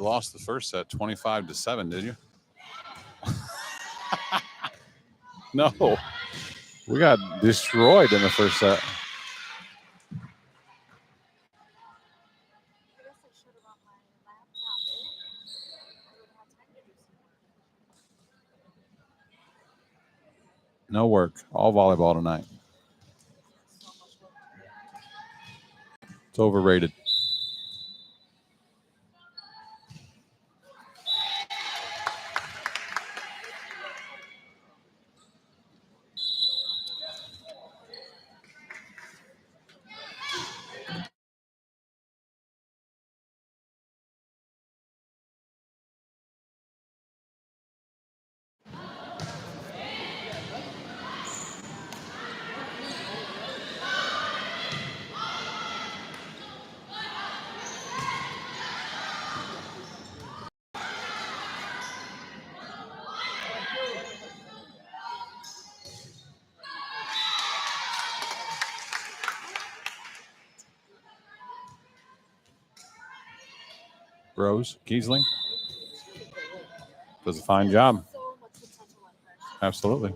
lost the first set 25-7, did you? No. We got destroyed in the first set. No work. All volleyball tonight. It's overrated. Rose Kiesling does a fine job. Absolutely.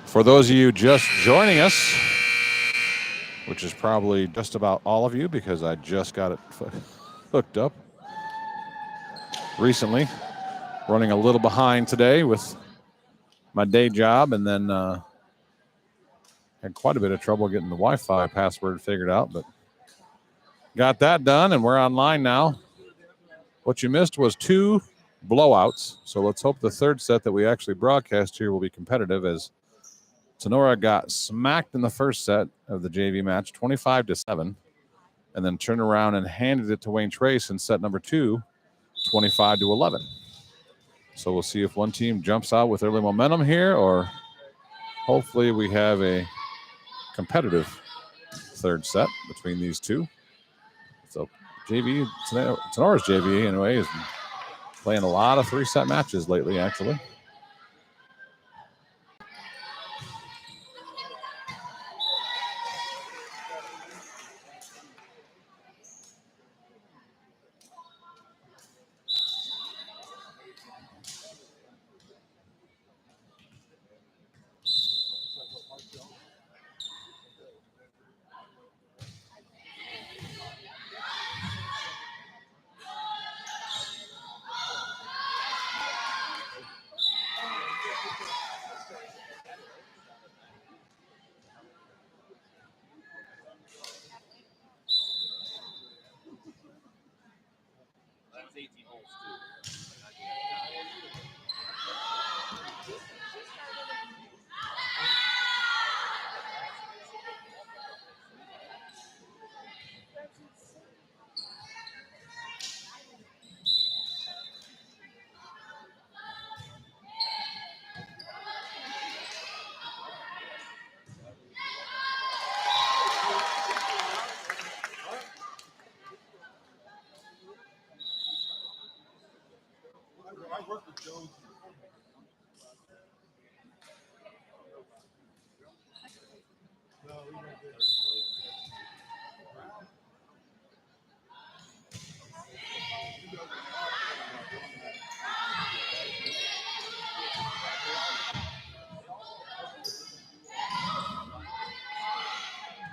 For those of you just joining us, which is probably just about all of you because I just got it hooked up recently, running a little behind today with my day job, and then had quite a bit of trouble getting the Wi-Fi password figured out, but got that done, and we're online now. What you missed was two blowouts. So let's hope the third set that we actually broadcast here will be competitive, as Tinora got smacked in the first set of the JV match, 25-7, and then turned around and handed it to Wayne Trace in set number 2, 25-11. So we'll see if one team jumps out with early momentum here, or hopefully we have a competitive third set between these two. So JV, Tenora's JV anyway, is playing a lot of 3-set matches lately, actually.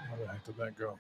How the heck did that go?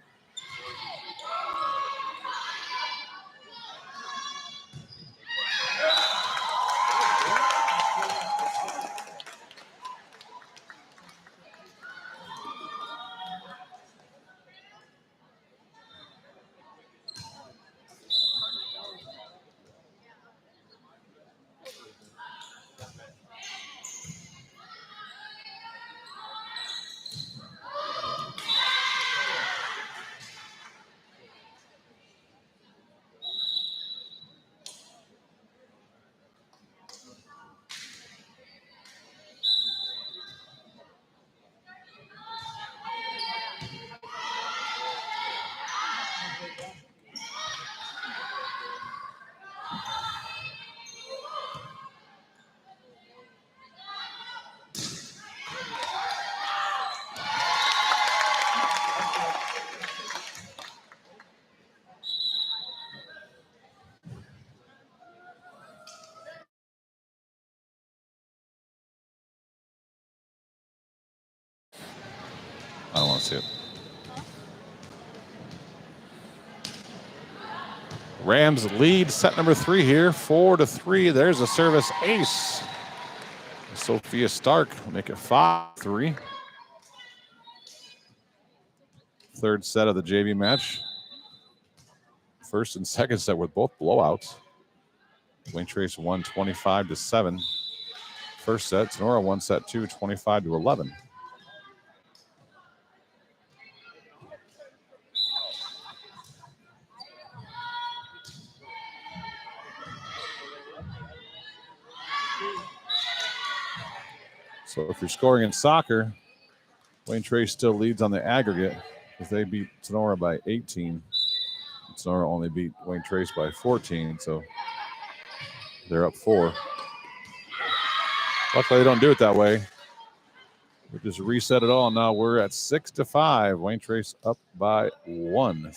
I don't want to see it. Rams lead set number 3 here, 4-3. There's a service ace. Sophia Stark will make it 5-3. Third set of the JV match. First and second set were both blowouts. Wayne Trace won 25-7. First set, Tinora won set 2, 25-11. So if you're scoring in soccer, Wayne Trace still leads on the aggregate because they beat Tinora by 18. Tinora only beat Wayne Trace by 14, so they're up 4. Luckily, they don't do it that way. We just reset it all. Now we're at 6-5. Wayne Trace up by 1.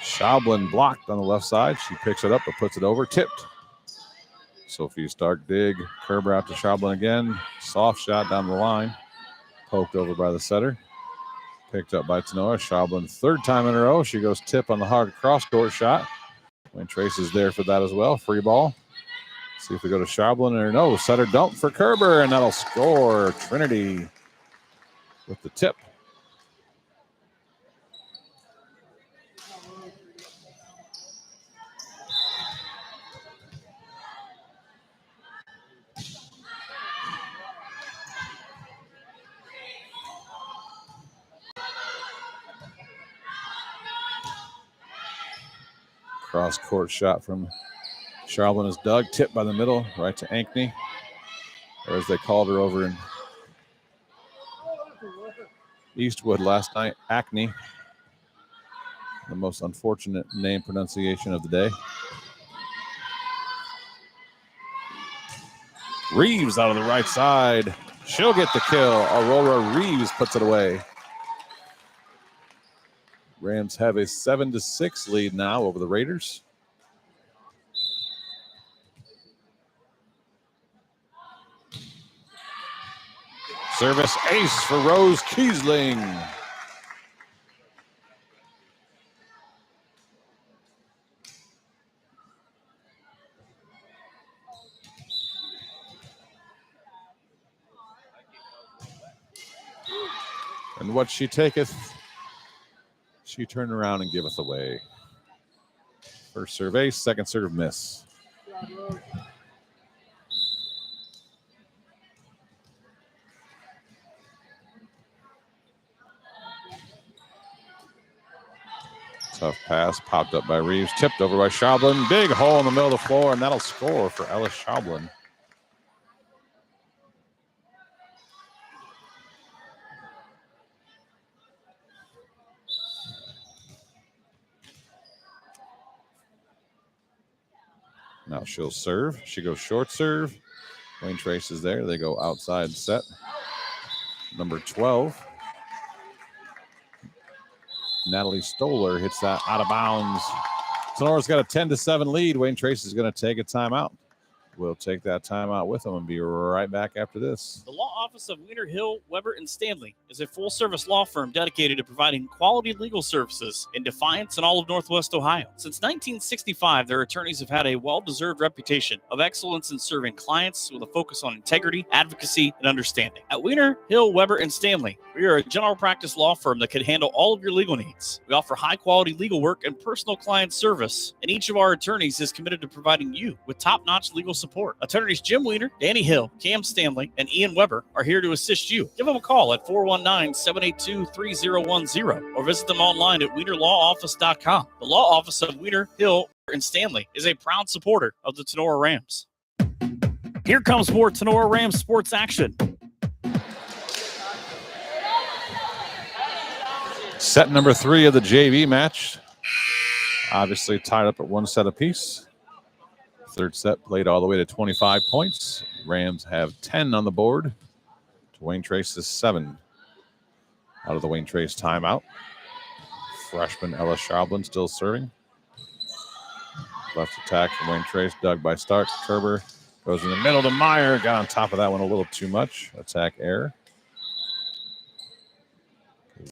Schaublin blocked on the left side. She picks it up but puts it over. Tipped. Sophia Stark dig. Curb out to Schaublin again. Soft shot down the line. Poked over by the setter. Picked up by Tinora. Schaublin, third time in a row. She goes tip on the hard cross-court shot. Wayne Trace is there for that as well. Free ball. See if we go to Schablin or no. Setter dump for Kerber, and that'll score. Trinity with the tip. Cross court shot from Schablin is dug. Tip by the middle, right to Ankney. Or as they called her over in Eastwood last night, Acne. The most unfortunate name pronunciation of the day. Reeves out of the right side. She'll get the kill. Aurora Reeves puts it away. Rams have a 7-6 lead now over the Raiders. Service ace for Rose Kiesling. And what she taketh, she turned around and giveth away. First serve ace, second serve miss. Tough pass, popped up by Reeves, tipped over by Schablin. Big hole in the middle of the floor, and that'll score for Ellis Schablin. Now she'll serve. She goes short serve. Wayne Trace is there. They go outside set. Number 12. Natalie Stoller hits that out of bounds. Sonora's got a 10-7 lead. Wayne Trace is going to take a timeout. We'll take that timeout with them and be right back after this. The law office of Wiener Hill, Weber, and Stanley is a full-service law firm dedicated to providing quality legal services in Defiance and all of Northwest Ohio. Since 1965, their attorneys have had a well-deserved reputation of excellence in serving clients with a focus on integrity, advocacy, and understanding. At Wiener Hill, Weber, and Stanley, we are a general practice law firm that can handle all of your legal needs. We offer high-quality legal work and personal client service, and each of our attorneys is committed to providing you with top-notch legal support. Attorneys Jim Wiener, Danny Hill, Cam Stanley, and Ian Weber are here to assist you. Give them a call at 419-782-3010 or visit them online at wienerlawoffice.com. The law office of Wiener Hill and Stanley is a proud supporter of the Tinora Rams. Here comes more Tinora Rams sports action. Set number 3 of the JV match. Obviously tied up at one set apiece. Third set played all the way to 25 points. Rams have 10 on the board. To Wayne Trace's 7. Out of the Wayne Trace timeout. Freshman Ella Schablin still serving. Left attack from Wayne Trace, dug by Stark. Kerber goes in the middle to Meyer. Got on top of that one a little too much. Attack error.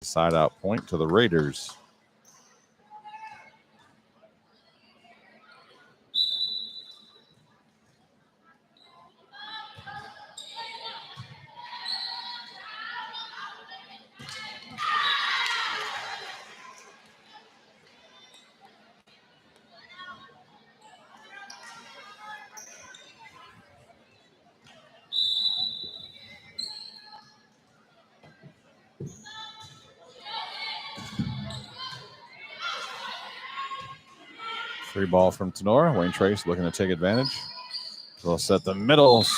Side out point to the Raiders. Free ball from Tinora. Wayne Trace looking to take advantage. They'll set the middles.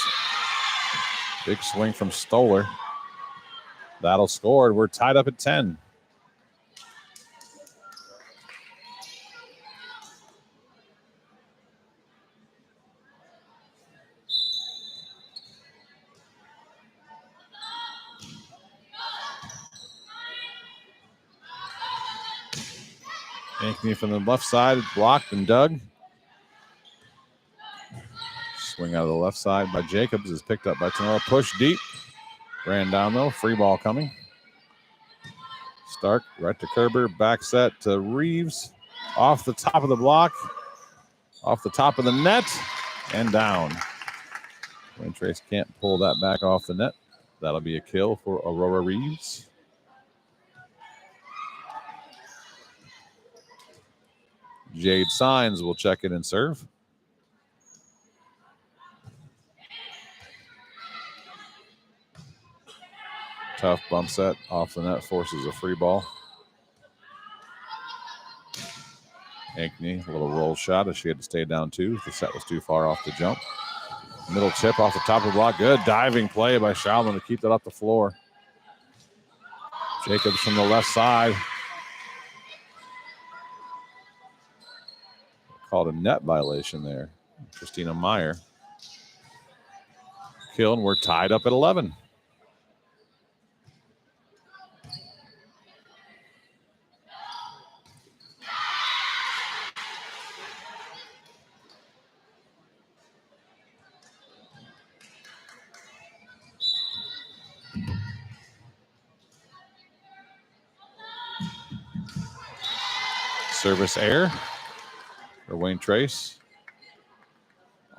Big swing from Stoller. That'll score. We're tied up at 10. Ankney from the left side, blocked and dug. Swing out of the left side by Jacobs is picked up by Tinora. Push deep. Ran down though. Free ball coming. Stark right to Kerber. Back set to Reeves. Off the top of the block. Off the top of the net. and down. Wayne Trace can't pull that back off the net. That'll be a kill for Aurora Reeves. Jade Signs will check in and serve. Tough bump set off the net, forces a free ball. Ankney, a little roll shot as she had to stay down 2. The set was too far off the jump. Middle chip off the top of the block. Good diving play by Shaolin to keep that off the floor. Jacobs from the left side. Called a net violation there. Christina Meyer. Kill, and we're tied up at 11. Service error for Wayne Trace.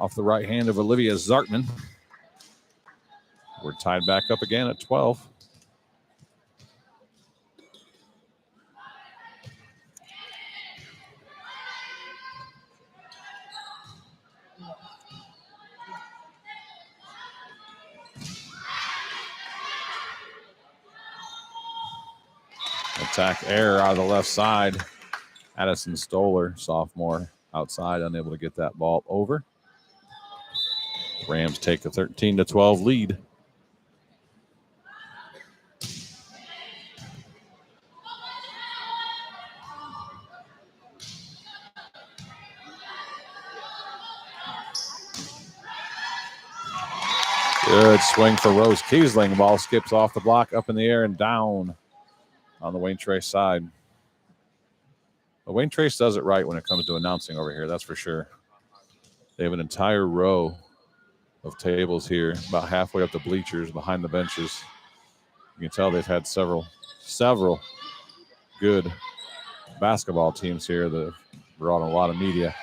Off the right hand of Olivia Zartman. We're tied back up again at 12. Attack error out of the left side. Addison Stoller, sophomore, outside, unable to get that ball over. Rams take a 13-12 lead. Good swing for Rose Kiesling. Ball skips off the block, up in the air and down on the Wayne Trace side. But Wayne Trace does it right when it comes to announcing over here, that's for sure. They have an entire row of tables here, about halfway up the bleachers, behind the benches. You can tell they've had several good basketball teams here that have brought a lot of media.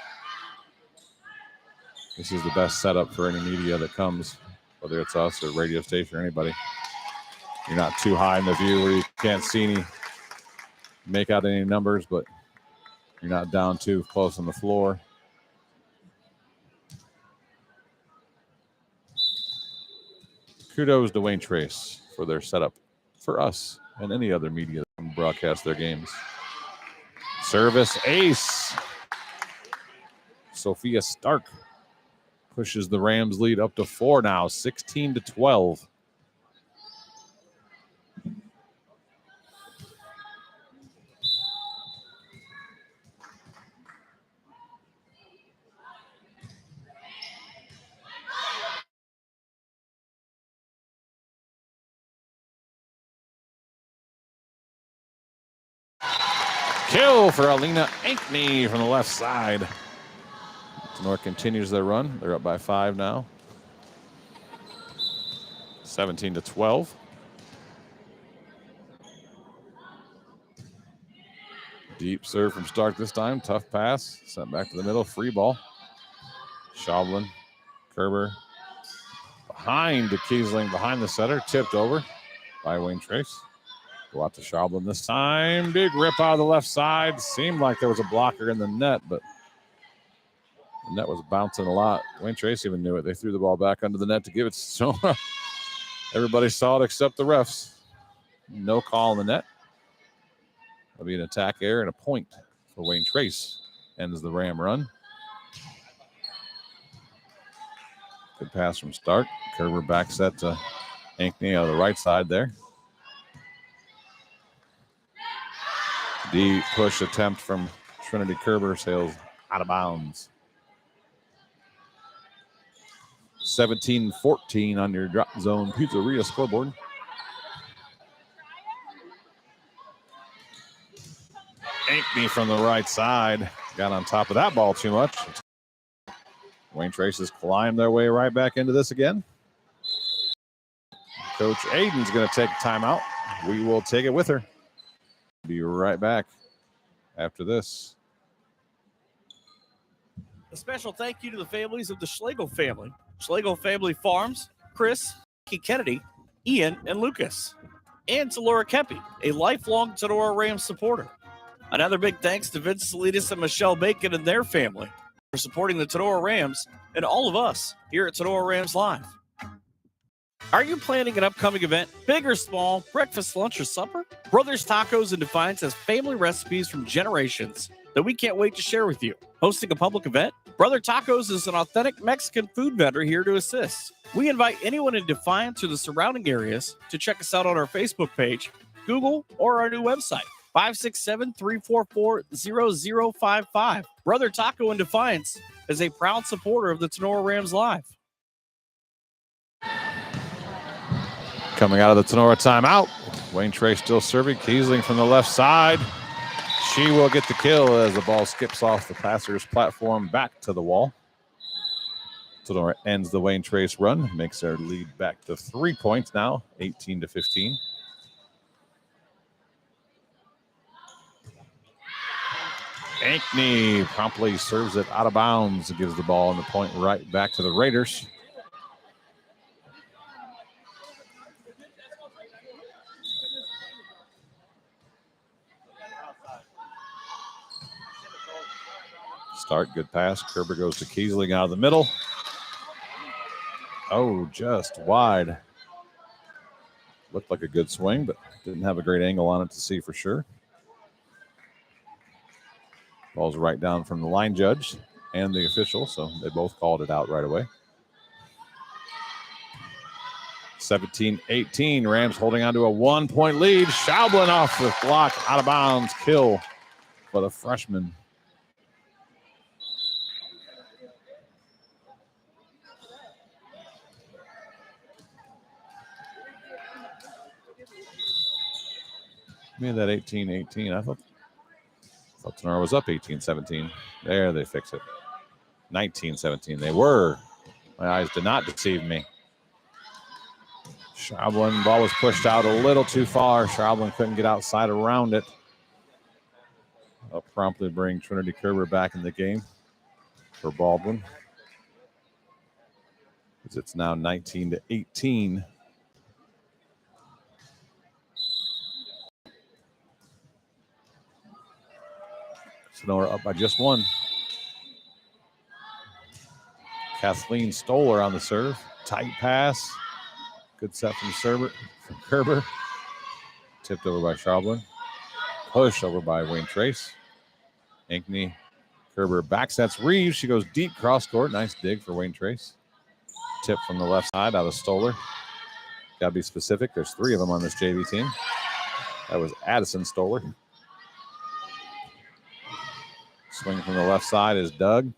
This is the best setup for any media that comes, whether it's us or radio station or anybody. You're not too high in the view where you can't see make out any numbers, but you're not down too close on the floor. Kudos to Wayne Trace for their setup for us and any other media that can broadcast their games. Service ace. Sophia Stark pushes the Rams lead up to 4 now, 16-12. Kill for Alina Ankney from the left side. Tinora continues their run. They're up by 5 now. 17-12. Deep serve from Stark this time. Tough pass. Sent back to the middle. Free ball. Schaublin. Kerber. Behind to Kiesling. Behind the setter. Tipped over by Wayne Trace. Go out to Schaublin this time. Big rip out of the left side. Seemed like there was a blocker in the net, but the net was bouncing a lot. Wayne Trace even knew it. They threw the ball back under the net to give it to Sonora. Everybody saw it except the refs. No call in the net. That'll be an attack error and a point for Wayne Trace. Ends the Ram run. Good pass from Stark. Kerber back set to Ankney on the right side there. Deep push attempt from Trinity Kerber sails out of bounds. 17-14 on your Drop Zone Pizzeria scoreboard. Ankney from the right side. Got on top of that ball too much. Wayne Trace has climbed their way right back into this again. Coach Aiden's going to take a timeout. We will take it with her. Be right back after this. A special thank you to the families of the Schlegel family, Schlegel Family Farms, Chris, Kennedy, Ian, and Lucas, and to Laura Kepi, a lifelong Tinora Rams supporter. Another big thanks to Vince Salinas and Michelle Bacon and their family for supporting the Tinora Rams and all of us here at Tinora Rams Live. Are you planning an upcoming event, big or small, breakfast, lunch, or supper? Brothers Tacos in Defiance has family recipes from generations that we can't wait to share with you. Hosting a public event? Brother Tacos is an authentic Mexican food vendor here to assist. We invite anyone in Defiance or the surrounding areas to check us out on our Facebook page, Google, or our new website, 567-344-0055. Brother Taco in Defiance is a proud supporter of the Tinora Rams Live. Coming out of the Tinora timeout, Wayne Trey still serving. Kiesling from the left side. She will get the kill as the ball skips off the passer's platform back to the wall. Tinora ends the Wayne Trace run, makes their lead back to 3 points now, 18-15. Ankney promptly serves it out of bounds and gives the ball and the point right back to the Raiders. Start, good pass. Kerber goes to Kiesling out of the middle. Oh, just wide. Looked like a good swing, but didn't have a great angle on it to see for sure. Ball's right down from the line judge and the official, so they both called it out right away. 17-18, Rams holding on to a 1-point lead. Schaublin off the block, out of bounds, kill for the freshman. Made that 18-18. I thought Tinora was up 18-17. There, they fix it. 19-17. They were. My eyes did not deceive me. Schaublin, ball was pushed out a little too far. Schaublin couldn't get outside around it. I'll promptly bring Trinity Kerber back in the game for Baldwin. It's now 19-18. Tinora up by just one. Kathleen Stoller on the serve. Tight pass. Good set from Kerber. Tipped over by Schaublin. Push over by Wayne Trace. Ankney. Kerber backsets Reeves. She goes deep cross court. Nice dig for Wayne Trace. Tip from the left side out of Stoller. Got to be specific. There's 3 of them on this JV team. That was Addison Stoller. Swing from the left side is Doug.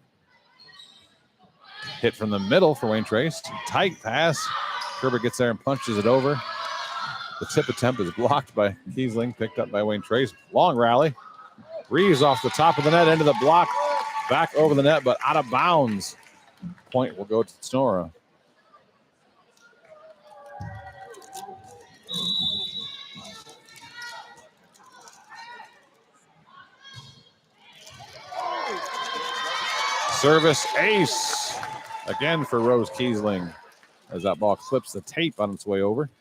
Hit from the middle for Wayne Trace. Tight pass. Kerber gets there and punches it over. The tip attempt is blocked by Kiesling, picked up by Wayne Trace. Long rally. Reeves off the top of the net, into the block. Back over the net, but out of bounds. Point will go to Tinora. Service ace again for Rose Kiesling as that ball clips the tape on its way over.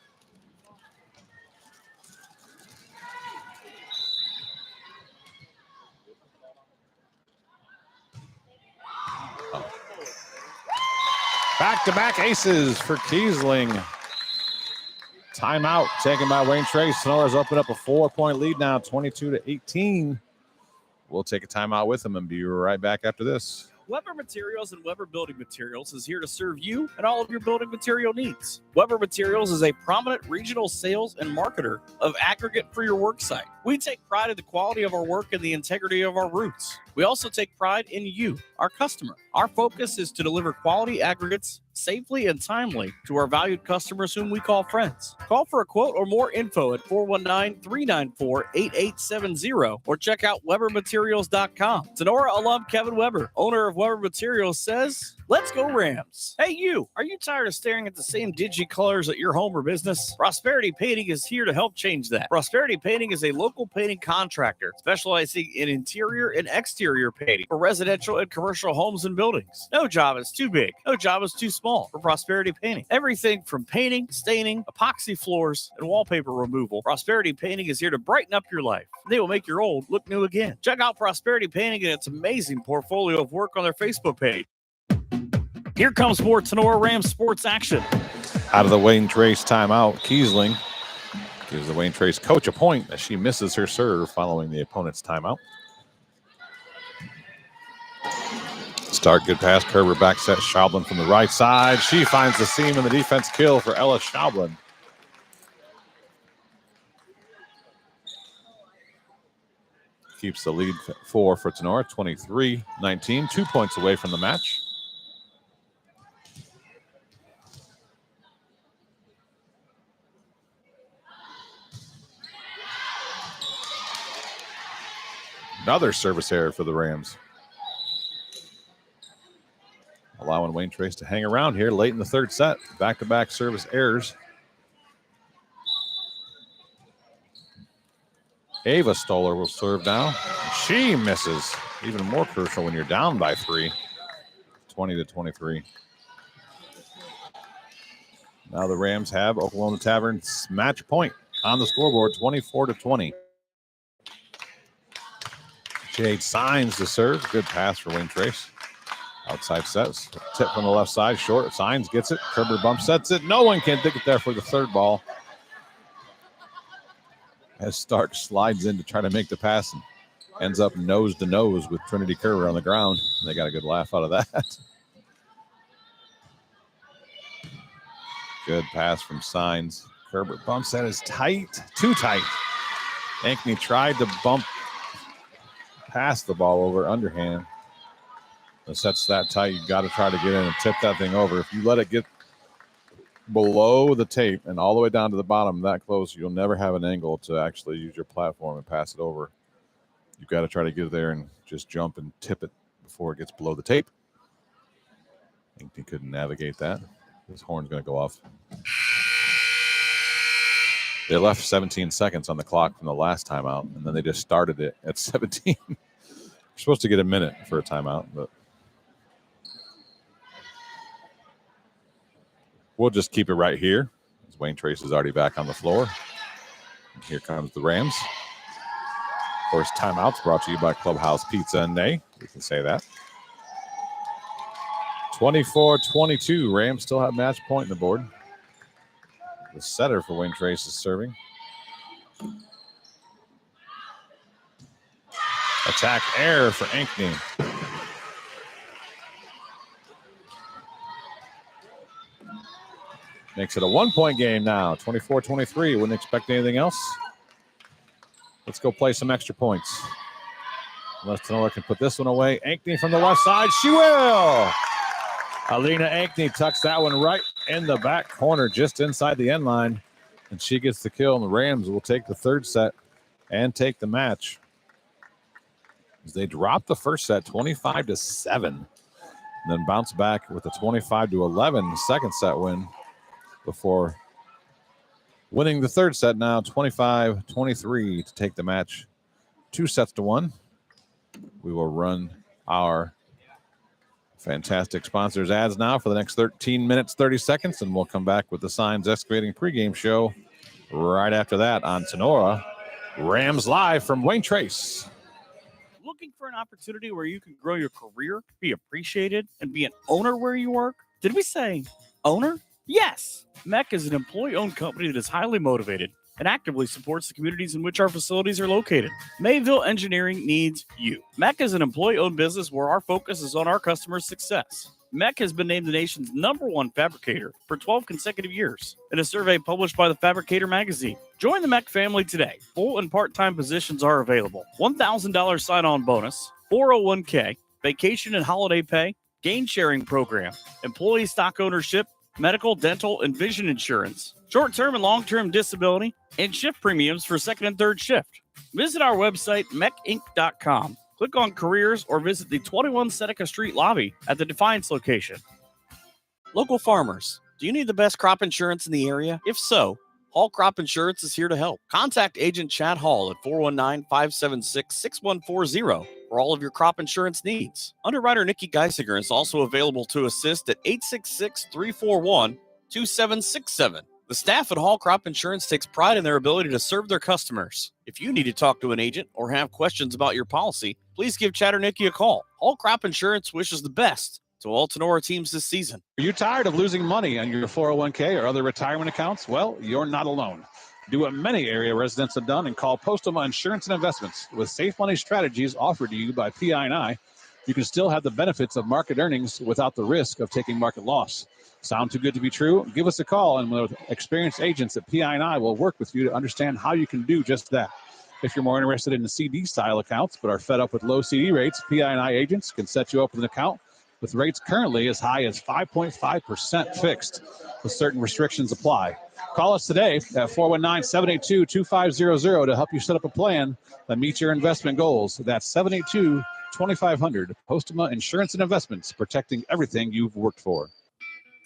Back-to-back aces for Kiesling. Timeout taken by Wayne Trace. Tinora's opened up a 4-point lead now, 22-18. We'll take a timeout with them and be right back after this. Weber Materials and Weber Building Materials is here to serve you and all of your building material needs. Weber Materials is a prominent regional sales and marketer of aggregate for your work site. We take pride in the quality of our work and the integrity of our roots. We also take pride in you, our customer. Our focus is to deliver quality aggregates safely and timely to our valued customers whom we call friends. Call for a quote or more info at 419-394-8870 or check out WeberMaterials.com. Tinora alum Kevin Weber, owner of Weber Materials, says, Let's go Rams. Hey you, are you tired of staring at the same dingy colors at your home or business? Prosperity Painting is here to help change that. Prosperity Painting is a local painting contractor specializing in interior and exterior painting for residential and commercial homes and buildings. No job is too big. No job is too small for Prosperity Painting. Everything from painting, staining, epoxy floors, and wallpaper removal. Prosperity Painting is here to brighten up your life. They will make your old look new again. Check out Prosperity Painting and its amazing portfolio of work on their Facebook page. Here comes more Tinora Rams sports action. Out of the Wayne Trace timeout, Kiesling gives the Wayne Trace coach a point as she misses her serve following the opponent's timeout. Start, good pass, Kerber back set, Schaublin from the right side. She finds the seam in the defense kill for Ella Schaublin. Keeps the lead for Tinora, 23-19, 2 points away from the match. Another service error for the Rams, allowing Wayne Trace to hang around here late in the third set. Back-to-back service errors. Ava Stoller will serve now. She misses. Even more crucial when you're down by 3, 20-23. Now the Rams have Oklahoma Tavern's match point on the scoreboard, 24-20. Jade Signs to serve. Good pass for Wayne Trace. Outside sets. Tip from the left side. Short. Signs gets it. Kerber bump sets it. No one can dig it there for the third ball. As Stark slides in to try to make the pass and ends up nose to nose with Trinity Kerber on the ground. They got a good laugh out of that. Good pass from Signs. Kerber bumps that is tight. Too tight. Ankney tried to bump past the ball over underhand. The set's that tight, you got to try to get in and tip that thing over. If you let it get below the tape and all the way down to the bottom that close, you'll never have an angle to actually use your platform and pass it over. You've got to try to get there and just jump and tip it before it gets below the tape. I think he couldn't navigate that. His horn's going to go off. They left 17 seconds on the clock from the last timeout, and then they just started it at 17. You're supposed to get a minute for a timeout, but we'll just keep it right here. As Wayne Trace is already back on the floor. And here comes the Rams. Of course, timeouts brought to you by Clubhouse Pizza and Nay. We can say that. 24-22. Rams still have match point in the board. The setter for Wayne Trace is serving. Attack error for Ankney. Makes it a 1-point game now, 24-23. Wouldn't expect anything else. Let's go play some extra points. Unless Tinora can put this one away. Ankney from the left side. She will. Alina Ankney tucks that one right in the back corner, just inside the end line. And she gets the kill, and the Rams will take the third set and take the match. As they drop the first set 25-7. And then bounce back with a 25-11 second set win before winning the third set now 25-23 to take the match 2-1. We will run our fantastic sponsors ads now for the next 13 minutes, 30 seconds, and we'll come back with the Signs Excavating pregame show right after that on Tinora. Rams live from Wayne Trace. Looking for an opportunity where you can grow your career, be appreciated, and be an owner where you work? Did we say owner? Yes. MEC is an employee-owned company that is highly motivated and actively supports the communities in which our facilities are located. Mayville Engineering needs you. MEC is an employee-owned business where our focus is on our customers' success. MEC has been named the nation's #1 fabricator for 12 consecutive years in a survey published by the Fabricator magazine. Join the MEC family today. Full and part-time positions are available. $1,000 sign-on bonus, 401k, vacation and holiday pay, gain sharing program, employee stock ownership, medical, dental, and vision insurance, short-term and long-term disability, and shift premiums for second and third shift. Visit our website, mecinc.com. Click on Careers or visit the 21 Seneca Street lobby at the Defiance location. Local farmers, do you need the best crop insurance in the area? If so, Hall Crop Insurance is here to help. Contact Agent Chad Hall at 419-576-6140 for all of your crop insurance needs. Underwriter Nikki Geisinger is also available to assist at 866-341-2767. The staff at Hall Crop Insurance takes pride in their ability to serve their customers. If you need to talk to an agent or have questions about your policy, please give Chad or Nikki a call. Hall Crop Insurance wishes the best to all Tinora teams this season. Are you tired of losing money on your 401k or other retirement accounts? Well, you're not alone. Do what many area residents have done and call Postoma Insurance and Investments. With safe money strategies offered to you by PI&I, you can still have the benefits of market earnings without the risk of taking market loss. Sound too good to be true? Give us a call, and with experienced agents at PI&I will work with you to understand how you can do just that. If you're more interested in the CD-style accounts but are fed up with low CD rates, PI&I agents can set you up with an account with rates currently as high as 5.5% fixed, with certain restrictions apply. Call us today at 419-782-2500 to help you set up a plan that meets your investment goals. That's 782-2500. Postoma Insurance and Investments, protecting everything you've worked for.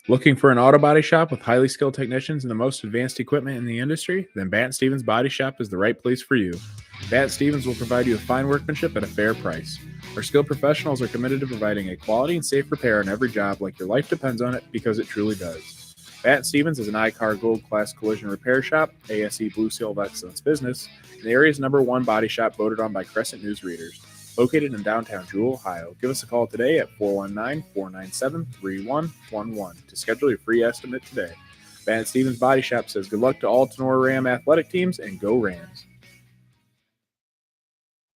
Looking for an auto body shop with highly skilled technicians and the most advanced equipment in the industry? Then Batt Stevens Body Shop is the right place for you. Batt Stevens will provide you with fine workmanship at a fair price. Our skilled professionals are committed to providing a quality and safe repair on every job like your life depends on it, because it truly does. Batt Stevens is an I-CAR Gold Class collision repair shop, ASE Blue Seal of Excellence business, and the area's #1 body shop voted on by Crescent News readers. Located in downtown Jewell, Ohio. Give us a call today at 419-497-3111 to schedule your free estimate today. Batt Stevens Body Shop says good luck to all Tinora Ram athletic teams, and go Rams.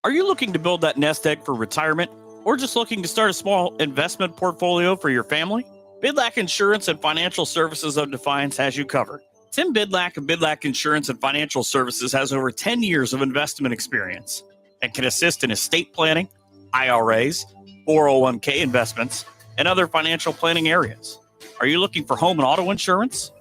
Are you looking to build that nest egg for retirement, or just looking to start a small investment portfolio for your family? Bidlack Insurance and Financial Services of Defiance has you covered. Tim Bidlack of Bidlack Insurance and Financial Services has over 10 years of investment experience and can assist in estate planning, IRAs, 401k investments, and other financial planning areas. Are you looking for home and auto insurance?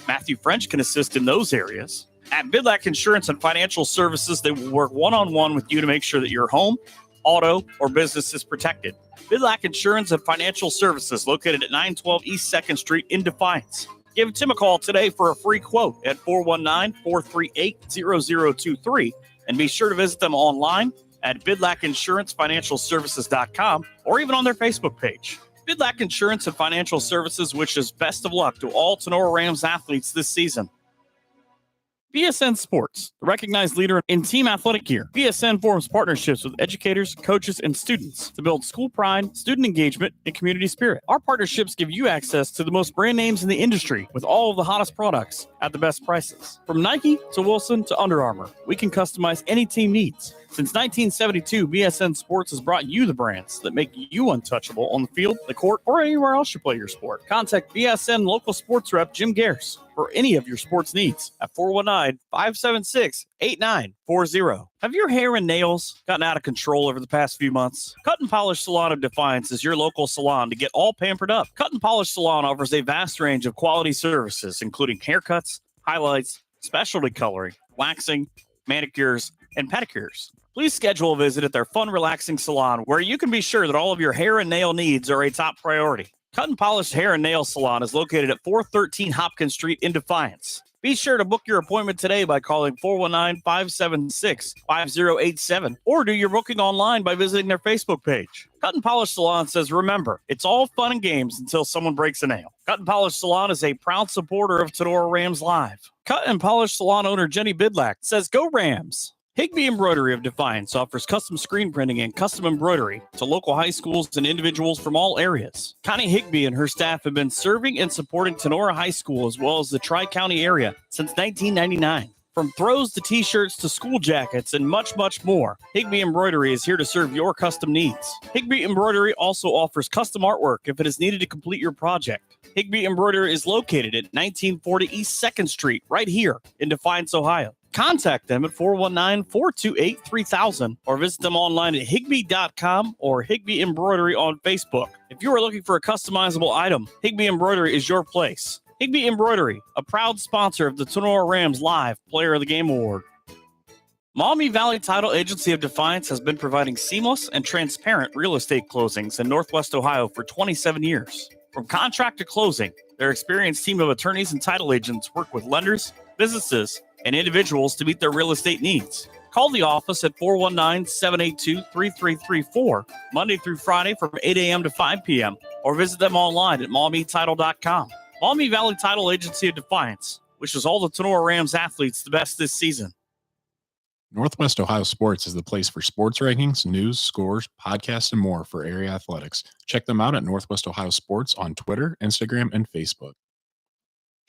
Matthew French can assist in those areas. At Bidlack Insurance and Financial Services, they will work one-on-one with you to make sure that your home, auto, or business is protected. Bidlack Insurance and Financial Services, located at 912 East 2nd Street in Defiance. Give Tim a call today for a free quote at 419-438-0023, and be sure to visit them online at bidlackinsurancefinancialservices.com or even on their Facebook page. Bidlack Insurance and Financial Services wishes best of luck to all Tinora Rams athletes this season. BSN Sports, the recognized leader in team athletic gear. BSN forms partnerships with educators, coaches, and students to build school pride, student engagement, and community spirit. Our partnerships give you access to the most brand names in the industry with all of the hottest products at the best prices. From Nike to Wilson to Under Armour, we can customize any team needs. Since 1972, BSN Sports has brought you the brands that make you untouchable on the field, the court, or anywhere else you play your sport. Contact BSN local sports rep Jim Garris for any of your sports needs at 419-576-8940. Have your hair and nails gotten out of control over the past few months? Cut and Polish Salon of Defiance is your local salon to get all pampered up. Cut and Polish Salon offers a vast range of quality services, including haircuts, highlights, specialty coloring, waxing, manicures, and pedicures. Please schedule a visit at their fun, relaxing salon where you can be sure that all of your hair and nail needs are a top priority. Cut and Polished Hair and Nail Salon is located at 413 Hopkins Street in Defiance. Be sure to book your appointment today by calling 419-576-5087 or do your booking online by visiting their Facebook page. Cut and Polish Salon says, remember, it's all fun and games until someone breaks a nail. Cut and Polish Salon is a proud supporter of Tinora Rams Live. Cut and Polish Salon owner Jenny Bidlack says, go Rams! Higbee Embroidery of Defiance offers custom screen printing and custom embroidery to local high schools and individuals from all areas. Connie Higbee and her staff have been serving and supporting Tinora High School as well as the Tri-County area since 1999. From throws to t-shirts to school jackets and much, much more, Higbee Embroidery is here to serve your custom needs. Higbee Embroidery also offers custom artwork if it is needed to complete your project. Higbee Embroidery is located at 1940 East 2nd Street, right here in Defiance, Ohio. Contact them at 419-428-3000 or visit them online at higbee.com or Higbee Embroidery on Facebook. If you are looking for a customizable item, Higbee Embroidery is your place. Higbee Embroidery, a proud sponsor of the Tinora Rams Live Player of the Game Award. Maumee Valley Title Agency of Defiance has been providing seamless and transparent real estate closings in Northwest Ohio for 27 years. From contract to closing, their experienced team of attorneys and title agents work with lenders, businesses, and individuals to meet their real estate needs. Call the office at 419-782-3334, Monday through Friday from 8 a.m. to 5 p.m., or visit them online at maumeetitle.com. Maumee Valley Title Agency of Defiance wishes all the Tinora Rams athletes the best this season. Northwest Ohio Sports is the place for sports rankings, news, scores, podcasts, and more for area athletics. Check them out at Northwest Ohio Sports on Twitter, Instagram, and Facebook.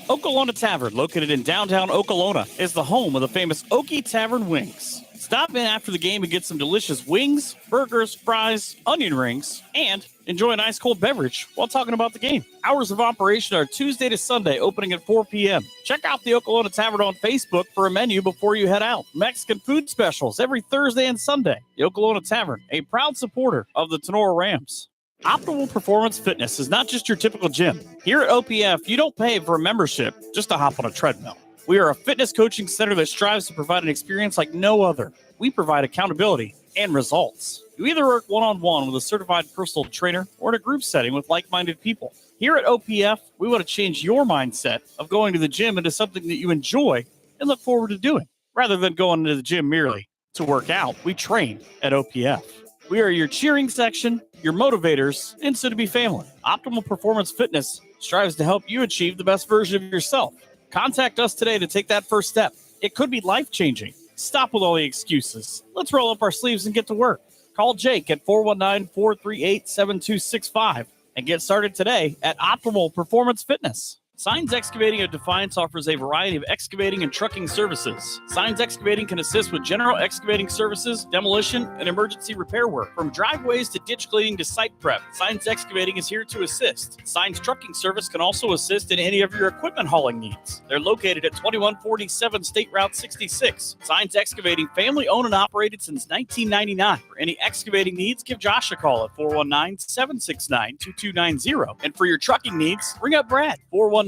Okolona Tavern, located in downtown Okolona, is the home of the famous Okie Tavern wings. Stop in after the game and get some delicious wings, burgers, fries, onion rings, and enjoy an ice cold beverage while talking about the game. Hours of operation are Tuesday to Sunday, opening at 4 p.m. Check out the Okolona Tavern on Facebook for a menu before you head out. Mexican food specials every Thursday and Sunday. The Okolona Tavern, a proud supporter of the Tinora Rams. Optimal Performance Fitness is not just your typical gym. Here at OPF, you don't pay for a membership just to hop on a treadmill. We are a fitness coaching center that strives to provide an experience like no other. We provide accountability and results. You either work one-on-one with a certified personal trainer or in a group setting with like-minded people. Here at OPF, we want to change your mindset of going to the gym into something that you enjoy and look forward to doing. Rather than going to the gym merely to work out, we train at OPF. We are your cheering section, your motivators, and soon-to-be family. Optimal Performance Fitness strives to help you achieve the best version of yourself. Contact us today to take that first step. It could be life-changing. Stop with all the excuses. Let's roll up our sleeves and get to work. Call Jake at 419-438-7265 and get started today at Optimal Performance Fitness. Signs Excavating of Defiance offers a variety of excavating and trucking services. Signs Excavating can assist with general excavating services, demolition, and emergency repair work. From driveways to ditch cleaning to site prep, Signs Excavating is here to assist. Signs Trucking Service can also assist in any of your equipment hauling needs. They're located at 2147 State Route 66. Signs Excavating, family owned and operated since 1999. For any excavating needs, give Josh a call at 419-769-2290. And for your trucking needs, ring up Brad, 419-481-3738.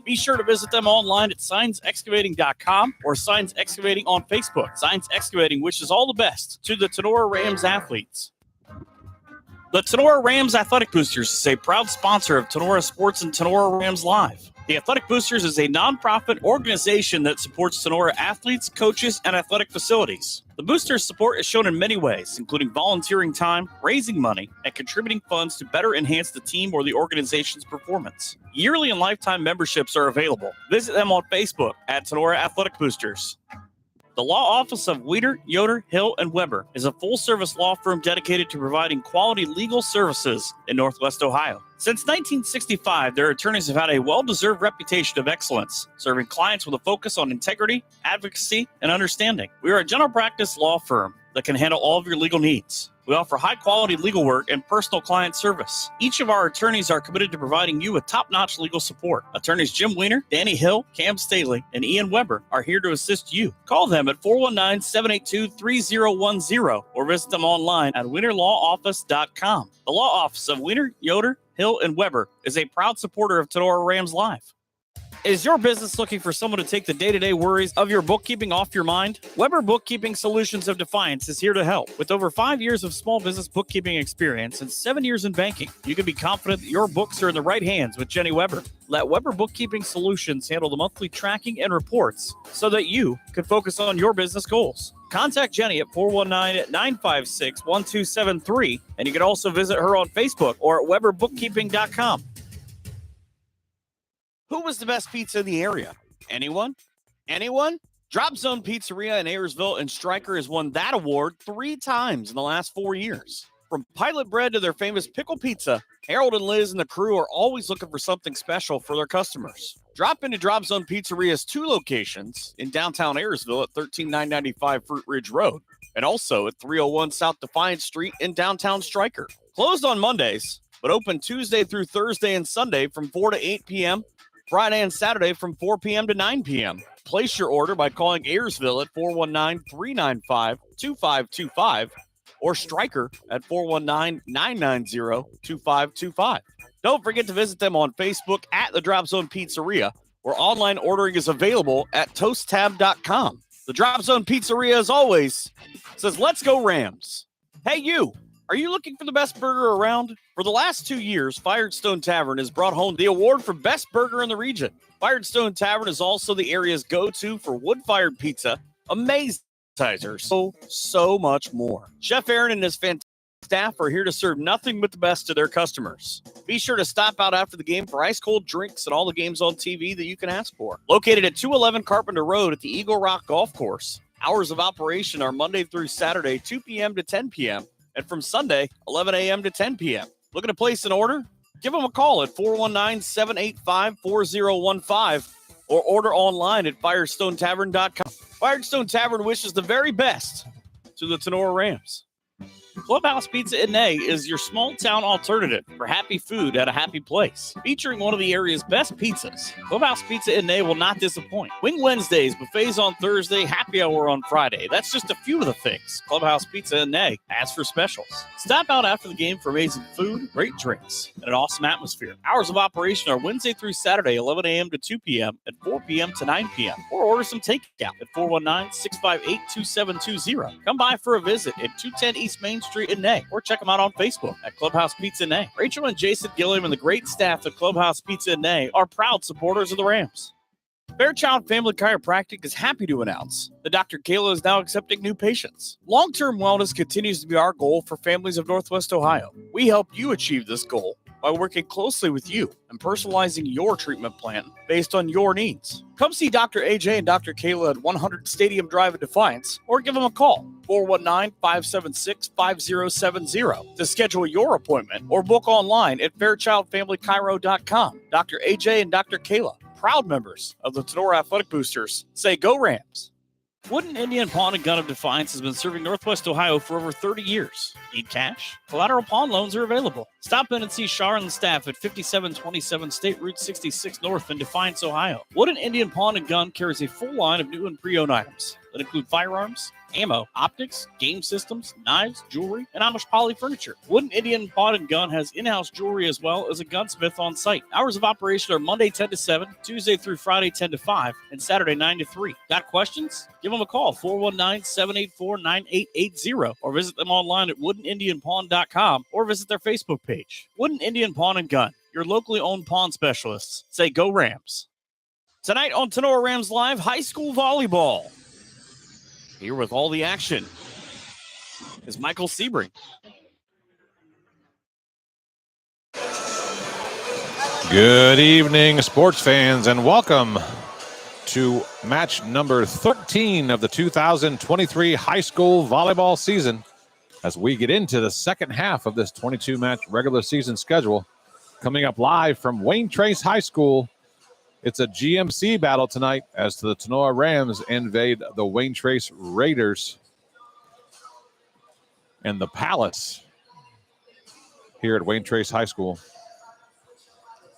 Be sure to visit them online at signsexcavating.com or Signs Excavating on Facebook. Signs Excavating wishes all the best to the Tinora Rams athletes. The Tinora Rams Athletic Boosters is a proud sponsor of Tinora Sports and Tinora Rams Live. The Athletic Boosters is a nonprofit organization that supports Tinora athletes, coaches, and athletic facilities. The Boosters' support is shown in many ways, including volunteering time, raising money, and contributing funds to better enhance the team or the organization's performance. Yearly and lifetime memberships are available. Visit them on Facebook at Tinora Athletic Boosters. The law office of Weeder, Yoder, Hill, and Weber is a full-service law firm dedicated to providing quality legal services in Northwest Ohio. Since 1965, their attorneys have had a well-deserved reputation of excellence, serving clients with a focus on integrity, advocacy, and understanding. We are a general practice law firm that can handle all of your legal needs. We offer high-quality legal work and personal client service. Each of our attorneys are committed to providing you with top-notch legal support. Attorneys Jim Weiner, Danny Hill, Cam Staley, and Ian Weber are here to assist you. Call them at 419-782-3010 or visit them online at WeinerLawOffice.com. The law office of Weiner, Yoder, Hill, and Weber is a proud supporter of Tinora Rams Live. Is your business looking for someone to take the day-to-day worries of your bookkeeping off your mind? Weber Bookkeeping Solutions of Defiance is here to help. With over 5 years of small business bookkeeping experience and 7 years in banking, you can be confident that your books are in the right hands with Jenny Weber. Let Weber Bookkeeping Solutions handle the monthly tracking and reports so that you can focus on your business goals. Contact Jenny at 419-956-1273, and you can also visit her on Facebook or at weberbookkeeping.com. Who was the best pizza in the area? Anyone? Anyone? Drop Zone Pizzeria in Ayersville and Stryker has won that award 3 times in the last 4 years. From pilot bread to their famous pickle pizza, Harold and Liz and the crew are always looking for something special for their customers. Drop into Drop Zone Pizzeria's 2 locations in downtown Ayersville at 13995 Fruit Ridge Road and also at 301 South Defiance Street in downtown Stryker. Closed on Mondays, but open Tuesday through Thursday and Sunday from 4 to 8 p.m., Friday and Saturday from 4 p.m. to 9 p.m. Place your order by calling Ayersville at 419-395-2525 or Stryker at 419-990-2525. Don't forget to visit them on Facebook at the Drop Zone Pizzeria, where online ordering is available at toasttab.com. The Drop Zone Pizzeria, as always, says, let's go Rams. Hey, you. Are you looking for the best burger around? For the last 2 years, Firestone Tavern has brought home the award for best burger in the region. Firestone Tavern is also the area's go-to for wood-fired pizza, amazing appetizers, so much more. Chef Aaron and his fantastic staff are here to serve nothing but the best to their customers. Be sure to stop out after the game for ice-cold drinks and all the games on TV that you can ask for. Located at 211 Carpenter Road at the Eagle Rock Golf Course. Hours of operation are Monday through Saturday, 2 p.m. to 10 p.m., and from Sunday, 11 a.m. to 10 p.m. Looking to place an order? Give them a call at 419-785-4015 or order online at firestonetavern.com. Firestone Tavern wishes the very best to the Tinora Rams. Clubhouse Pizza & A is your small-town alternative for happy food at a happy place. Featuring one of the area's best pizzas, Clubhouse Pizza & A will not disappoint. Wing Wednesdays, buffets on Thursday, happy hour on Friday. That's just a few of the things Clubhouse Pizza & A has for specials. Stop out after the game for amazing food, great drinks, and an awesome atmosphere. Hours of operation are Wednesday through Saturday, 11 a.m. to 2 p.m. and 4 p.m. to 9 p.m. Or order some takeout at 419-658-2720. Come by for a visit at 210 East Main Street in Nay, or check them out on Facebook at Clubhouse Pizza Nay. Rachel and Jason Gilliam and the great staff at Clubhouse Pizza Nay are proud supporters of the Rams. Fairchild Family Chiropractic is happy to announce that Dr. Kayla is now accepting new patients. Long-term wellness continues to be our goal for families of Northwest Ohio. We help you achieve this goal by working closely with you and personalizing your treatment plan based on your needs. Come see Dr. AJ and Dr. Kayla at 100 Stadium Drive in Defiance, or give them a call, 419-576-5070, to schedule your appointment or book online at fairchildfamilychiro.com. Dr. AJ and Dr. Kayla, proud members of the Tinora Athletic Boosters, say go Rams. Wooden Indian Pawn and Gun of Defiance has been serving Northwest Ohio for over 30 years. Need cash? Collateral pawn loans are available. Stop in and see Shar and the staff at 5727 State Route 66 North in Defiance, Ohio. Wooden Indian Pawn and Gun carries a full line of new and pre-owned items that include firearms, ammo, optics, game systems, knives, jewelry, and Amish poly furniture. Wooden Indian Pawn and Gun has in-house jewelry as well as a gunsmith on site. Hours of operation are Monday 10 to 7, Tuesday through Friday 10 to 5, and Saturday 9 to 3. Got questions? Give them a call, 419-784-9880, or visit them online at woodenindianpawn.com, or visit their Facebook page. Wooden Indian Pawn and Gun, your locally owned pawn specialists. Say go Rams. Tonight on Tinora Rams Live, high school volleyball. Here with all the action is Michael Sebring. Good evening, sports fans, and welcome to match number 13 of the 2023 high school volleyball season as we get into the second half of this 22-match regular season schedule. Coming up live from Wayne Trace High School, it's a GMC battle tonight as the Tinora Rams invade the Wayne Trace Raiders and the Palace here at Wayne Trace High School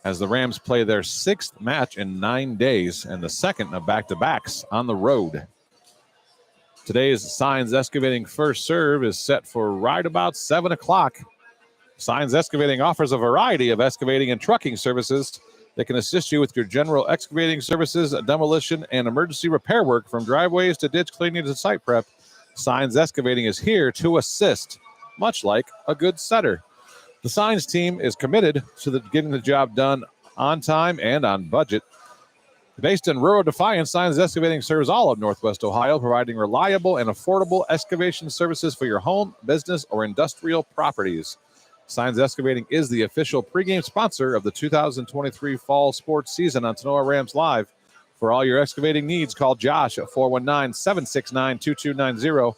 as the Rams play their sixth match in 9 days and the second of back-to-backs on the road. Today's Signs Excavating first serve is set for right about 7 o'clock. Signs Excavating offers a variety of excavating and trucking services that can assist you with your general excavating services, demolition, and emergency repair work from driveways to ditch cleaning to site prep. Signs Excavating is here to assist, much like a good setter. The Signs team is committed to getting the job done on time and on budget. Based in rural Defiance, Signs Excavating serves all of Northwest Ohio, providing reliable and affordable excavation services for your home, business, or industrial properties. Signs Excavating is the official pregame sponsor of the 2023 fall sports season on Tinora Rams Live. For all your excavating needs, call Josh at 419-769-2290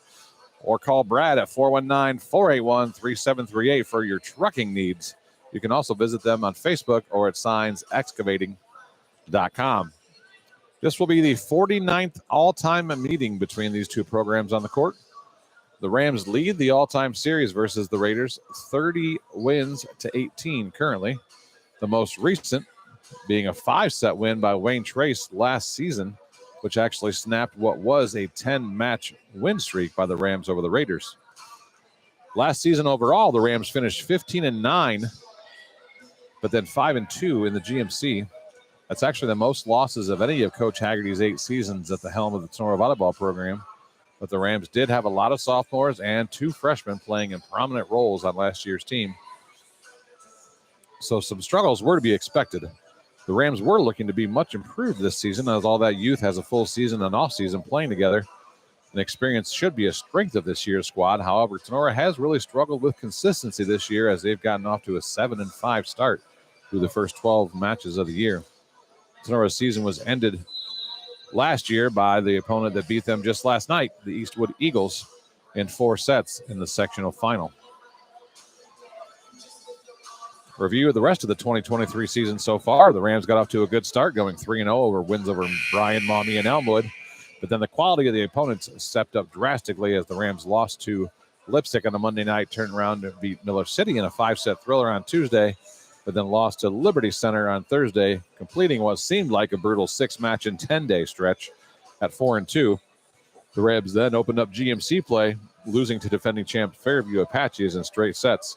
or call Brad at 419-481-3738 for your trucking needs. You can also visit them on Facebook or at signsexcavating.com. This will be the 49th all-time meeting between these two programs on the court. The Rams lead the all-time series versus the Raiders, 30 wins to 18 currently. The most recent being a 5-set win by Wayne Trace last season, which actually snapped what was a 10-match win streak by the Rams over the Raiders. Last season overall, the Rams finished 15-9, but then 5-2 in the GMC. That's actually the most losses of any of Coach Haggerty's 8 seasons at the helm of the Tinora volleyball program. But the Rams did have a lot of sophomores and 2 freshmen playing in prominent roles on last year's team. So some struggles were to be expected. The Rams were looking to be much improved this season, as all that youth has a full season and off season playing together. And experience should be a strength of this year's squad. However, Tinora has really struggled with consistency this year, as they've gotten off to a 7-5 start through the first 12 matches of the year. Tinora's season was ended last year by the opponent that beat them just last night, the Eastwood Eagles, in 4 sets in the sectional final. Review of the rest of the 2023 season so far. The Rams got off to a good start, going 3-0 over wins over Bryan, Maumee, and Elmwood. But then the quality of the opponents stepped up drastically as the Rams lost to Lipstick on a Monday night, turned around and beat Miller City in a 5-set thriller on Tuesday, but then lost to Liberty Center on Thursday, completing what seemed like a brutal 6-match and 10-day stretch at 4-2. The Rams then opened up GMC play, losing to defending champ Fairview Apaches in straight sets.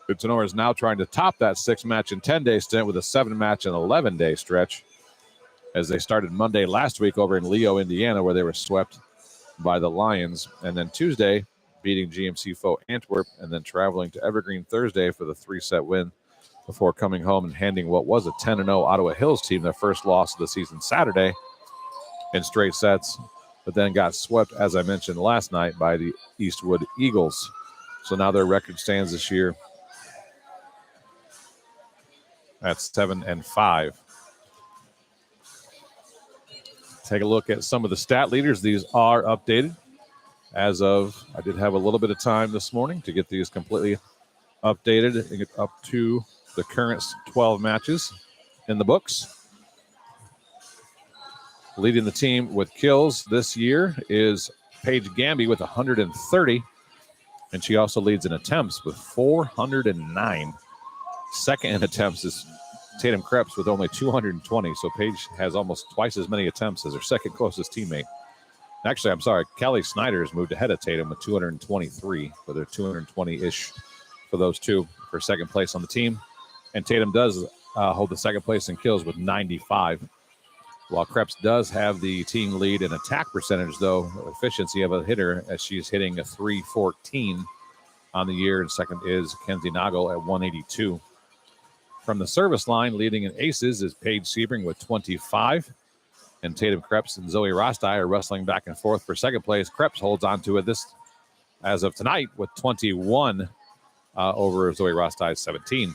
Tinora is now trying to top that 6-match and 10-day stint with a 7-match and 11-day stretch, as they started Monday last week over in Leo, Indiana, where they were swept by the Lions. And then Tuesday, beating GMC foe Antwerp, and then traveling to Evergreen Thursday for the 3-set win before coming home and handing what was a 10-0 Ottawa Hills team their first loss of the season Saturday in straight sets, but then got swept, as I mentioned last night, by the Eastwood Eagles. So now their record stands this year at 7-5. Take a look at some of the stat leaders. These are updated as of, I did have a little bit of time this morning to get these completely updated and get up to the current 12 matches in the books. Leading the team with kills this year is Paige Gamby with 130, and she also leads in attempts with 409. Second in attempts is Tatum Krebs with only 220, so Paige has almost twice as many attempts as her second closest teammate. Actually, I'm sorry, Kelly Snyder has moved ahead of Tatum with 223, but they're 220-ish for those two for second place on the team. And Tatum does hold the second place in kills with 95. While Krebs does have the team lead in attack percentage, though, efficiency of a hitter, as she's hitting a 314 on the year, and second is Kenzie Nagel at 182. From the service line, leading in aces is Paige Sebring with 25. And Tatum Krebs and Zoe Rostai are wrestling back and forth for second place. Krebs holds on to it this as of tonight with 21 over Zoe Rostai's 17.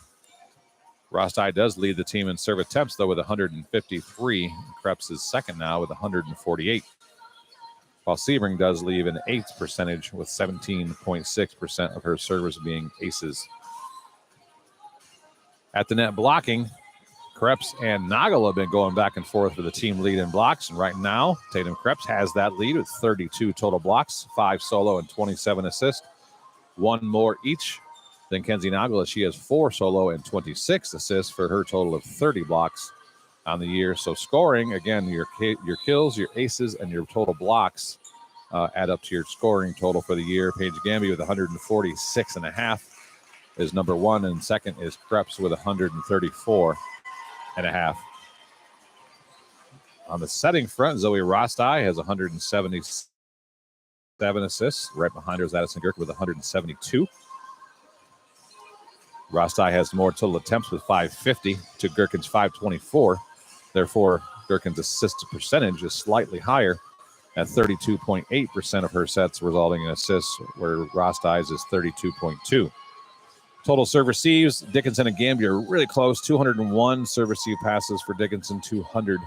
Rostai does lead the team in serve attempts, though, with 153. Krebs is second now with 148. While Sebring does leave an eighth percentage with 17.6% of her servers being aces. At the net blocking, Krebs and Nagel have been going back and forth for the team lead in blocks. And right now, Tatum Krebs has that lead with 32 total blocks, 5 solo and 27 assists. One more each than Kenzie Nagel, as she has 4 solo and 26 assists for her total of 30 blocks on the year. So scoring, again, your kills, your aces, and your total blocks add up to your scoring total for the year. Paige Gamby with 146.5 is number one, and second is Krebs with 134.5. On the setting front, Zoe Rostai has 177 assists. Right behind her is Addison Gurk with 172. Rostai has more total attempts with 550 to Gherkin's 524. Therefore, Gherkin's assist percentage is slightly higher at 32.8% of her sets, resulting in assists, where Rostai's is 32.2. Total serve receives, Dickinson and Gamby are really close. 201 serve receive passes for Dickinson, 200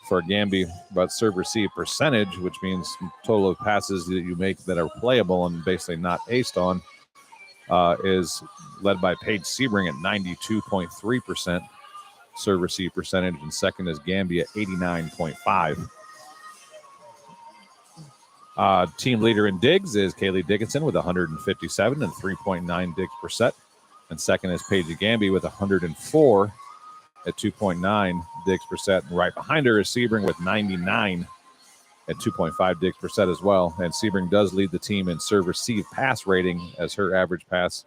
for Gamby. But serve receive percentage, which means total of passes that you make that are playable and basically not aced on, is led by Paige Sebring at 92.3% serve receive percentage, and second is Gamby at 89.5. Team leader in digs is Kaylee Dickinson with 157 and 3.9 digs per set. And second is Paige Gamby with 104 at 2.9 digs per set. And right behind her is Sebring with 99 at 2.5 digs per set as well. And Sebring does lead the team in serve receive pass rating, as her average pass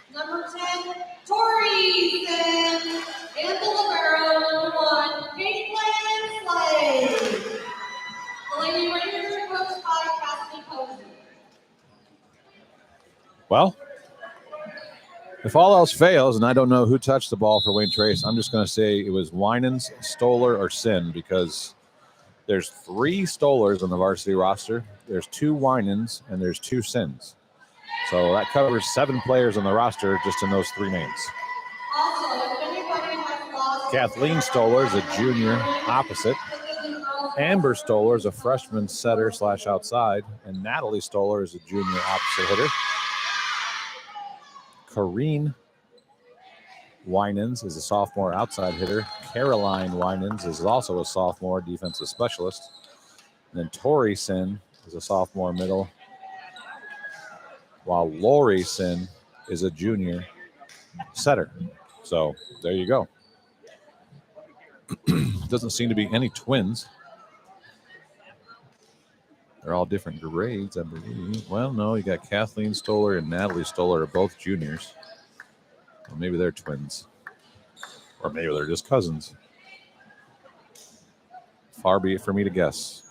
Lady Rangers are coached by Cassidy Posey. Well, if all else fails, and I don't know who touched the ball for Wayne Trace, I'm just going to say it was Winans, Stoller, or Sin, because there's 3 Stollers on the varsity roster. There's 2 Winans, and there's 2 Sins. So that covers 7 players on the roster just in those 3 names. Also, if anybody has lost Kathleen Stoller is a junior opposite. Amber Stoller is a freshman setter / outside. And Natalie Stoller is a junior opposite hitter. Corrine Winans is a sophomore outside hitter. Caroline Winans is also a sophomore defensive specialist. And then Tori Sin is a sophomore middle, while Lori Sin is a junior setter. So there you go. Doesn't seem to be any twins. They're all different grades, I believe. Well, no, you got Kathleen Stoller and Natalie Stoller are both juniors. Well, maybe they're twins. Or maybe they're just cousins. Far be it for me to guess.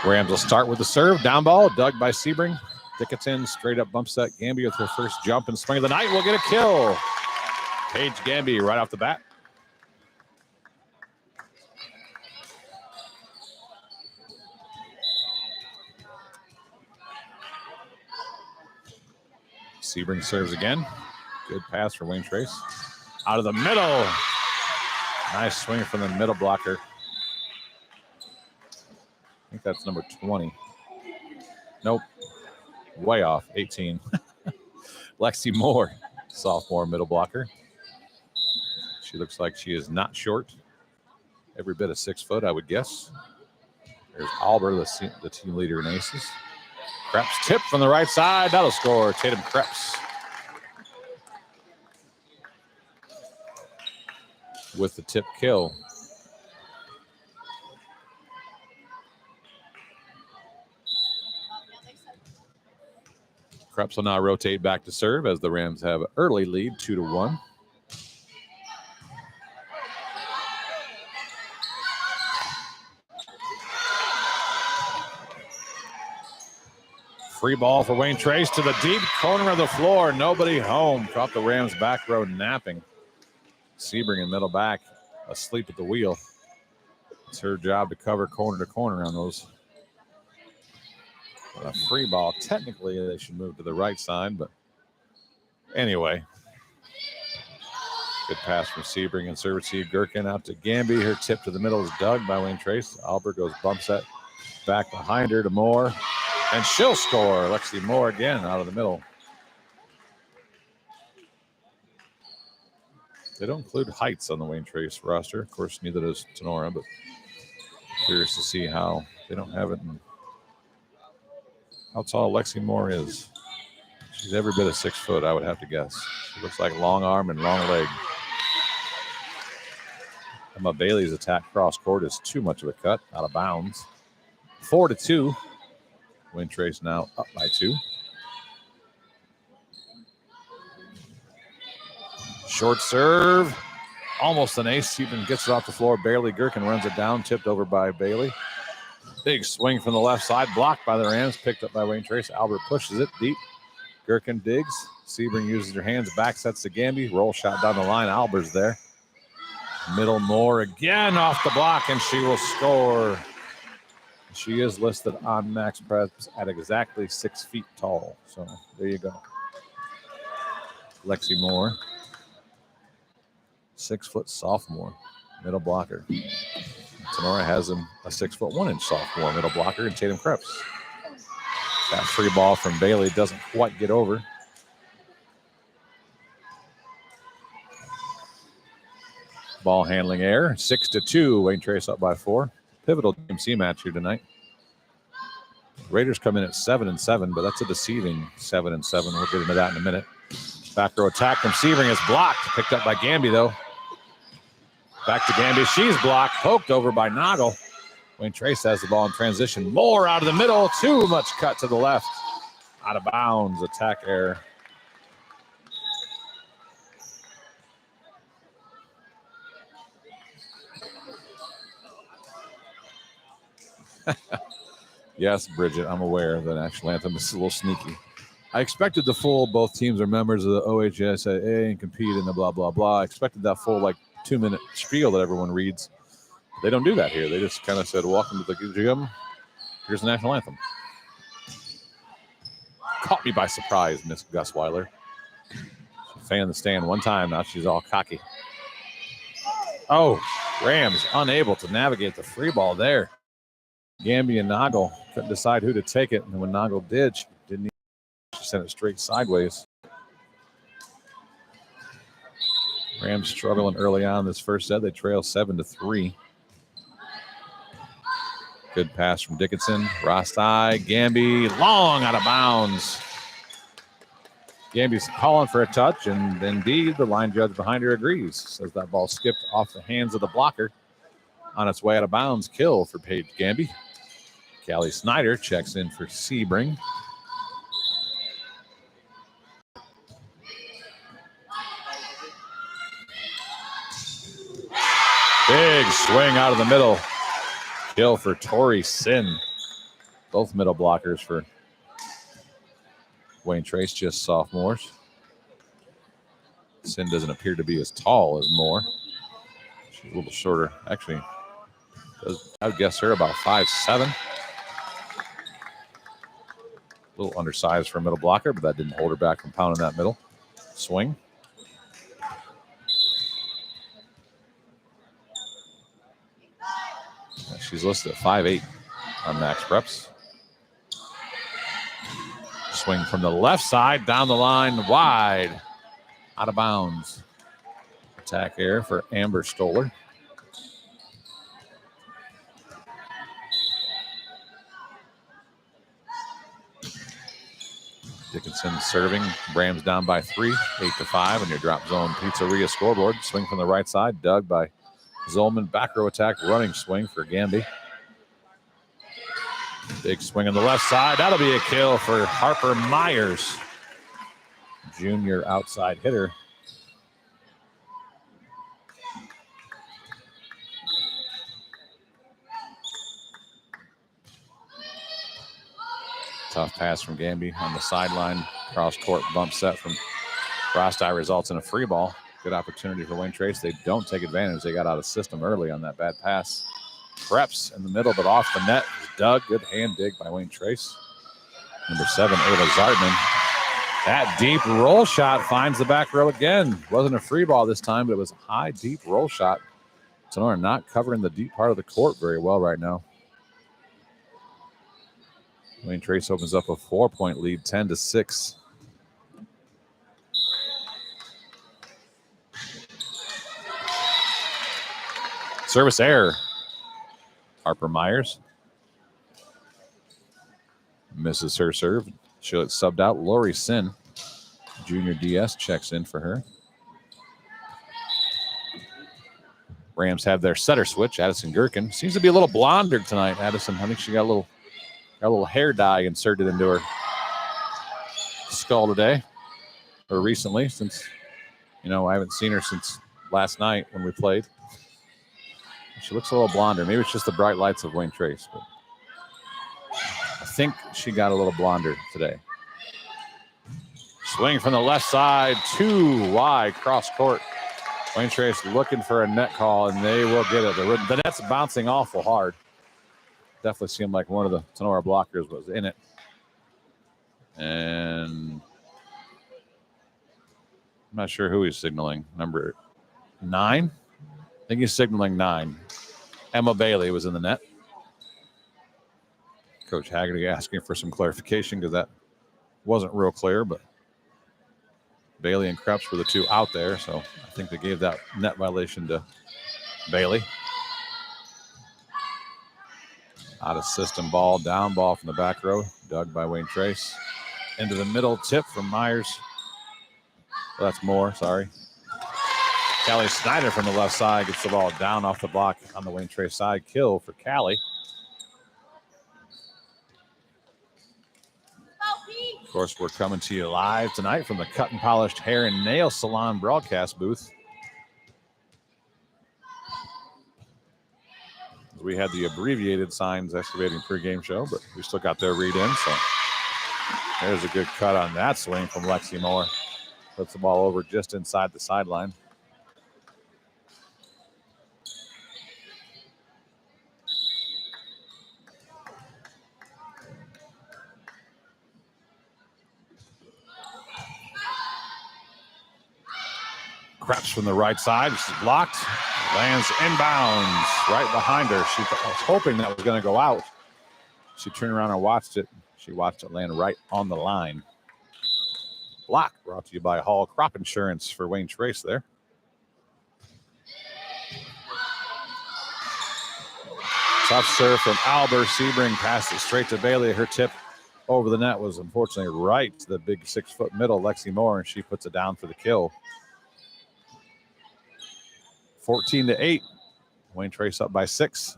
Rams will start with the serve. Down ball, dug by Sebring. Dickinson, straight up bump set. Gamby with her first jump and swing of the night will get a kill. Paige Gamby right off the bat. Sebring serves again. Good pass for Wayne Trace. Out of the middle. Nice swing from the middle blocker. I think that's number 20. Nope. Way off. 18. Lexi Moore, sophomore middle blocker. She looks like she is not short. Every bit of 6 foot, I would guess. There's Albert, the team leader in aces. Krebs tip from the right side. That'll score. Tatum Krebs with the tip kill. Krebs will now rotate back to serve as the Rams have an early lead, 2-1. Free ball for Wayne Trace to the deep corner of the floor. Nobody home. Caught the Rams back row napping. Sebring in middle back, asleep at the wheel. It's her job to cover corner to corner on those. A free ball. Technically, they should move to the right side, but anyway. Good pass from Sebring and serve receive. Gherkin out to Gamby. Her tip to the middle is dug by Wayne Trace. Albert goes bump set back behind her to Moore. And she'll score. Lexi Moore again out of the middle. They don't include heights on the Wayne Trace roster. Of course, neither does Tinora, but curious to see how they don't have it in how tall Lexi Moore is. She's every bit of 6 foot, I would have to guess. She looks like long arm and long leg. Emma Bailey's attack cross court is too much of a cut, out of bounds. 4-2. Wayne Trace now up by 2. Short serve. Almost an ace. Even gets it off the floor. Barely. Gherkin runs it down. Tipped over by Bailey. Big swing from the left side, blocked by the Rams, picked up by Wayne Trace. Albert pushes it deep. Gherkin digs. Sebring uses her hands, back sets to Gamby. Roll shot down the line. Albert's there. Middle Moore again off the block, and she will score. She is listed on Max Preps at exactly 6 feet tall. So there you go. Lexi Moore, 6 foot sophomore, middle blocker. Tinora has him a 6 foot 1 inch sophomore middle blocker and Tatum Krebs. That free ball from Bailey doesn't quite get over. Ball handling error, 6-2. Wayne Trace up by 4. pivotal GMC match here tonight. Raiders come in at 7-7, but that's a deceiving 7-7. We'll get into that in a minute. Back row attack from Sebring is blocked. Picked up by Gamby, though. Back to Gamby. She's blocked. Poked over by Noggle. Wayne Trace has the ball in transition. More out of the middle. Too much cut to the left. Out of bounds. Attack error. Yes, Bridget, I'm aware that national anthem is a little sneaky. I expected the full, both teams are members of the OHSAA and compete in the blah, blah, blah. I expected that full, 2-minute spiel that everyone reads. They don't do that here. They just kind of said, welcome to the gym. Here's the national anthem. Caught me by surprise, Miss Gus Weiler. She fanned the stand one time. Now she's all cocky. Oh, Rams unable to navigate the free ball there. Gamby and Noggle couldn't decide who to take it. And when Noggle did, she sent it straight sideways. Rams struggling early on this first set. They trail 7-3. Good pass from Dickinson. Rostai, Gamby, long out of bounds. Gamby's calling for a touch, and indeed the line judge behind her agrees. Says that ball skipped off the hands of the blocker. On its way out of bounds, kill for Paige Gamby. Callie Snyder checks in for Sebring. Big swing out of the middle. Kill for Tori Sin. Both middle blockers for Wayne Trace, just sophomores. Sin doesn't appear to be as tall as Moore. She's a little shorter. Actually, I would guess her about 5'7". A little undersized for a middle blocker, but that didn't hold her back from pounding that middle swing. She's listed at 5'8" on Max Preps. Swing from the left side, down the line, wide, out of bounds. Attack error for Amber Stoller. Dickinson serving. Rams down by 3, 8-5 on your drop zone pizzeria scoreboard. Swing from the right side, dug by Zolman. Back row attack, running swing for Gamby. Big swing on the left side. That'll be a kill for Harper Myers, junior outside hitter. Tough pass from Gamby on the sideline. Cross court bump set from Rostai results in a free ball. Good opportunity for Wayne Trace. They don't take advantage. They got out of system early on that bad pass. Preps in the middle, but off the net. Dug. Good hand dig by Wayne Trace. Number 7, Ayla Zartman. That deep roll shot finds the back row again. Wasn't a free ball this time, but it was a high, deep roll shot. Tinora not covering the deep part of the court very well right now. Wayne Trace opens up a 4-point lead, 10-6. Service error. Harper Myers misses her serve. She'll get subbed out. Lori Sin, junior DS, checks in for her. Rams have their setter switch. Addison Gherkin seems to be a little blonder tonight. Addison, I think she got a little hair dye inserted into her skull today, or recently, since, I haven't seen her since last night when we played. She looks a little blonder. Maybe it's just the bright lights of Wayne Trace, but I think she got a little blonder today. Swing from the left side, too wide, cross court. Wayne Trace looking for a net call, and they will get it. The net's bouncing awful hard. Definitely seemed like one of the Tinora blockers was in it. And I'm not sure who he's signaling. Number 9? I think he's signaling 9. Emma Bailey was in the net. Coach Haggerty asking for some clarification because that wasn't real clear, but Bailey and Krebs were the two out there, so I think they gave that net violation to Bailey. Out of system ball, down ball from the back row, dug by Wayne Trace. Into the middle, tip from Myers. Well, that's Moore, sorry. Callie Snyder from the left side gets the ball down off the block on the Wayne Trace side. Kill for Callie. Of course, we're coming to you live tonight from the Cut and Polished Hair and Nail Salon broadcast booth. We had the abbreviated Signs Excavating pregame show, but we still got their read in. So there's a good cut on that swing from Lexi Moore. Puts the ball over just inside the sideline. Creps from the right side. She's blocked. Lands inbounds right behind her. She was hoping that was going to go out. She turned around and watched it. She watched it land right on the line. Block brought to you by Hall Crop Insurance for Wayne Trace there. Tough serve from Albert. Sebring passed it straight to Bailey. Her tip over the net was unfortunately right to the big 6-foot middle, Lexi Moore, and she puts it down for the kill. 14-8. Wayne Trace up by 6.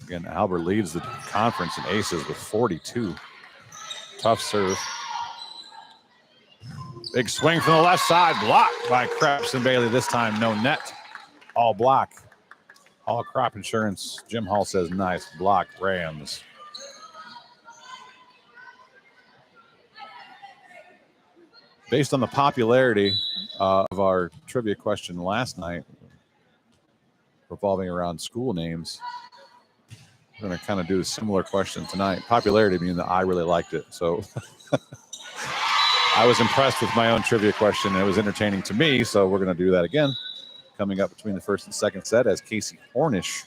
Again, Albert leads the conference in aces with 42. Tough serve. Big swing from the left side. Blocked by Krebs and Bailey. This time, no net. All block. All Crop Insurance. Jim Hall says, nice block, Rams. Based on the popularity of our trivia question last night, revolving around school names, we're going to kind of do a similar question tonight. Popularity meaning that I really liked it. So I was impressed with my own trivia question. It was entertaining to me, so we're going to do that again. Coming up between the first and second set as Casey Hornish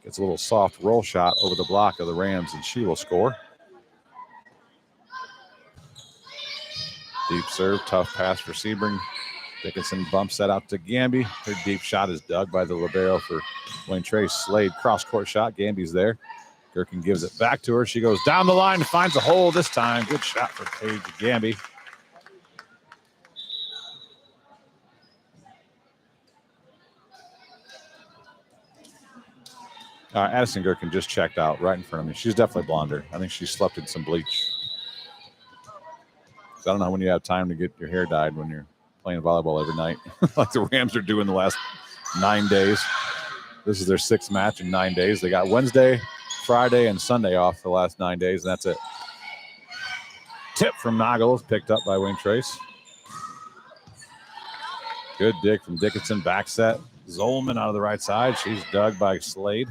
gets a little soft roll shot over the block of the Rams, and she will score. Deep serve, tough pass for Sebring. Dickinson bumps that out to Gamby. Her deep shot is dug by the libero for Wayne Trace. Slade cross-court shot. Gamby's there. Gherkin gives it back to her. She goes down the line and finds a hole this time. Good shot for Paige Gamby. Addison Gherkin just checked out right in front of me. She's definitely blonder. I think she slept in some bleach. I don't know when you have time to get your hair dyed when you're playing volleyball every night, like the Rams are doing the last 9 days. This is their 6th match in 9 days. They got Wednesday, Friday, and Sunday off the last 9 days, and that's it. Tip from Noggles, picked up by Wayne Trace. Good dig from Dickinson, back set. Zolman out of the right side. She's dug by Slade.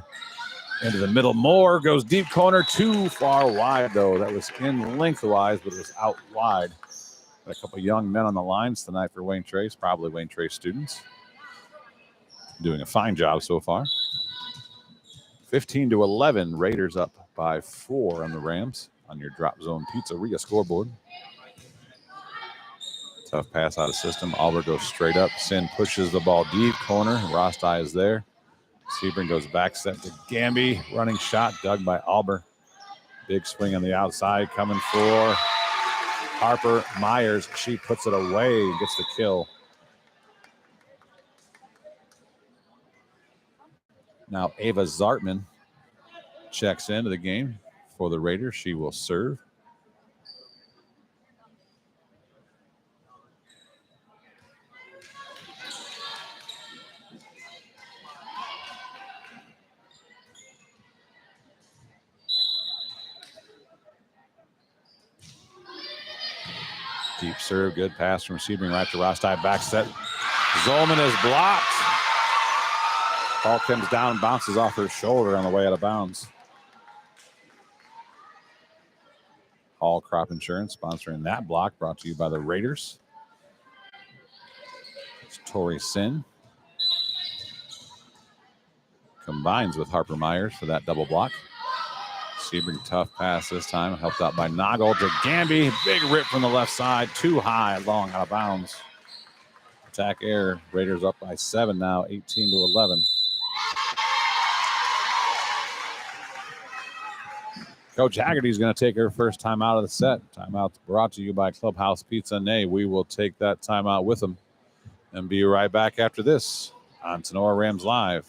Into the middle. Moore goes deep corner, too far wide, though. That was in lengthwise, but it was out wide. Got a couple young men on the lines tonight for Wayne Trace, probably Wayne Trace students. Doing a fine job so far. 15-11, Raiders up by 4 on the Rams on your Drop Zone Pizzeria scoreboard. Tough pass out of system. Albert goes straight up. Sin pushes the ball deep corner. Rostai is there. Sebring goes back set to Gamby. Running shot dug by Albert. Big swing on the outside coming for Harper Myers. She puts it away and gets the kill. Now Ava Zartman checks into the game for the Raiders. She will serve. Deep serve, good pass from Sebring right to Rostai. Back set. Zolman is blocked. Ball comes down, bounces off her shoulder on the way out of bounds. Hall Crop Insurance sponsoring that block, brought to you by the Raiders. It's Tori Sin. Combines with Harper Myers for that double block. Sebring tough pass this time, helped out by Noggle to Gamby. Big rip from the left side, too high, long out of bounds. Attack air, Raiders up by 7 now, 18-11. Coach Haggerty's going to take her first time out of the set. Timeout brought to you by Clubhouse Pizza Nay. We will take that timeout with them and be right back after this on Tinora Rams Live.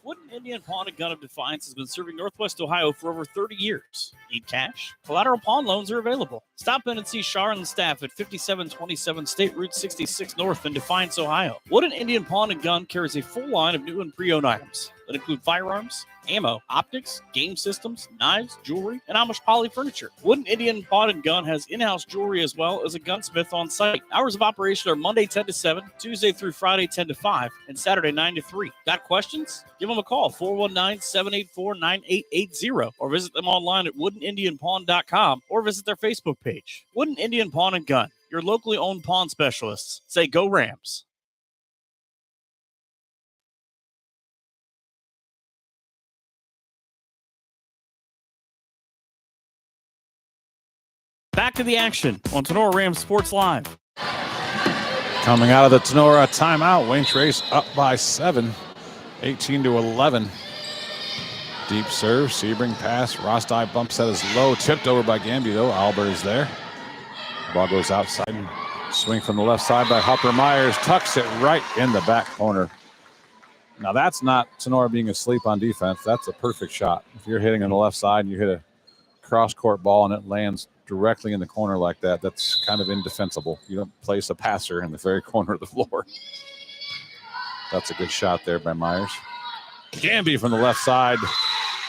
Wooden Indian Pawn and Gun of Defiance has been serving Northwest Ohio for over 30 years. Need cash? Collateral pawn loans are available. Stop in and see Shar and the staff at 5727 State Route 66 North in Defiance, Ohio. Wooden Indian Pawn and Gun carries a full line of new and pre-owned items that include firearms, ammo, optics, game systems, knives, jewelry, and Amish poly furniture. Wooden Indian Pawn and Gun has in-house jewelry as well as a gunsmith on site. Hours of operation are Monday 10 to 7, Tuesday through Friday 10 to 5, and Saturday 9 to 3. Got questions? Give them a call, 419-784-9880, or visit them online at woodenindianpawn.com or visit their Facebook page. Wooden Indian Pawn and Gun, your locally owned pawn specialists. Say go Rams. Back to the action on Tinora Rams Sports Live. Coming out of the Tinora timeout, Wayne Trace up by 7, 18-11. Deep serve, Sebring pass. Rostai bumps that is low, tipped over by Gamby though. Albert is there. Ball goes outside. Swing from the left side by Harper Myers. Tucks it right in the back corner. Now that's not Tinora being asleep on defense. That's a perfect shot. If you're hitting on the left side and you hit a cross-court ball and it lands directly in the corner like that, that's kind of indefensible. You don't place a passer in the very corner of the floor. That's a good shot there by Myers. Gamby from the left side.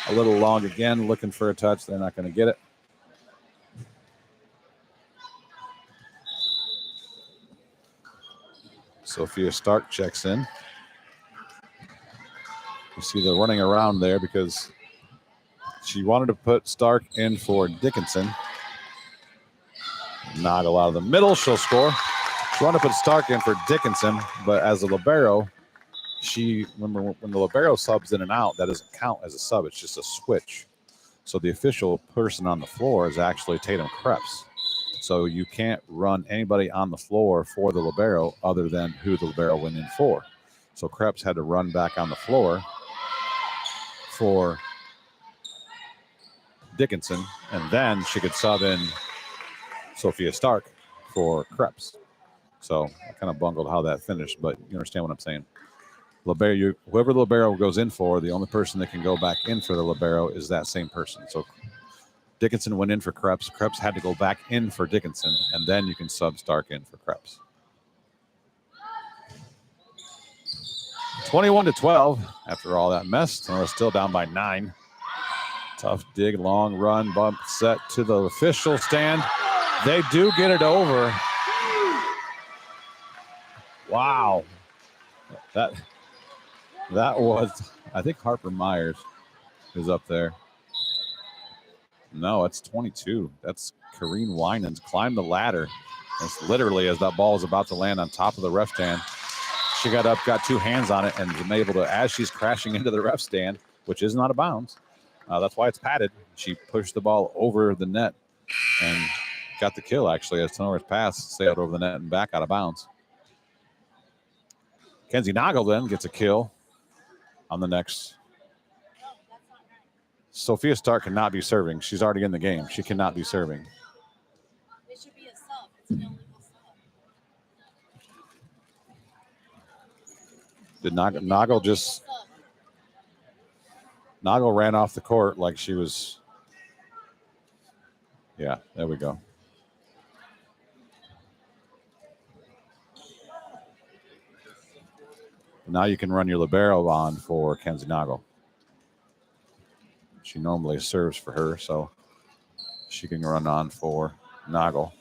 A little long again, looking for a touch. They're not going to get it. Sophia Stark checks in. You see the running around there because she wanted to put Stark in for Dickinson. Noggle out of the middle, she'll score. She wanted to put Stark in for Dickinson, but as a libero, when the libero subs in and out, that doesn't count as a sub, it's just a switch. So the official person on the floor is actually Tatum Krebs. So you can't run anybody on the floor for the libero other than who the libero went in for. So Krebs had to run back on the floor for Dickinson, and then she could sub in Sophia Stark for Krebs. So I kind of bungled how that finished, but you understand what I'm saying. Libero, whoever the libero goes in for, the only person that can go back in for the libero is that same person. So Dickinson went in for Krebs. Krebs had to go back in for Dickinson, and then you can sub Stark in for Krebs. 21-12 after all that mess. We're still down by 9. Tough dig, long run, bump set to the official stand. They do get it over. Wow. That was, I think Harper Myers is up there. No, it's 22. That's Kareen Winans. Climbed the ladder. It's literally as that ball is about to land on top of the ref stand. She got up, got two hands on it, and was able to, as she's crashing into the ref stand, which is not a bounds. That's why it's padded. She pushed the ball over the net and got the kill, actually, as Tenora's pass sailed over the net and back out of bounds. Kenzie Noggle then gets a kill on the next. Sophia Stark cannot be serving. She's already in the game. She cannot be serving. It should be a sub. It's an illegal sub. Did Noggle just... Noggle ran off the court like she was... Yeah, there we go. Now you can run your libero on for Kenzie Noggle. She normally serves for her, so she can run on for Noggle.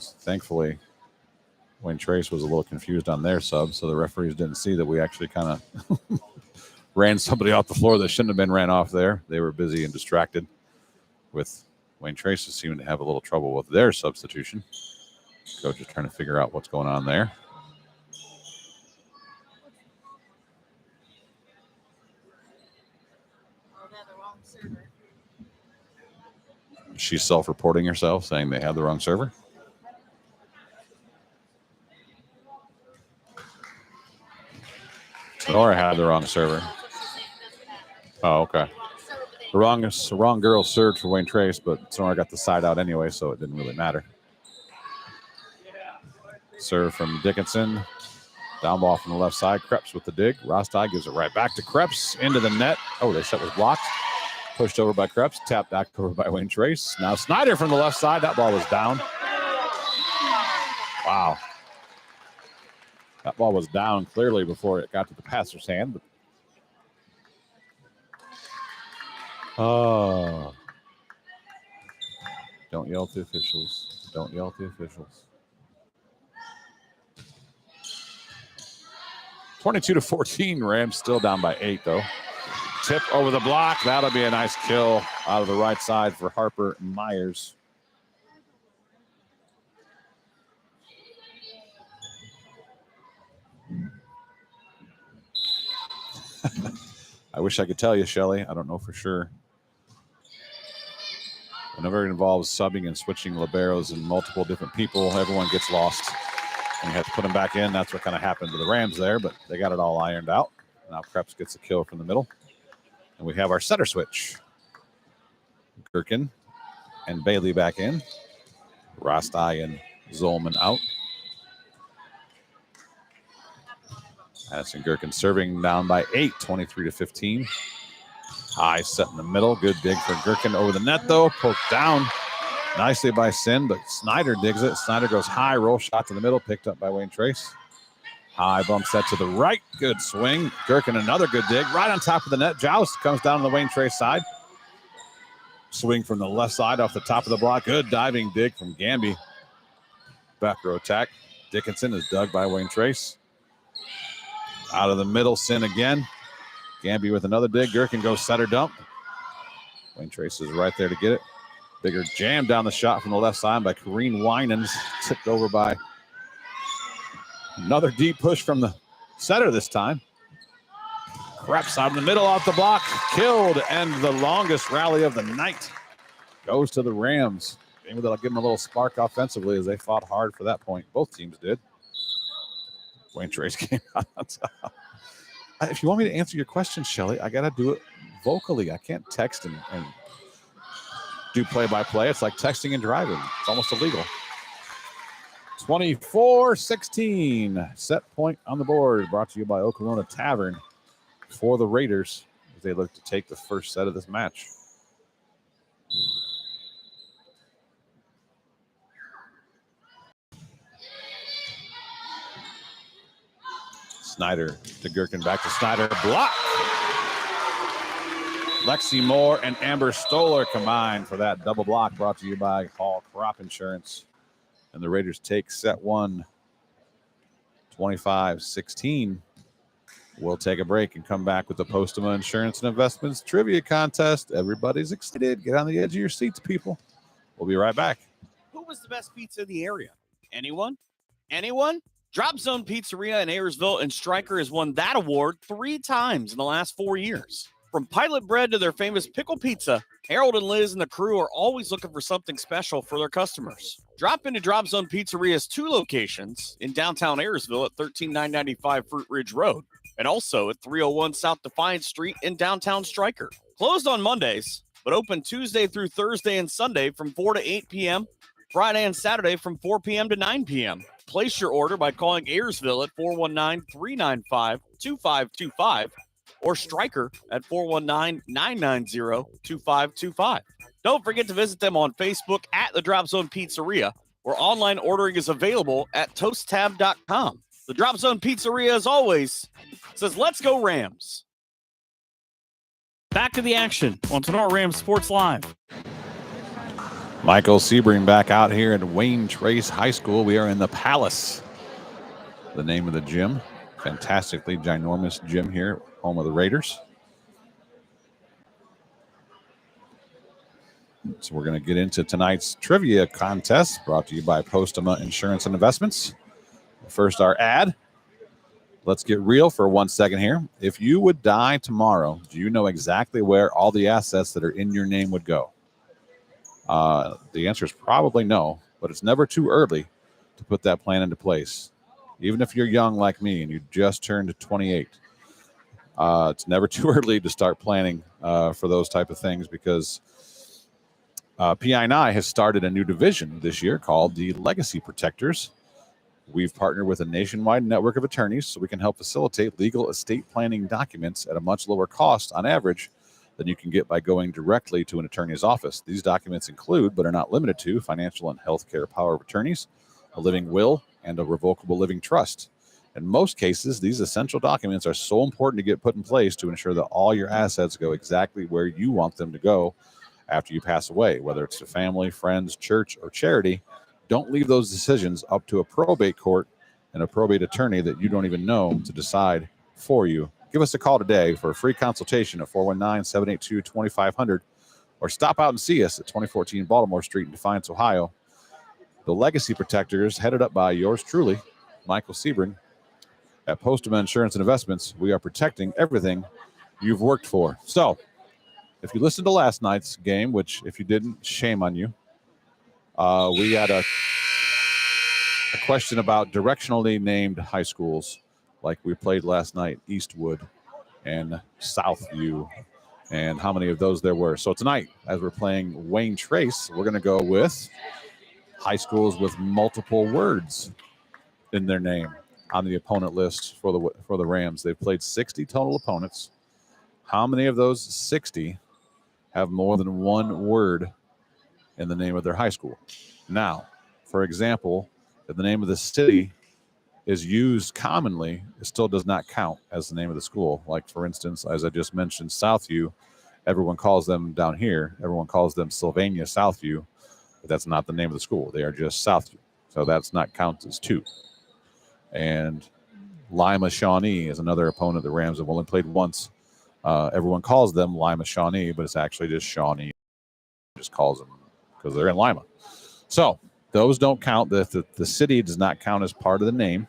Thankfully, Wayne Trace was a little confused on their sub, so the referees didn't see that we actually kind of ran somebody off the floor that shouldn't have been ran off there. They were busy and distracted with Wayne Trace seeming to have a little trouble with their substitution. Coach is trying to figure out what's going on there. She's self-reporting herself, saying they had the wrong server. Tinora had the wrong server. Oh, okay. The wrong girl served for Wayne Trace, but Tinora got the side out anyway, so it didn't really matter. Serve from Dickinson. Down ball from the left side. Krebs with the dig. Rostai gives it right back to Krebs. Into the net. Oh, the set was blocked. Pushed over by Krebs. Tapped back over by Wayne Trace. Now Snyder from the left side. That ball was down. Wow. That ball was down clearly before it got to the passer's hand. But oh. Don't yell at the officials. Don't yell at the officials. 22-14. Rams still down by 8, though. Tip over the block. That'll be a nice kill out of the right side for Harper Myers. I wish I could tell you, Shelly. I don't know for sure. Whenever it involves subbing and switching liberos and multiple different people, everyone gets lost. And you have to put them back in. That's what kind of happened to the Rams there, but they got it all ironed out. Now Krebs gets a kill from the middle. And we have our setter switch. Gherkin and Bailey back in. Rostai and Zolman out. Addison Gherkin serving down by 8, 23-15. High set in the middle. Good dig for Gherkin over the net, though. Poked down nicely by Sin, but Snyder digs it. Snyder goes high, roll shot to the middle, picked up by Wayne Trace. High bump set to the right. Good swing. Gherkin, another good dig. Right on top of the net. Joust comes down on the Wayne Trace side. Swing from the left side off the top of the block. Good diving dig from Gamby. Back row attack. Dickinson is dug by Wayne Trace. Out of the middle, Sin again. Gamby with another dig. Gherkin goes setter dump. Wayne Trace is right there to get it. Bigger jam down the shot from the left side by Corrine Winans. Tipped over by another deep push from the setter this time. Krebs out in the middle off the block. Killed, and the longest rally of the night goes to the Rams. Maybe that'll give them a little spark offensively as they fought hard for that point. Both teams did. Wayne Trace came out on top. If you want me to answer your question, Shelly, I got to do it vocally. I can't text and do play-by-play. It's like texting and driving. It's almost illegal. 24-16. Set point on the board. Brought to you by Oklahoma Tavern for the Raiders as they look to take the first set of this match. Snyder to Gherkin, back to Snyder. Block. Lexi Moore and Amber Stoller combined for that double block, brought to you by Hall Crop Insurance. And the Raiders take set one, 25-16. We'll take a break and come back with the Postema Insurance and Investments Trivia Contest. Everybody's excited. Get on the edge of your seats, people. We'll be right back. Who was the best pizza in the area? Anyone? Anyone? Drop Zone Pizzeria in Ayersville and Stryker has won that award 3 times in the last 4 years. From pilot bread to their famous pickle pizza, Harold and Liz and the crew are always looking for something special for their customers. Drop into Drop Zone Pizzeria's 2 locations in downtown Ayersville at 13995 Fruit Ridge Road and also at 301 South Defiance Street in downtown Stryker. Closed on Mondays, but open Tuesday through Thursday and Sunday from 4 to 8 p.m., Friday and Saturday from 4 p.m. to 9 p.m. Place your order by calling Ayersville at 419-395-2525 or Stryker at 419-990-2525. Don't forget to visit them on Facebook at the Drop Zone Pizzeria, where online ordering is available at toasttab.com. The Drop Zone Pizzeria, as always, says, let's go Rams. Back to the action on Tinora Rams Sports Live. Michael Sebring back out here at Wayne Trace High School. We are in the Palace, the name of the gym. Fantastically ginormous gym here, home of the Raiders. So we're going to get into tonight's trivia contest brought to you by Postema Insurance and Investments. First, our ad. Let's get real for 1 second here. If you would die tomorrow, do you know exactly where all the assets that are in your name would go? The answer is probably no, but it's never too early to put that plan into place. Even if you're young like me and you just turned 28, It's never too early to start planning for those type of things because PI&I has started a new division this year called the Legacy Protectors. We've partnered with a nationwide network of attorneys so we can help facilitate legal estate planning documents at a much lower cost on average than you can get by going directly to an attorney's office. These documents include, but are not limited to, financial and healthcare power of attorneys, a living will, and a revocable living trust. In most cases, these essential documents are so important to get put in place to ensure that all your assets go exactly where you want them to go after you pass away, whether it's to family, friends, church, or charity. Don't leave those decisions up to a probate court and a probate attorney that you don't even know to decide for you. Give us a call today for a free consultation at 419-782-2500 or stop out and see us at 2014 Baltimore Street in Defiance, Ohio. The Legacy Protectors, headed up by yours truly, Michael Sebring. At Postman Insurance and Investments, we are protecting everything you've worked for. So, if you listened to last night's game, which if you didn't, shame on you, we had a question about directionally named high schools, like we played last night, Eastwood and Southview, and how many of those there were. So tonight, as we're playing Wayne Trace, we're going to go with high schools with multiple words in their name on the opponent list for the Rams. They've played 60 total opponents. How many of those 60 have more than one word in the name of their high school? Now, for example, if the name of the city is used commonly, it still does not count as the name of the school. Like, for instance, as I just mentioned, Southview, everyone calls them down here, everyone calls them Sylvania Southview, but that's not the name of the school. They are just Southview. So that's not counted as two. And Lima Shawnee is another opponent the Rams have only played once. Everyone calls them Lima Shawnee, but it's actually just Shawnee. Just calls them because they're in Lima. So those don't count. The city does not count as part of the name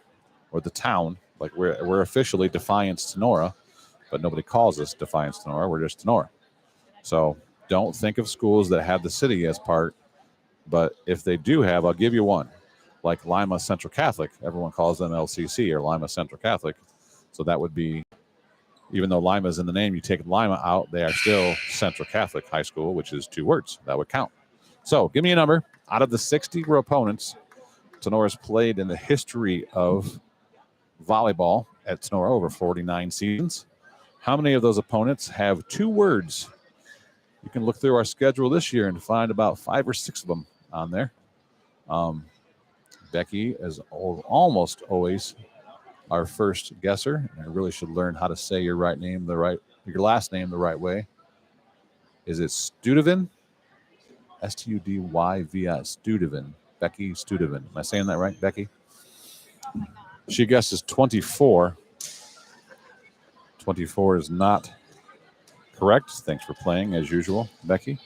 or the town. Like we're officially Defiance Tinora, but nobody calls us Defiance Tinora. We're just Tinora. So don't think of schools that have the city as part. But if they do have, I'll give you one. Like Lima Central Catholic, everyone calls them LCC or Lima Central Catholic. So that would be, even though Lima is in the name, you take Lima out, they are still Central Catholic High School, which is two words. That would count. So give me a number. Out of the 60 opponents Tenora's played in the history of volleyball at Tinora over 49 seasons, how many of those opponents have two words? You can look through our schedule this year and find about 5 or 6 of them on there. Becky is almost always our first guesser. I really should learn how to say your last name the right way. Is it Studevin? Studyi, Studevin. Becky Studevin. Am I saying that right, Becky? She guesses 24. 24 is not correct. Thanks for playing as usual, Becky.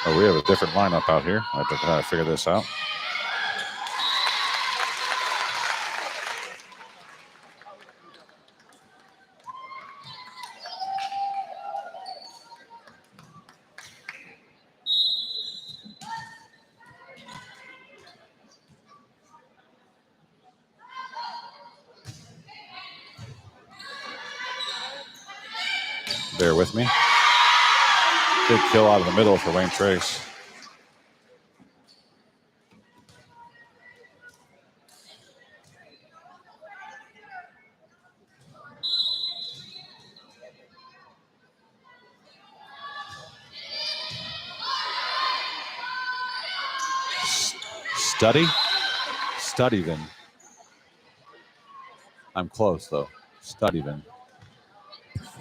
Oh, we have a different lineup out here. I have to try to figure this out. Bear with me. Big kill out of the middle for Wayne Trace. Studevin. I'm close, though. Studevin.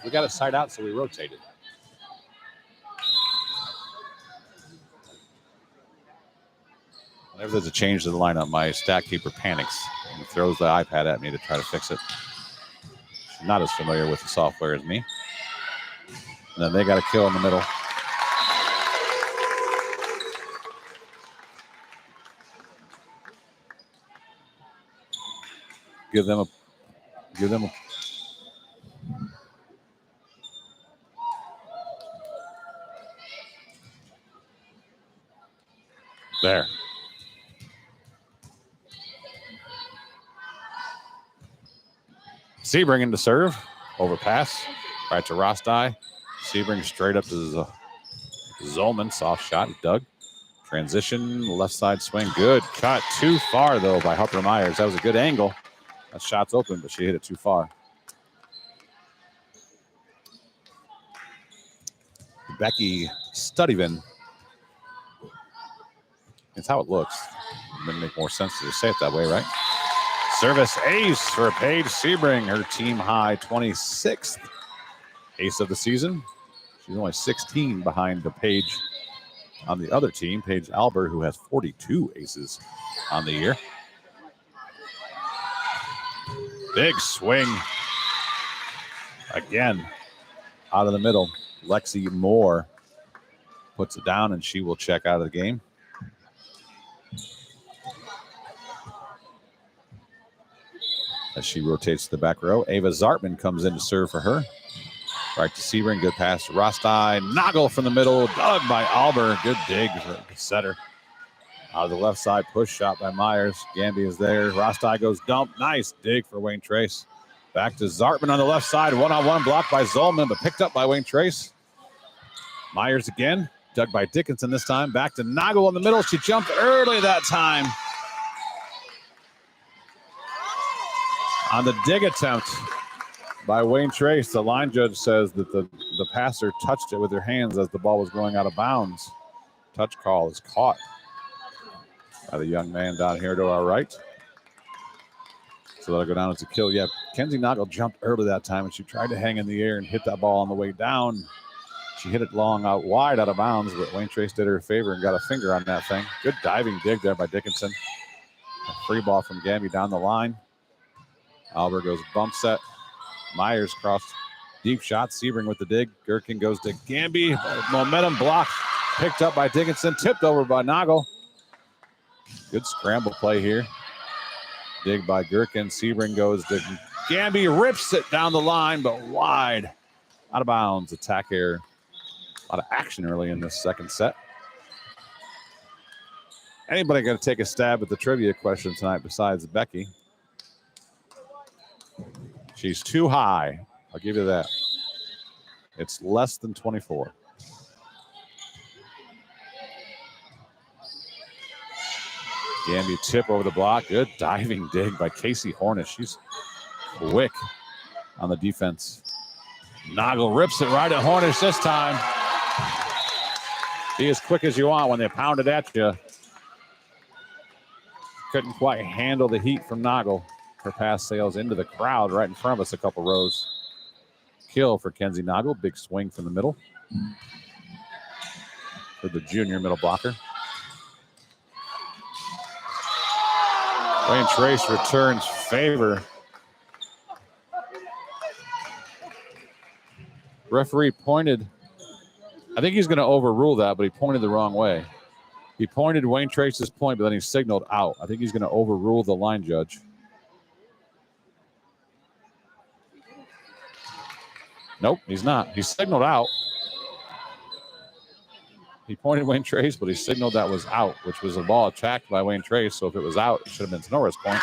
We got it side out, so we rotated. Whenever there's a change to the lineup, my stat keeper panics and throws the iPad at me to try to fix it. She's not as familiar with the software as me. And then they got a kill in the middle. Give them a There. Sebring into serve. Overpass. Right to Rostai. Sebring straight up to Zolman. Soft shot. Doug. Transition. Left side swing. Good cut. Too far, though, by Harper Myers. That was a good angle. That shot's open, but she hit it too far. Becky Studevin. It's how it looks. It would make more sense to just say it that way, right? Service ace for Paige Sebring, her team high 26th ace of the season. She's only 16 behind the Paige on the other team, Paige Albert, who has 42 aces on the year. Big swing. Again, out of the middle. Lexi Moore puts it down, and she will check out of the game. As she rotates to the back row, Ava Zartman comes in to serve for her. Right to Sebring, good pass to Rostai. Noggle from the middle, dug by Alber. Good dig for the setter. Out of the left side, push shot by Myers. Gamby is there. Rostai goes dump. Nice dig for Wayne Trace. Back to Zartman on the left side. One-on-one blocked by Zolman, but picked up by Wayne Trace. Myers again. Dug by Dickinson this time. Back to Noggle in the middle. She jumped early that time. On the dig attempt by Wayne Trace, the line judge says that the passer touched it with her hands as the ball was going out of bounds. Touch call is caught by the young man down here to our right. So that'll go down as a kill. Yeah, Kenzie Noggle jumped early that time, and she tried to hang in the air and hit that ball on the way down. She hit it long out wide out of bounds, but Wayne Trace did her a favor and got a finger on that thing. Good diving dig there by Dickinson. A free ball from Gamby down the line. Albert goes bump set. Myers crossed deep shot. Sebring with the dig. Gherkin goes to Gamby. Momentum block picked up by Dickinson. Tipped over by Noggle. Good scramble play here. Dig by Gherkin. Sebring goes to Gamby. Rips it down the line, but wide. Out of bounds. Attack error. A lot of action early in this second set. Anybody got to take a stab at the trivia question tonight besides Becky? She's too high. I'll give you that. It's less than 24. Gamby tip over the block. Good diving dig by Casey Hornish. She's quick on the defense. Noggle rips it right at Hornish this time. Be as quick as you want when they pound it at you. Couldn't quite handle the heat from Noggle. Her pass sails into the crowd right in front of us a couple rows. Kill for Kenzie Noggle. Big swing from the middle for the junior middle blocker. Wayne Trace returns favor. Referee pointed. I think he's going to overrule that, but he pointed the wrong way. He pointed Wayne Trace's point, but then he signaled out. I think he's going to overrule the line judge. Nope, he's not. He signaled out. He pointed Wayne Trace, but he signaled that was out, which was a ball attacked by Wayne Trace. So if it was out, it should have been Tenora's point.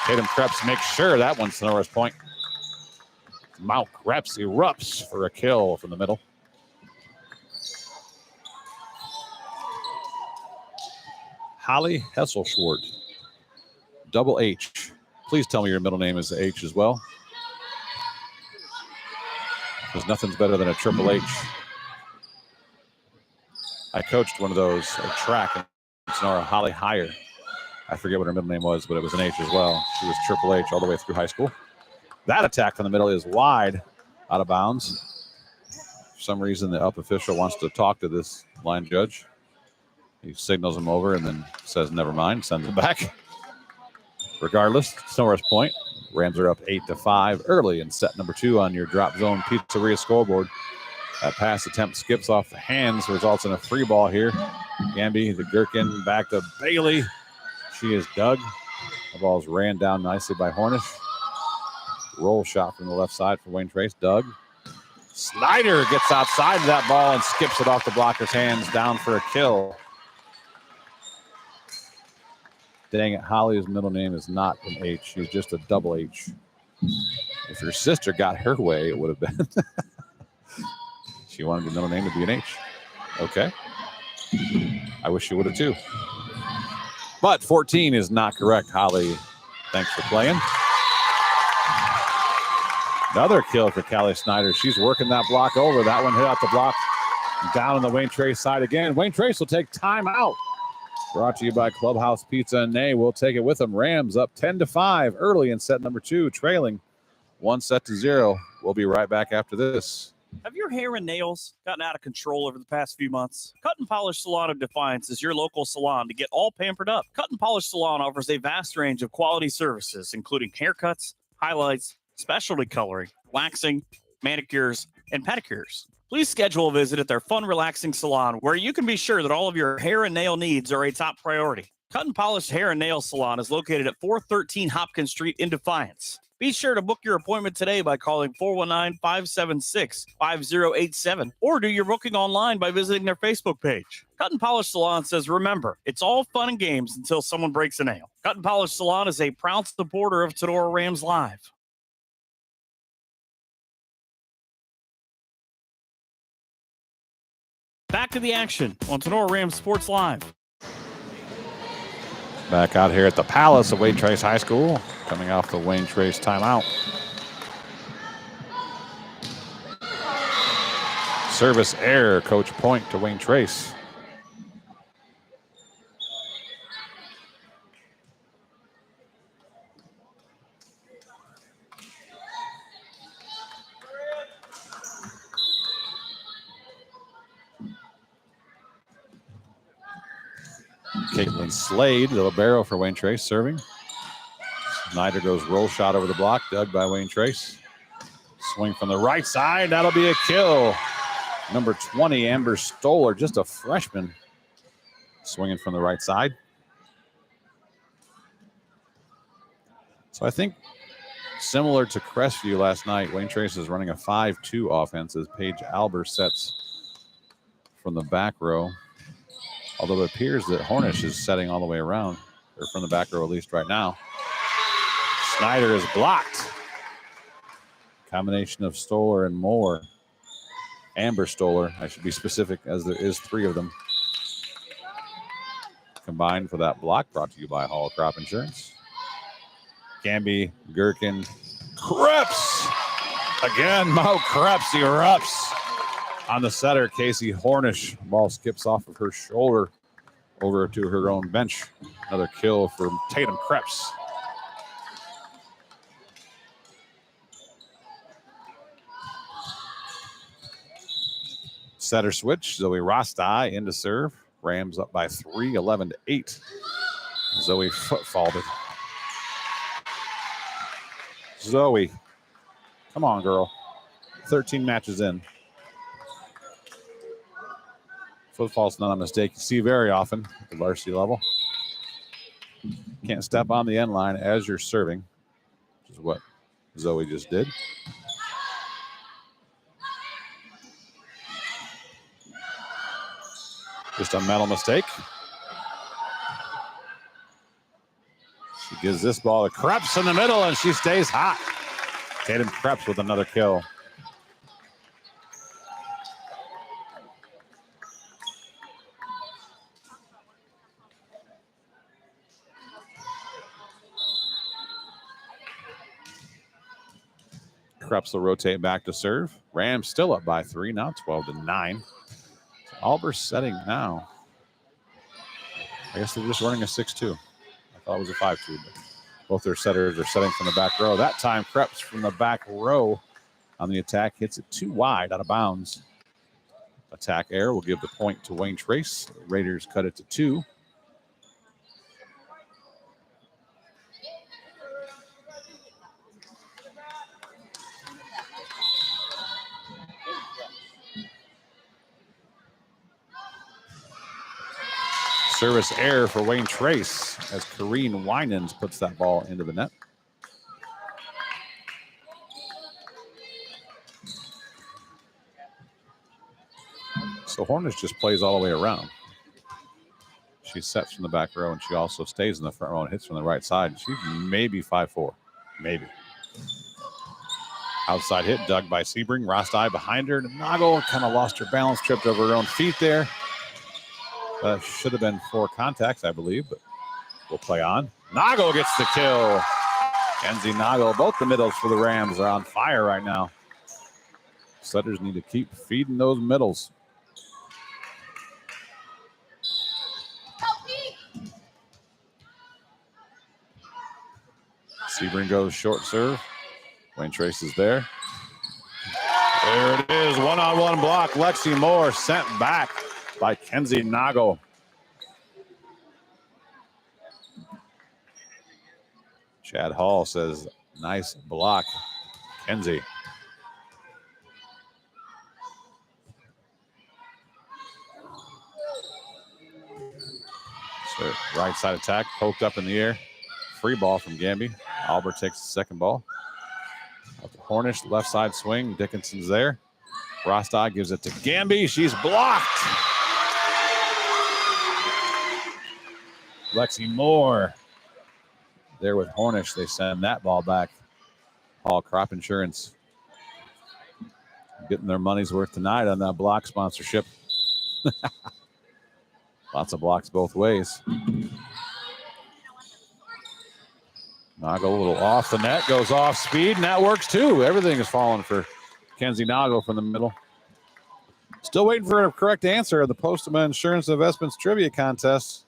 Tatum Krebs makes sure that one's Tenora's point. Mount Krebs erupts for a kill from the middle. Holly Hesselschwart, double H. Please tell me your middle name is H as well. Because nothing's better than a triple H. I coached one of those at track in Sonora, Holly Heyer. I forget what her middle name was, but it was an H as well. She was triple H all the way through high school. That attack from the middle is wide, out of bounds. For some reason, the up official wants to talk to this line judge. He signals him over and then says, never mind, sends it back. Regardless, Sonora's point. Rams are up 8-5 early in set number 2 on your Drop Zone Pizzeria scoreboard. That pass attempt skips off the hands, results in a free ball here. Gamby, the Gherkin, back to Bailey. She is dug. The ball's ran down nicely by Hornish. Roll shot from the left side for Wayne Trace. Dug. Snyder gets outside of that ball and skips it off the blocker's hands, down for a kill. Dang it, Holly's middle name is not an H. She's just a double H. If your sister got her way, it would have been. She wanted the middle name to be an H. Okay. I wish she would have too. But 14 is not correct, Holly. Thanks for playing. Another kill for Callie Snyder. She's working that block over. That one hit out the block. Down on the Wayne Trace side again. Wayne Trace will take time out. Brought to you by Clubhouse Pizza and Nay. We'll take it with them. Rams up 10-5 early in set number 2, trailing 1-0. We'll be right back after this. Have your hair and nails gotten out of control over the past few months? Cut and Polish Salon of Defiance is your local salon to get all pampered up. Cut and Polish Salon offers a vast range of quality services, including haircuts, highlights, specialty coloring, waxing, manicures, and pedicures. Please schedule a visit at their fun, relaxing salon where you can be sure that all of your hair and nail needs are a top priority. Cut and Polish Hair and Nail Salon is located at 413 Hopkins Street in Defiance. Be sure to book your appointment today by calling 419-576-5087 or do your booking online by visiting their Facebook page. Cut and Polish Salon says, remember, it's all fun and games until someone breaks a nail. Cut and Polish Salon is a proud supporter of Tinora Rams Live. Back to the action on Tinora Rams Sports Live. Back out here at the Palace of Wayne Trace High School, coming off the Wayne Trace timeout. Service error, Coach Point to Wayne Trace. Caitlin Slade, the libero for Wayne Trace, serving. Snyder goes roll shot over the block, dug by Wayne Trace. Swing from the right side, that'll be a kill. Number 20, Amber Stoller, just a freshman, swinging from the right side. So I think similar to Crestview last night, Wayne Trace is running a 5-2 offense as Paige Albers sets from the back row. Although it appears that Hornish is setting all the way around, or from the back row at least right now. Snyder is blocked. Combination of Stoller and Moore. Amber Stoller, I should be specific as there is 3 of them. Combined for that block, brought to you by Hall Crop Insurance. Gamby, Gherkin, Krebs. Again, Mo Krebs erupts. On the setter, Casey Hornish. Ball skips off of her shoulder over to her own bench. Another kill for Tatum Krebs. Setter switch, Zoe Rostai into serve. Rams up by 3, 11-8. Zoe foot faulted. Zoe, come on, girl. 13 matches in. Footfall's not a mistake you see very often at the varsity level. Can't step on the end line as you're serving, which is what Zoe just did. Just a mental mistake. She gives this ball to Krebs in the middle, and she stays hot. Tatum Krebs with another kill. Krebs will rotate back to serve. Rams still up by 3, now 12-9. Albers setting now. I guess they're just running a 6-2. I thought it was a 5-2, but both their setters are setting from the back row. That time, Krebs from the back row on the attack hits it too wide, out of bounds. Attack error will give the point to Wayne Trace. Raiders cut it to 2. Service error for Wayne Trace as Kareen Winans puts that ball into the net. So Hornish just plays all the way around. She sets from the back row, and she also stays in the front row and hits from the right side. She's maybe 5'4", maybe. Outside hit dug by Sebring. Rostai behind her. Nagel kind of lost her balance, tripped over her own feet there. Should have been 4 contacts, I believe, but we'll play on. Nagel gets the kill. Kenzie Nagel, both the middles for the Rams are on fire right now. Setters need to keep feeding those middles. Sebring goes short serve. Wayne Trace is there. There it is, one-on-one block. Lexi Moore sent back by Kenzie Nagel. Chad Hall says, nice block, Kenzie. So right side attack, poked up in the air. Free ball from Gamby. Albert takes the second ball. Up to Hornish, left side swing. Dickinson's there. Rostad gives it to Gamby. She's blocked. Lexi Moore there with Hornish. They send that ball back. Hall Crop Insurance getting their money's worth tonight on that block sponsorship. Lots of blocks both ways. Nagel a little off the net, goes off speed, and that works too. Everything is falling for Kenzie Nagel from the middle. Still waiting for a correct answer of the Postman Insurance Investments Trivia Contest.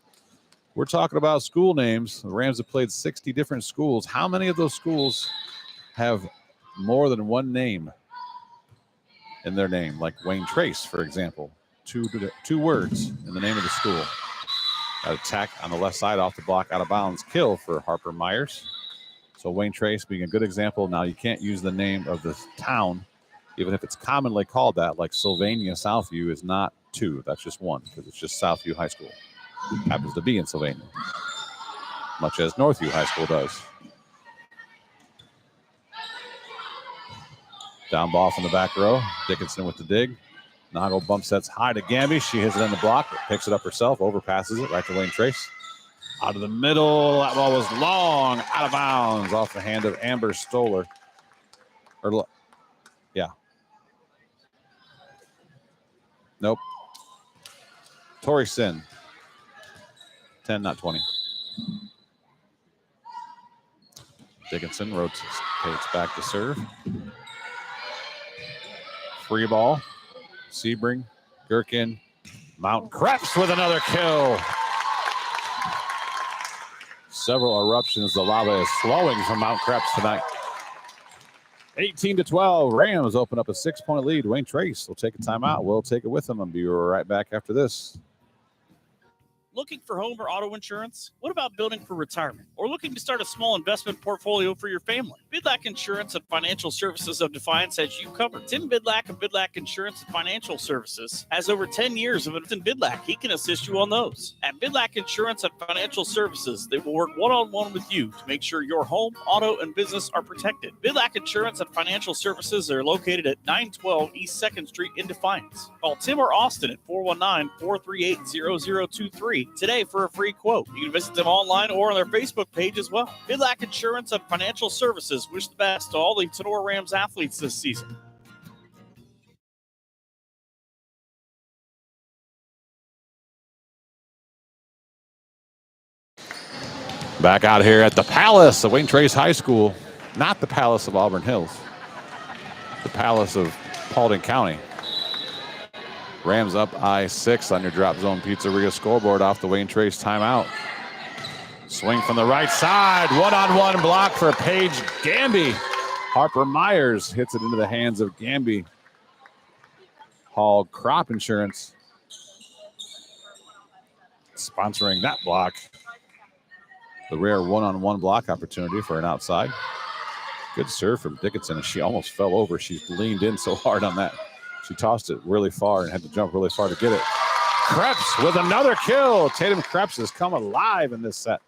We're talking about school names. The Rams have played 60 different schools. How many of those schools have more than one name in their name? Like Wayne Trace, for example. Two words in the name of the school. That attack on the left side off the block, out of bounds, kill for Harper Myers. So Wayne Trace being a good example. Now you can't use the name of the town, even if it's commonly called that, like Sylvania Southview is not 2. That's just 1, because it's just Southview High School. It happens to be in Sylvania, much as Northview High School does. Down ball from the back row. Dickinson with the dig. Nagel bump sets high to Gamby. She hits it in the block, picks it up herself, overpasses it right to Wayne Trace. Out of the middle. That ball was long, out of bounds, off the hand of Amber Stoller. Nope. Tori Sin. 10, not 20. Dickinson rotates back to serve. Free ball. Sebring, Gherkin, Mount Krebs with another kill. Several eruptions. The lava is flowing from Mount Krebs tonight. 18-12. Rams open up a 6-point lead. Wayne Trace will take a timeout. We'll take it with them and be right back after this. Looking for home or auto insurance? What about building for retirement? Or looking to start a small investment portfolio for your family? Bidlack Insurance and Financial Services of Defiance has you covered. Tim Bidlack of Bidlack Insurance and Financial Services has over 10 years of in Bidlack. He can assist you on those. At Bidlack Insurance and Financial Services, they will work one-on-one with you to make sure your home, auto, and business are protected. Bidlack Insurance and Financial Services are located at 912 East 2nd Street in Defiance. Call Tim or Austin at 419-438-0023 today for a free quote. You can visit them online or on their Facebook page as well. Bidlack Insurance and Financial Services wish the best to all the Tinora Rams athletes this season. Back out here at the Palace of Wayne Trace High School. Not the Palace of Auburn Hills. The Palace of Paulding County. Rams up I-6 on your Drop Zone Pizzeria scoreboard off the Wayne Trace timeout. Swing from the right side. One-on-one block for Paige Gamby. Harper Myers hits it into the hands of Gamby. Hall Crop Insurance sponsoring that block. The rare one-on-one block opportunity for an outside. Good serve from Dickinson, and she almost fell over. She leaned in so hard on that. She tossed it really far and had to jump really far to get it. Krebs with another kill. Tatum Krebs has come alive in this set.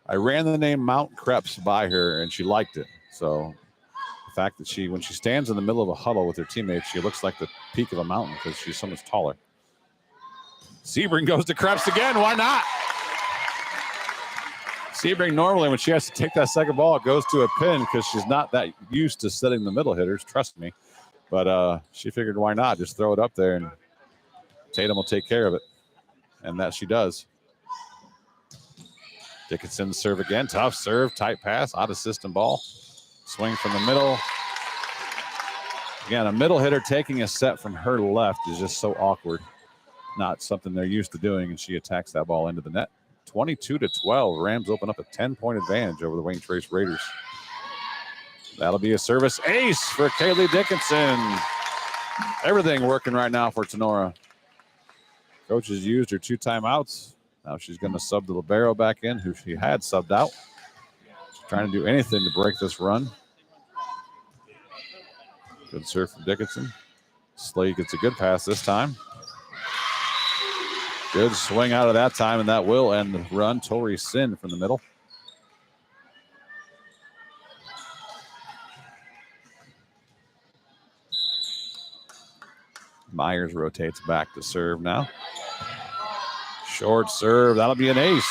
I ran the name Mount Krebs by her, and she liked it. So the fact that when she stands in the middle of a huddle with her teammates, she looks like the peak of a mountain because she's so much taller. Sebring goes to Krebs again. Why not? Sebring normally, when she has to take that second ball, it goes to a pin because she's not that used to setting the middle hitters, trust me. But she figured, why not? Just throw it up there, and Tatum will take care of it. And that she does. Dickinson serve again. Tough serve, tight pass, out of system ball. Swing from the middle. Again, a middle hitter taking a set from her left is just so awkward. Not something they're used to doing, and she attacks that ball into the net. 22-12. Rams open up a 10-point advantage over the Wayne Trace Raiders. That'll be a service ace for Kaylee Dickinson. Everything working right now for Tinora. Coach has used her 2 timeouts. Now she's going to sub the libero back in, who she had subbed out. She's trying to do anything to break this run. Good serve from Dickinson. Slade gets a good pass this time. Good swing out of that time, and that will end the run. Tori Sin from the middle. Myers rotates back to serve now. Short serve. That'll be an ace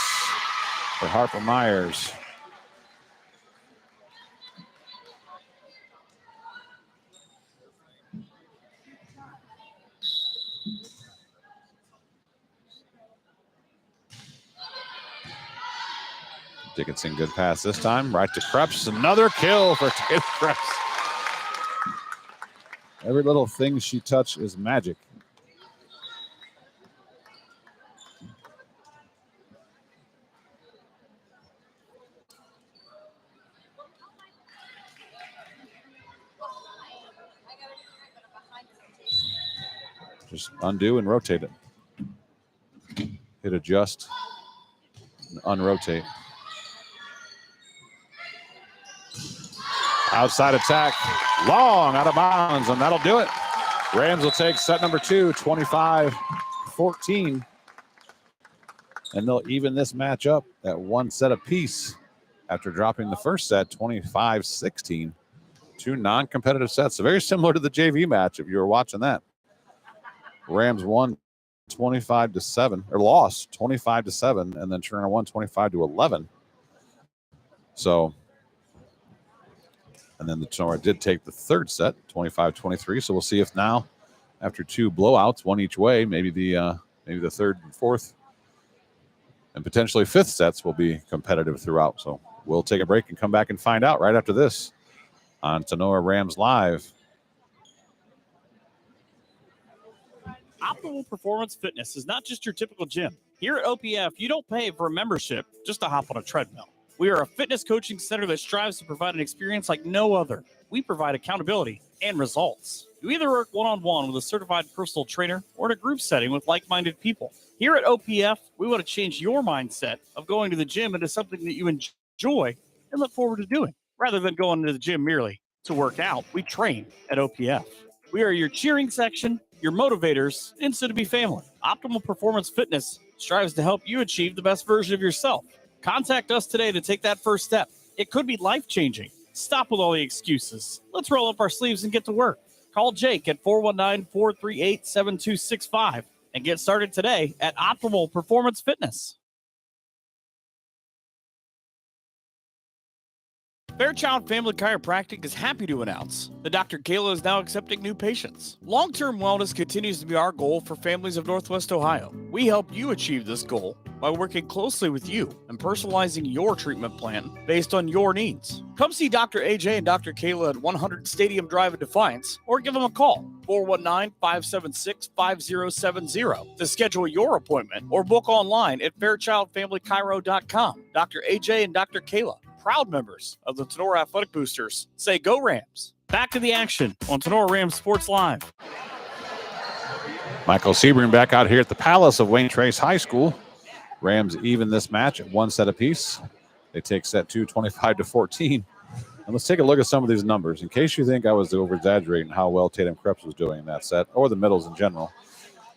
for Harper Myers. Dickinson, good pass this time. Right to Krebs. Another kill for Taylor Krebs. Every little thing she touches is magic. Just undo and rotate it. Hit adjust and unrotate. Outside attack, long out of bounds, and that'll do it. Rams will take set number 2, 25-14. And they'll even this match up at 1 set apiece after dropping the first set, 25-16. 2 non-competitive sets. So very similar to the JV match if you were watching that. Rams won 25-7, or lost 25-7, and then Turner won 25-11. So, and then the Tinora did take the third set, 25-23. So we'll see if now, after 2 blowouts, 1 each way, maybe the third and fourth, and potentially 5th sets will be competitive throughout. So we'll take a break and come back and find out right after this on Tinora Rams Live. Optimal Performance Fitness is not just your typical gym. Here at OPF, you don't pay for a membership just to hop on a treadmill. We are a fitness coaching center that strives to provide an experience like no other. We provide accountability and results. You either work one-on-one with a certified personal trainer or in a group setting with like-minded people. Here at OPF, we want to change your mindset of going to the gym into something that you enjoy and look forward to doing. Rather than going to the gym merely to work out, we train at OPF. We are your cheering section, your motivators, and soon-to-be family. Optimal Performance Fitness strives to help you achieve the best version of yourself. Contact us today to take that first step. It could be life-changing. Stop with all the excuses. Let's roll up our sleeves and get to work. Call Jake at 419-438-7265 and get started today at Optimal Performance Fitness. Fairchild Family Chiropractic is happy to announce that Dr. Kayla is now accepting new patients. Long-term wellness continues to be our goal for families of Northwest Ohio. We help you achieve this goal by working closely with you and personalizing your treatment plan based on your needs. Come see Dr. AJ and Dr. Kayla at 100 Stadium Drive in Defiance or give them a call, 419-576-5070 to schedule your appointment or book online at fairchildfamilychiro.com. Dr. AJ and Dr. Kayla, proud members of the Tinora Athletic Boosters, say go Rams. Back to the action on Tinora Rams Sports Live. Michael Sebring back out here at the Palace of Wayne Trace High School. Rams even this match at 1 set apiece. They take set 2, 25-14. And let's take a look at some of these numbers. In case you think I was over-exaggerating how well Tatum Krebs was doing in that set, or the middles in general.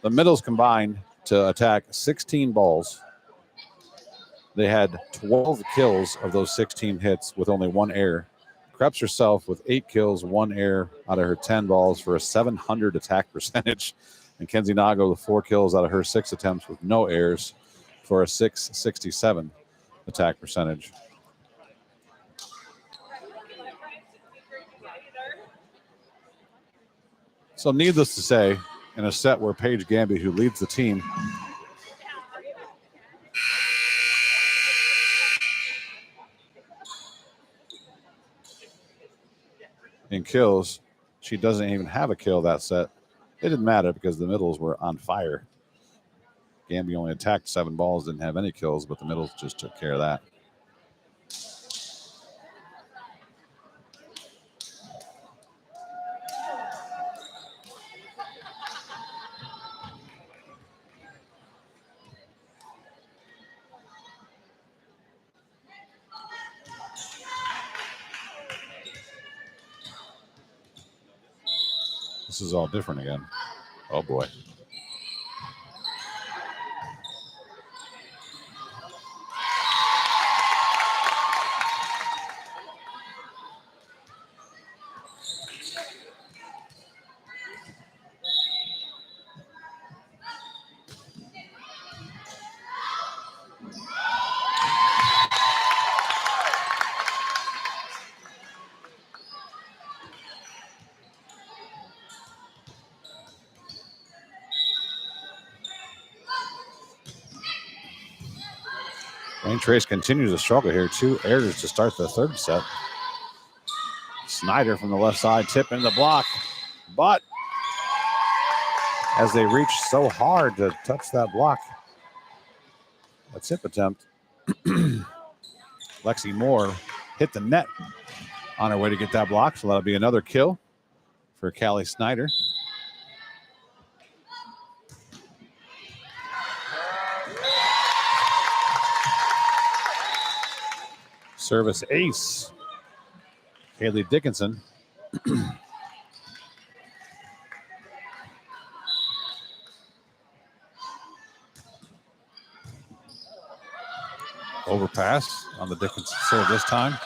The middles combined to attack 16 balls. They had 12 kills of those 16 hits with only 1 error. Krebs herself with 8 kills, 1 error out of her 10 balls for a 700 attack percentage. And Kenzie Nago with 4 kills out of her 6 attempts with no errors for a 667 attack percentage. So needless to say, in a set where Paige Gamby, who leads the team, in kills, she doesn't even have a kill that set. It didn't matter because the middles were on fire. Gamby only attacked 7 balls, didn't have any kills, but the middles just took care of that. This is all different again. Oh boy. Wayne Trace continues to struggle here. 2 errors to start the third set. Snyder from the left side, tip into the block. But as they reach so hard to touch that block, a tip attempt, Lexi Moore hit the net on her way to get that block. So that'll be another kill for Callie Snyder. Service ace, Haley Dickinson. Overpass on the Dickinson serve this time.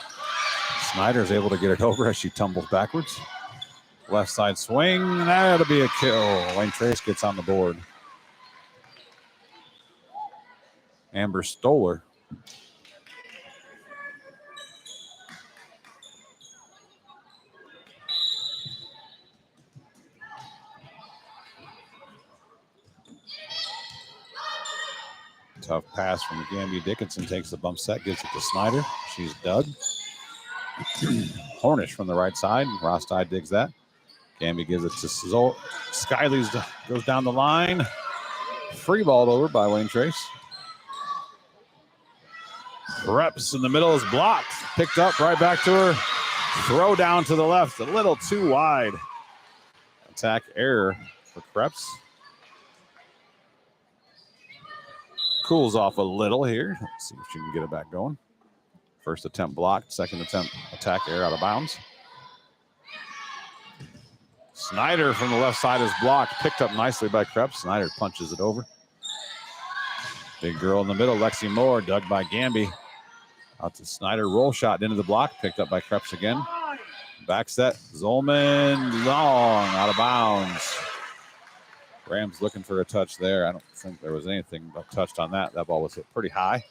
Snyder is able to get it over as she tumbles backwards. Left side swing, that'll be a kill. Wayne Trace gets on the board. Amber Stoller. Tough pass from Gamby Dickinson. Takes the bump set, gives it to Snyder. She's dug. Hornish from the right side. Rostide digs that. Gamby gives it to Skyley's goes down the line. Free balled over by Wayne Trace. Reps in the middle is blocked. Picked up right back to her. Throw down to the left. A little too wide. Attack error for Krebs. Cools off a little here. Let's see if she can get it back going. First attempt blocked. Second attempt attack error out of bounds. Snyder from the left side is blocked. Picked up nicely by Krebs. Snyder punches it over. Big girl in the middle. Lexi Moore dug by Gamby. Out to Snyder. Roll shot into the block. Picked up by Krebs again. Back set. Zolman long out of bounds. Rams looking for a touch there. I don't think there was anything but touched on that. That ball was hit pretty high.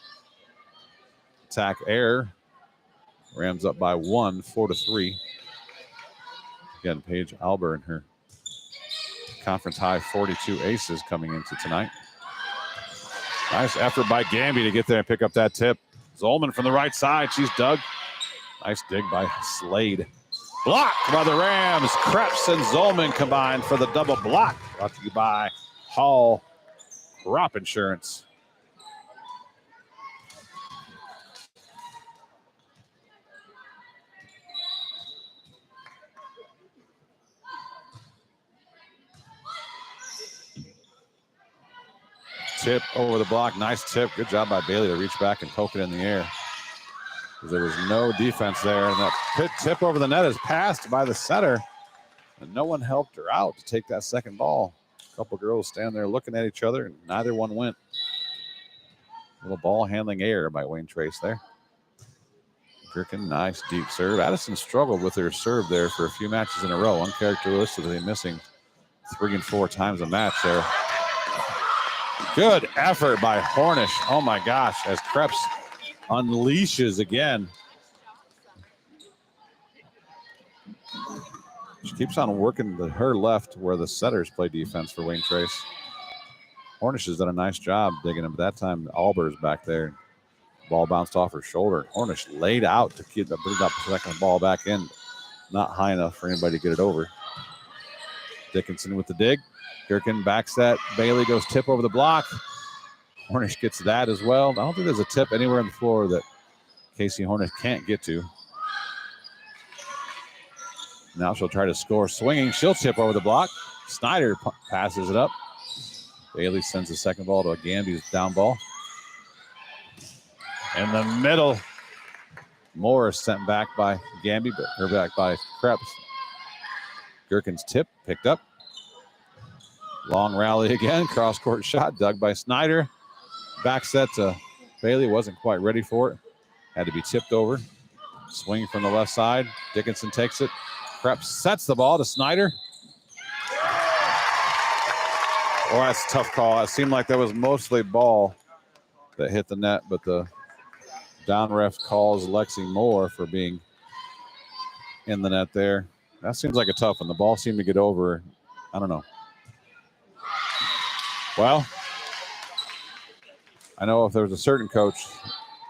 Attack error. Rams up by 1, 4-3. Again, Paige Alber and her conference high 42 aces coming into tonight. Nice effort by Gamby to get there and pick up that tip. Zolman from the right side. She's dug. Nice dig by Slade. Blocked by the Rams. Krebs and Zolman combined for the double block. Brought to you by Hall Crop Insurance. Tip over the block. Nice tip. Good job by Bailey to reach back and poke it in the air. There was no defense there. And that tip over the net is passed by the setter. And no one helped her out to take that second ball. A couple girls stand there looking at each other, and neither one went. Little ball handling error by Wayne Trace there. Girkin, nice deep serve. Addison struggled with her serve there for a few matches in a row, uncharacteristically missing 3 and 4 times a match there. Good effort by Hornish. Oh my gosh, as Krebs unleashes again. She keeps on working to her left where the setters play defense for Wayne Trace. Hornish has done a nice job digging him, but that time Alber's back there. Ball bounced off her shoulder. Hornish laid out to keep the bring up second ball back in. Not high enough for anybody to get it over. Dickinson with the dig. Gherkin back set. Bailey goes tip over the block. Hornish gets that as well. I don't think there's a tip anywhere on the floor that Casey Hornish can't get to. Now she'll try to score swinging. She'll tip over the block. Snyder passes it up. Bailey sends the second ball to a Gamby's down ball. In the middle, Morris sent back by Gamby, but her back by Krebs. Gherkin's tip picked up. Long rally again. Cross court shot dug by Snyder. Back set to Bailey. Wasn't quite ready for it. Had to be tipped over. Swing from the left side. Dickinson takes it. Krebs sets the ball to Snyder. Oh, that's a tough call. It seemed like that was mostly ball that hit the net, but the down ref calls Lexi Moore for being in the net there. That seems like a tough one. The ball seemed to get over. I don't know. Well, I know if there was a certain coach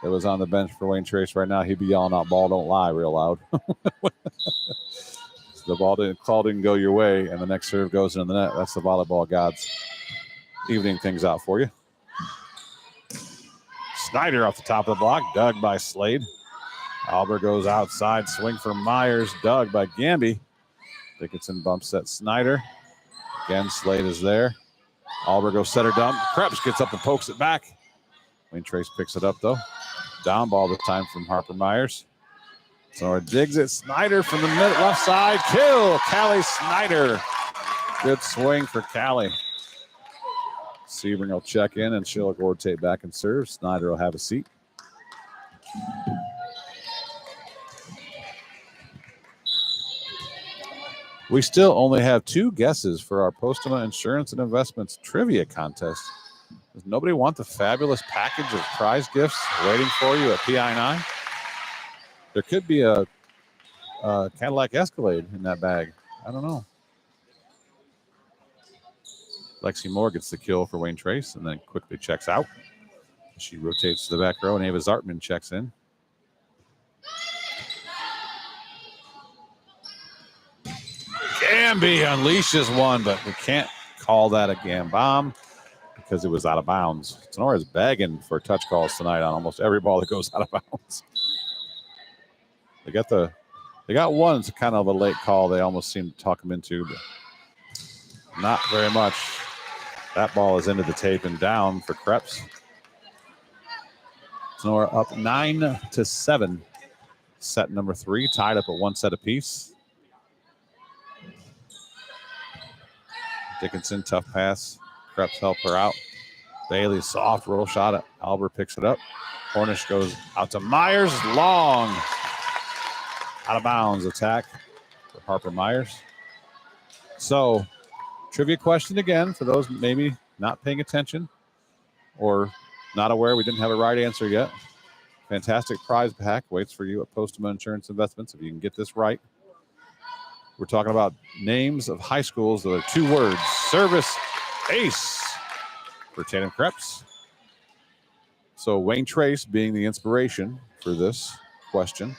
that was on the bench for Wayne Trace right now, he'd be yelling out, "Ball don't lie," real loud. The call didn't go your way, and the next serve goes into the net. That's the volleyball gods evening things out for you. Snyder off the top of the block, dug by Slade. Albert goes outside, swing for Myers, dug by Gamby. Dickinson bumps at Snyder. Again, Slade is there. Albert goes setter dump. Krebs gets up and pokes it back. Wayne Trace picks it up, though. Down ball this time from Harper Myers. So it digs it. Snyder from the mid left side. Kill. Callie Snyder. Good swing for Callie. Sebring will check in and she'll rotate back and serve. Snyder will have a seat. We still only have 2 guesses for our Postuma Insurance and Investments trivia contest. Does nobody want the fabulous package of prize gifts waiting for you at PI9? There could be a Cadillac Escalade in that bag. I don't know. Lexi Moore gets the kill for Wayne Trace and then quickly checks out. She rotates to the back row and Ava Zartman checks in. Gamby unleashes one, but we can't call that a Gam bomb because it was out of bounds. Tinora is begging for touch calls tonight on almost every ball that goes out of bounds. They got one. It's kind of a late call. They almost seem to talk him into, but not very much. That ball is into the tape and down for Krebs. Tinora up 9-7. Set number 3, tied up at 1 set apiece. Dickinson, tough pass. Krebs help her out. Bailey, soft roll shot. Albert picks it up. Hornish goes out to Myers. Long. Out of bounds attack for Harper Myers. So, trivia question again for those maybe not paying attention or not aware we didn't have a right answer yet. Fantastic prize pack waits for you at Postuma Insurance Investments if you can get this right. We're talking about names of high schools that are 2 words. Service ace for Tatum Krebs. So Wayne Trace being the inspiration for this question.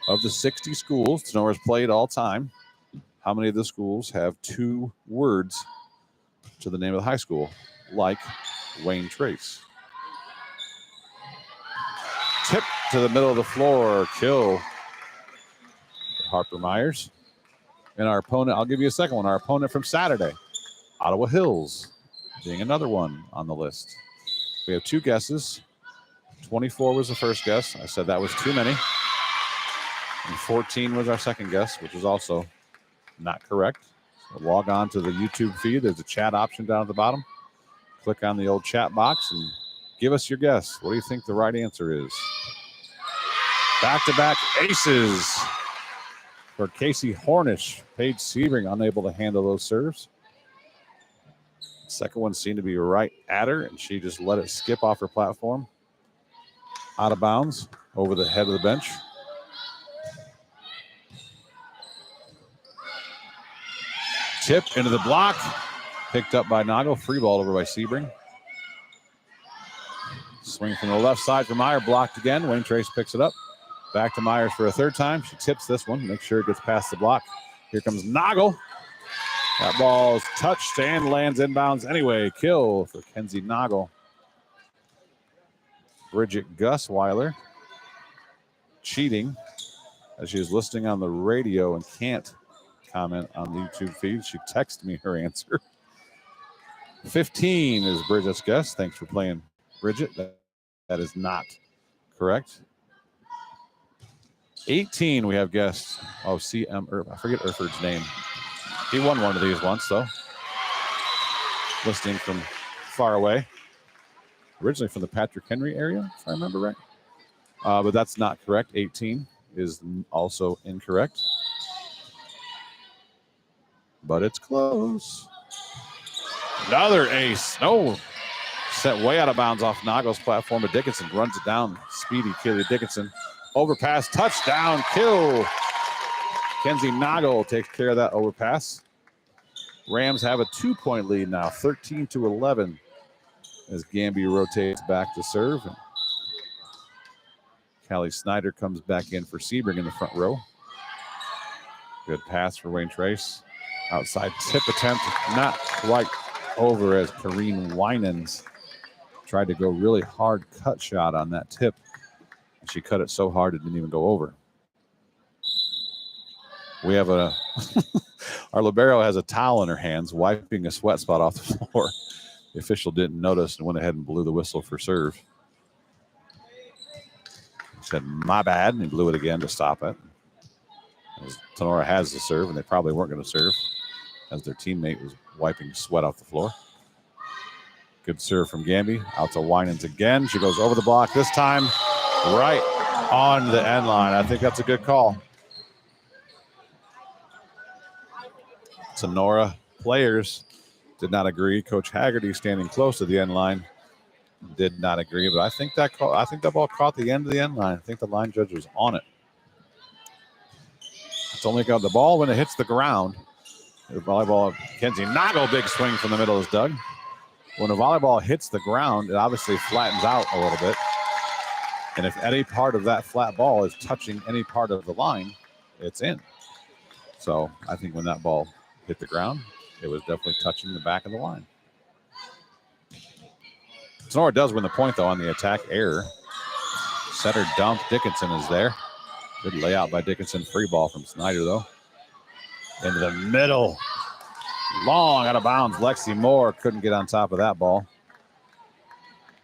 Of the 60 schools Tenora's played all time, how many of the schools have 2 words to the name of the high school, like Wayne Trace? Tip to the middle of the floor, kill Harper Myers. And our opponent, I'll give you a second one, our opponent from Saturday, Ottawa Hills, being another one on the list. We have 2 guesses. 24 was the first guess. I said that was too many. And 14 was our second guess, which is also not correct. So log on to the YouTube feed. There's a chat option down at the bottom. Click on the old chat box and give us your guess. What do you think the right answer is? Back-to-back aces for Casey Hornish. Paige Sebring unable to handle those serves. Second one seemed to be right at her, and she just let it skip off her platform. Out of bounds, over the head of the bench. Tip into the block. Picked up by Nago. Free ball over by Sebring. Swing from the left side for Meyer. Blocked again. Wayne Trace picks it up. Back to Myers for a third time. She tips this one. Make sure it gets past the block. Here comes Nago. That ball is touched and lands inbounds anyway. Kill for Kenzie Nago. Bridget Gusweiler cheating as she is listening on the radio and can't comment on the YouTube feed. She texted me her answer. 15 is Bridget's guess. Thanks for playing, Bridget. That is not correct. 18 we have guessed. Oh, C.M. I forget Erford's name. He won one of these once, though. Listening from far away. Originally from the Patrick Henry area, if I remember right. But that's not correct. 18 is also incorrect. But it's close. Another ace. No. Set way out of bounds off Nago's platform, but Dickinson runs it down. Speedy Keely Dickinson. Overpass, touchdown, kill. Kenzie Nago takes care of that overpass. Rams have a 2-point lead now, 13-11, as Gamby rotates back to serve. Callie Snyder comes back in for Sebring in the front row. Good pass for Wayne Trace. Outside tip attempt, not quite over as Kareen Winans tried to go really hard cut shot on that tip. And she cut it so hard it didn't even go over. We have our libero has a towel in her hands, wiping a sweat spot off the floor. The official didn't notice and went ahead and blew the whistle for serve. He said, my bad, and he blew it again to stop it. As Tinora has the serve, and they probably weren't going to serve as their teammate was wiping sweat off the floor. Good serve from Gamby. Out to Winans again. She goes over the block this time, right on the end line. I think that's a good call. Tinora players did not agree. Coach Haggerty, standing close to the end line, did not agree. But I think that ball caught the end of the end line. I think the line judge was on it. It's only got the ball when it hits the ground. The volleyball, Kenzie Nago, big swing from the middle is dug. When a volleyball hits the ground, it obviously flattens out a little bit. And if any part of that flat ball is touching any part of the line, it's in. So I think when that ball hit the ground, it was definitely touching the back of the line. Tinora does win the point, though, on the attack error. Setter dump. Dickinson is there. Good layout by Dickinson. Free ball from Snyder, though. Into the middle. Long out of bounds. Lexi Moore couldn't get on top of that ball.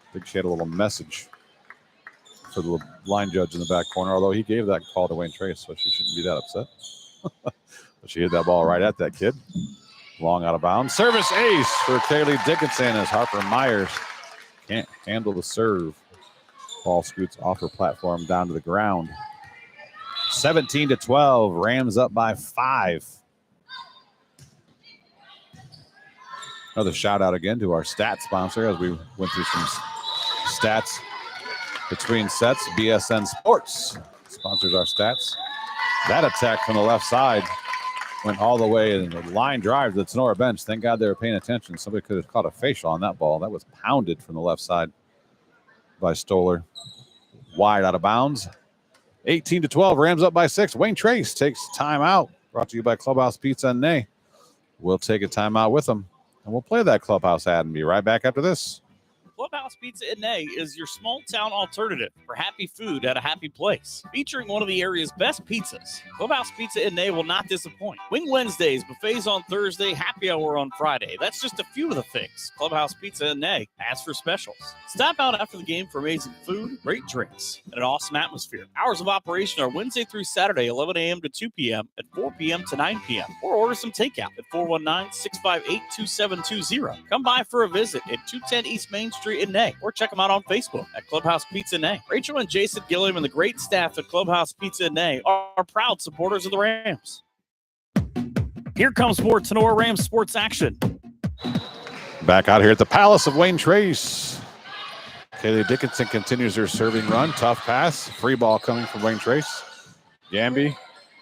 I think she had a little message for the line judge in the back corner, although he gave that call to Wayne Trace, so she shouldn't be that upset. But she hit that ball right at that kid. Long out of bounds. Service ace for Kaylee Dickinson as Harper Myers can't handle the serve. Ball scoots off her platform down to the ground. 17-12. Rams up by 5. Another shout out again to our stat sponsor as we went through some stats between sets. BSN Sports sponsors our stats. That attack from the left side went all the way in the line drive to the Tinora bench. Thank God they were paying attention. Somebody could have caught a facial on that ball. That was pounded from the left side by Stoller. Wide out of bounds. 18-12. Rams up by 6. Wayne Trace takes timeout. Brought to you by Clubhouse Pizza and Nay. We'll take a timeout with them. And we'll play that Clubhouse ad and be right back after this. Clubhouse Pizza and Nay is your small town alternative for happy food at a happy place. Featuring one of the area's best pizzas, Clubhouse Pizza and Nay will not disappoint. Wing Wednesdays, buffets on Thursday, happy hour on Friday. That's just a few of the things Clubhouse Pizza and Nay has for specials. Stop out after the game for amazing food, great drinks, and an awesome atmosphere. Hours of operation are Wednesday through Saturday, 11 a.m. to 2 p.m. and 4 p.m. to 9 p.m. Or order some takeout at 419-658-2720. Come by for a visit at 210 East Main Street in Nay, or check them out on Facebook at Clubhouse Pizza Nay. Rachel and Jason Gilliam and the great staff at Clubhouse Pizza Nay are proud supporters of the Rams. Here comes more Tinora Rams sports action. Back out here at the Palace of Wayne Trace. Kaylee Dickinson continues her serving run. Tough pass. Free ball coming from Wayne Trace. Gamby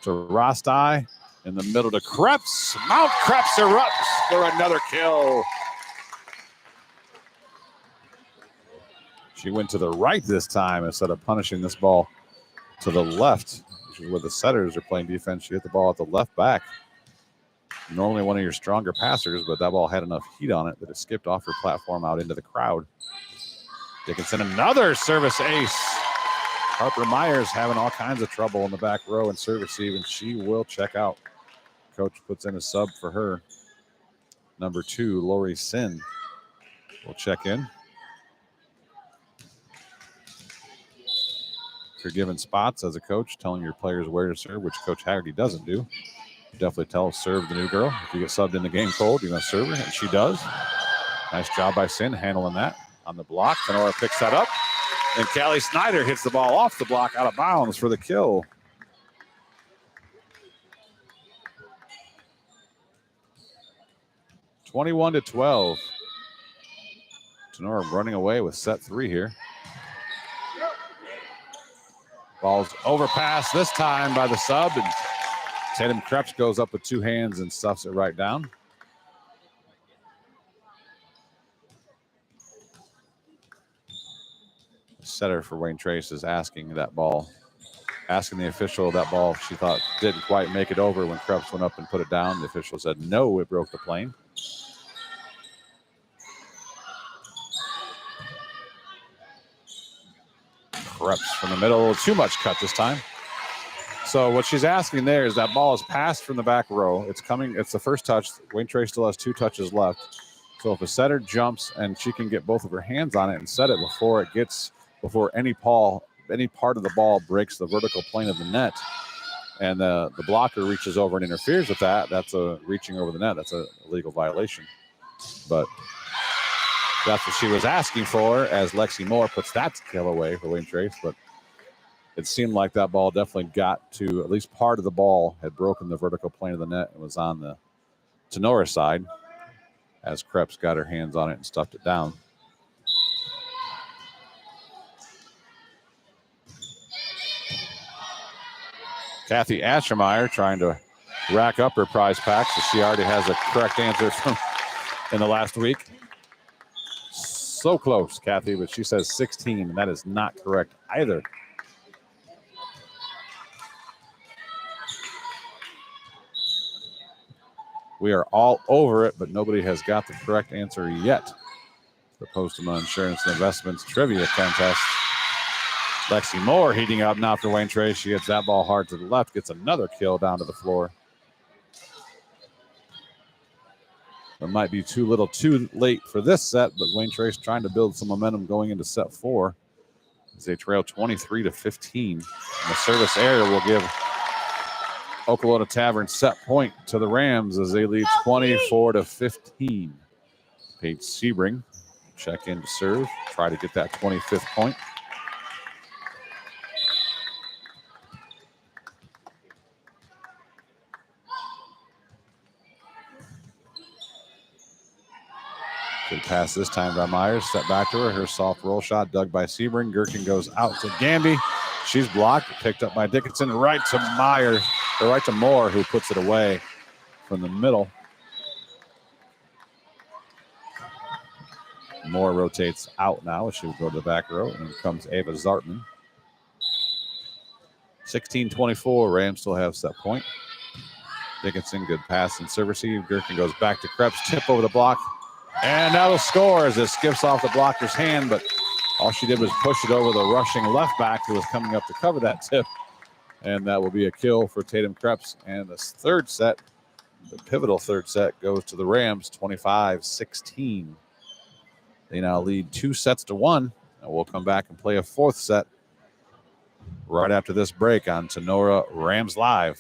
to Rostai. In the middle to Krebs. Mount Krebs erupts for another kill. She went to the right this time instead of punishing this ball to the left, which is where the setters are playing defense. She hit the ball at the left back. Normally one of your stronger passers, but that ball had enough heat on it that it skipped off her platform out into the crowd. Dickinson, another service ace. Harper Myers having all kinds of trouble in the back row and service receive, and she will check out. Coach puts in a sub for her. Number 2, Lori Sin will check in. If you're given spots as a coach, telling your players where to serve, which Coach Haggerty doesn't do, you definitely tell serve the new girl. If you get subbed in the game cold, you're going to serve her, and she does. Nice job by Sin handling that on the block. Tinora picks that up, and Callie Snyder hits the ball off the block out of bounds for the kill. (21-12). Tinora running away with set 3 here. Ball's overpassed this time by the sub, and Tatum Krebs goes up with 2 hands and stuffs it right down. The setter for Wayne Trace is asking the official that ball she thought didn't quite make it over when Krebs went up and put it down. The official said no, it broke the plane. Krebs from the middle, too much cut this time. So what she's asking there is that ball is passed from the back row. It's the first touch. Wayne Trace still has 2 touches left. So if a setter jumps and she can get both of her hands on it and set it before any part of the ball breaks the vertical plane of the net, and the blocker reaches over and interferes with that, that's a reaching over the net. That's a legal violation. But that's what she was asking for, as Lexi Moore puts that kill away for Wayne Trace. But it seemed like that ball definitely got to, at least part of the ball had broken the vertical plane of the net and was on the Tinora side, as Krebs got her hands on it and stuffed it down. Kathy Aschermeyer trying to rack up her prize packs, as she already has a correct answer from in the last week. So close, Kathy, but she says 16, and that is not correct either. We are all over it, but nobody has got the correct answer yet. The Postma Insurance and Investments Trivia Contest. Lexi Moore heating up now for Wayne Trace. She hits that ball hard to the left, gets another kill down to the floor. It might be too little too late for this set, but Wayne Trace trying to build some momentum going into set 4 as they trail 23-15. And the service error will give Okolona Tavern set point to the Rams as they lead 24-15. Paige Sebring check in to serve, try to get that 25th point. Good pass this time by Myers. Step back to her. Her soft roll shot dug by Sebring. Gherkin goes out to Gamby. She's blocked. Picked up by Dickinson. Right to Myers. Or right to Moore, who puts it away from the middle. Moore rotates out now. She will go to the back row. And in comes Ava Zartman. 16-24. Rams still have set point. Dickinson, good pass and serve receive. Gherkin goes back to Krebs. Tip over the block. And that'll score as it skips off the blocker's hand, but all she did was push it over the rushing left back who was coming up to cover that tip. And that will be a kill for Tatum Krebs. And this third set, the pivotal third set, goes to the Rams, 25-16. They now lead 2-1, and we'll come back and play a 4th set right after this break on Tinora Rams Live.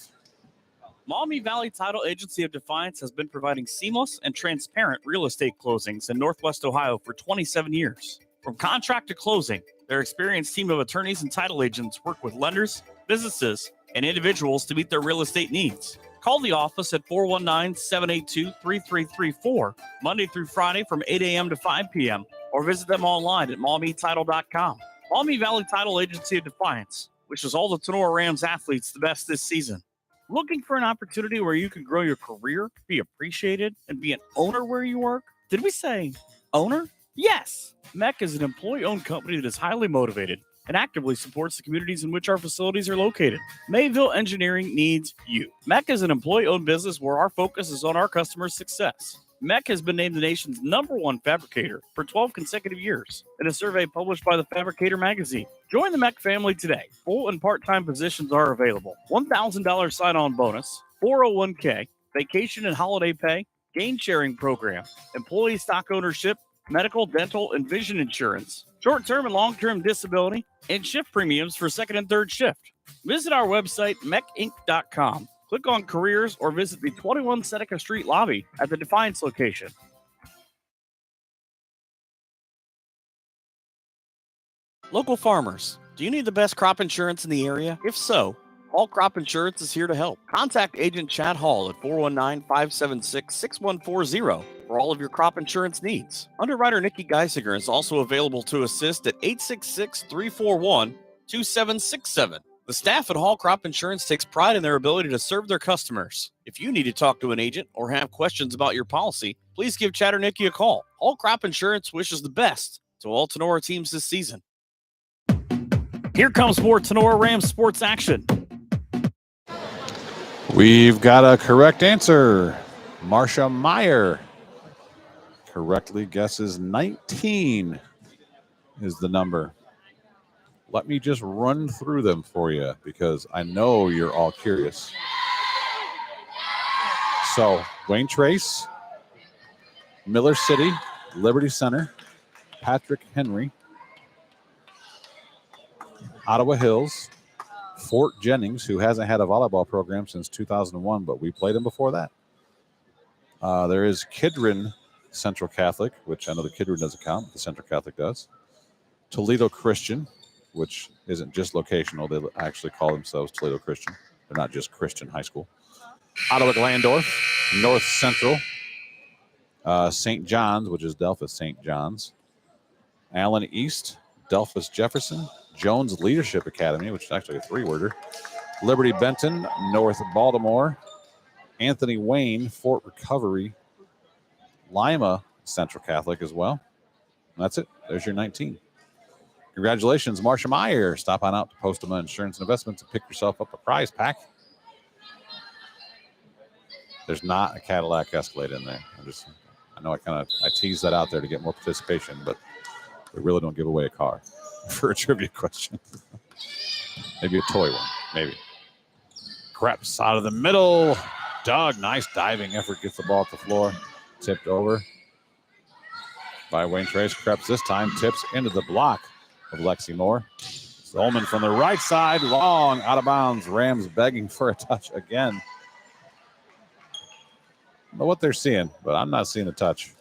Maumee Valley Title Agency of Defiance has been providing seamless and transparent real estate closings in Northwest Ohio for 27 years. From contract to closing, their experienced team of attorneys and title agents work with lenders, businesses, and individuals to meet their real estate needs. Call the office at 419-782-3334, Monday through Friday from 8 a.m. to 5 p.m., or visit them online at maumee-title.com. Maumee Valley Title Agency of Defiance wishes all the Tinora Rams athletes the best this season. Looking for an opportunity where you can grow your career, be appreciated, and be an owner where you work? Did we say owner? Yes! MEC is an employee-owned company that is highly motivated and actively supports the communities in which our facilities are located. Mayville Engineering needs you. MEC is an employee-owned business where our focus is on our customers' success. MEC has been named the nation's #1 fabricator for 12 consecutive years in a survey published by the Fabricator magazine. Join the MEC family today. Full and part-time positions are available. $1,000 sign-on bonus, 401k, vacation and holiday pay, gain sharing program, employee stock ownership, medical, dental, and vision insurance, short-term and long-term disability, and shift premiums for second and third shift. Visit our website, mecinc.com. Click on careers or visit the 21 Seneca Street lobby at the Defiance location. Local farmers, do you need the best crop insurance in the area? If so, Hall Crop Insurance is here to help. Contact Agent Chad Hall at 419-576-6140 for all of your crop insurance needs. Underwriter Nikki Geisinger is also available to assist at 866-341-2767. The staff at Hall Crop Insurance takes pride in their ability to serve their customers. If you need to talk to an agent or have questions about your policy, please give Chad or Nikki a call. Hall Crop Insurance wishes the best to all Tinora teams this season. Here comes more Tinora Rams sports action. We've got a correct answer. Marcia Meyer correctly guesses 19 is the number. Let me just run through them for you because I know you're all curious. So, Wayne Trace, Miller City, Liberty Center, Patrick Henry, Ottawa Hills, Fort Jennings, who hasn't had a volleyball program since 2001, but we played him before that. There is Kidron Central Catholic, which I know the Kidron doesn't count, but the Central Catholic does. Toledo Christian, which isn't just locational. They actually call themselves Toledo Christian. They're not just Christian high school. Ottawa Glandorf, North Central, St. John's, which is Delphus St. John's, Allen East, Delphus Jefferson, Jones Leadership Academy, which is actually a three-worder, Liberty Benton, North Baltimore, Anthony Wayne, Fort Recovery, Lima Central Catholic as well. And that's it. There's your 19. Congratulations, Marcia Meyer. Stop on out to Postama Insurance and Investments and pick yourself up a prize pack. There's not a Cadillac Escalade in there. I know I tease that out there to get more participation, but we really don't give away a car for a trivia question. Maybe a toy one, maybe. Creps out of the middle. Doug, nice diving effort, gets the ball at the floor. Tipped over by Wayne Trace. Creps this time tips into the block of Lexi Moore. Solman from the right side, long, out of bounds. Rams begging for a touch again. I don't know what they're seeing, but I'm not seeing a touch.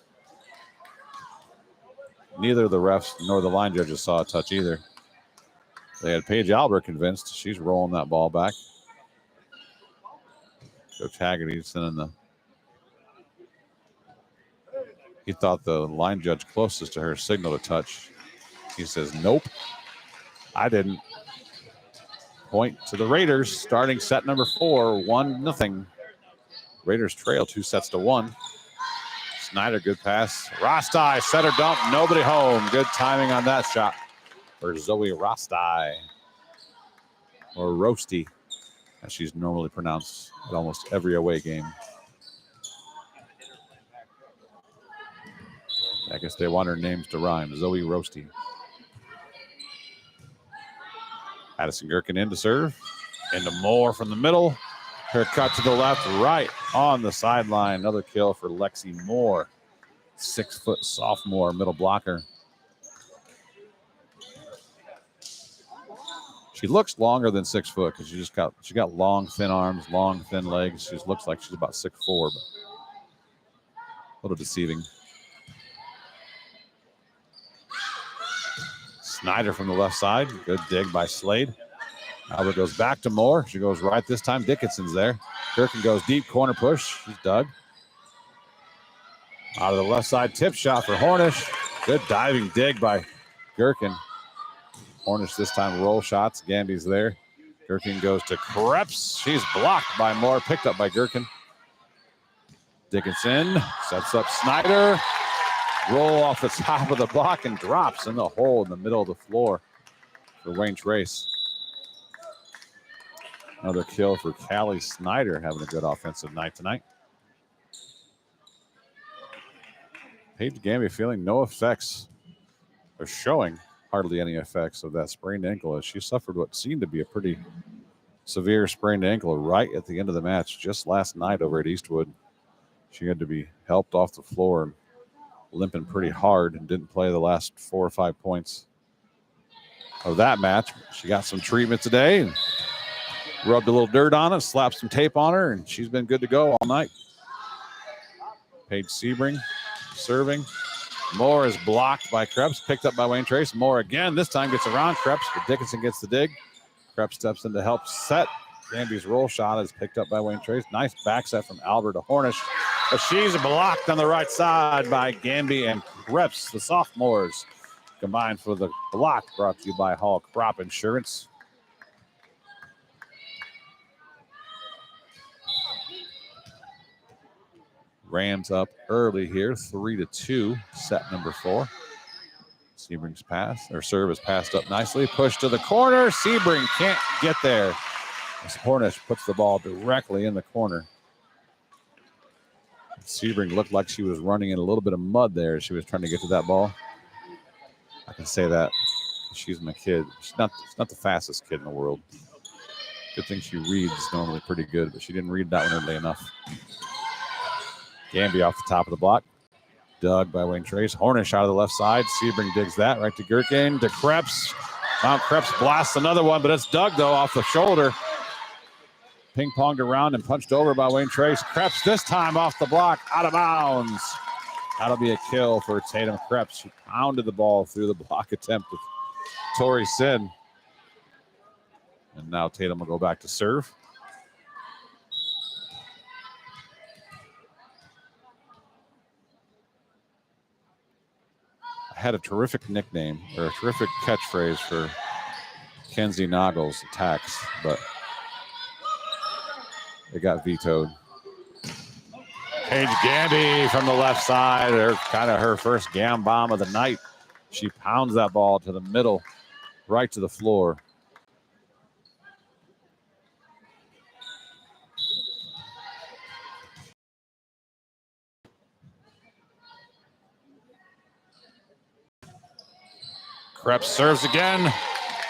Neither the refs nor the line judges saw a touch either. They had Paige Albert convinced. She's rolling that ball back. Coach Haggerty sending the... He thought the line judge closest to her signaled a touch. He says, nope, I didn't. Point to the Raiders, starting set number 4, 1-0. Raiders trail 2-1. Snyder, good pass. Rostai, setter dump, nobody home. Good timing on that shot for Zoe Rostai. Or Roasty, as she's normally pronounced at almost every away game. I guess they want her names to rhyme. Zoe Roasty. Addison Gherkin in to serve. Into Moore from the middle. Her cut to the left, right on the sideline. Another kill for Lexi Moore. 6-foot sophomore middle blocker. She looks longer than 6 foot because she got long, thin arms, long, thin legs. She just looks like she's about 6'4", but a little deceiving. Snyder from the left side. Good dig by Slade. Albert goes back to Moore. She goes right this time. Dickinson's there. Gherkin goes deep, corner push. He's dug. Out of the left side, tip shot for Hornish. Good diving dig by Gherkin. Hornish this time roll shots. Gamby's there. Gherkin goes to Krebs. She's blocked by Moore, picked up by Gherkin. Dickinson sets up Snyder. Roll off the top of the block and drops in the hole in the middle of the floor for Wayne Trace. Another kill for Callie Snyder, having a good offensive night tonight. Paige Gamby feeling no effects, or showing hardly any effects of that sprained ankle, as she suffered what seemed to be a pretty severe sprained ankle right at the end of the match just last night over at Eastwood. She had to be helped off the floor and limping pretty hard and didn't play the last 4 or 5 points of that match. She got some treatment today and rubbed a little dirt on it, slapped some tape on her, and she's been good to go all night. Paige Sebring serving. Moore is blocked by Krebs, picked up by Wayne Trace. Moore again, this time gets around Krebs, but Dickinson gets the dig. Krebs steps in to help set. Gamby's roll shot is picked up by Wayne Trace. Nice back set from Albert to Hornish, but she's blocked on the right side by Gamby and Krebs. The sophomores combined for the block, brought to you by Hall Crop Insurance. Rams up early here, 3-2, set number 4. Sebring's pass, or serve is passed up nicely. Push to the corner. Sebring can't get there. As Hornish puts the ball directly in the corner. Sebring looked like she was running in a little bit of mud there as she was trying to get to that ball. I can say that. She's my kid. She's not the fastest kid in the world. Good thing she reads normally pretty good, but she didn't read that one early enough. Gamby off the top of the block. Dug by Wayne Trace. Hornish out of the left side. Sebring digs that right to Gherkin. To Krebs. Mount Krebs blasts another one, but it's dug, though, off the shoulder. Ping-ponged around and punched over by Wayne Trace. Krebs this time off the block, out of bounds. That'll be a kill for Tatum Krebs. She pounded the ball through the block attempt of Tori Sin. And now Tatum will go back to serve. I had a terrific nickname, or a terrific catchphrase for Kenzie Noggles' attacks, but it got vetoed. Paige Gamby from the left side, her first gam bomb of the night. She pounds that ball to the middle, right to the floor. Krebs serves again,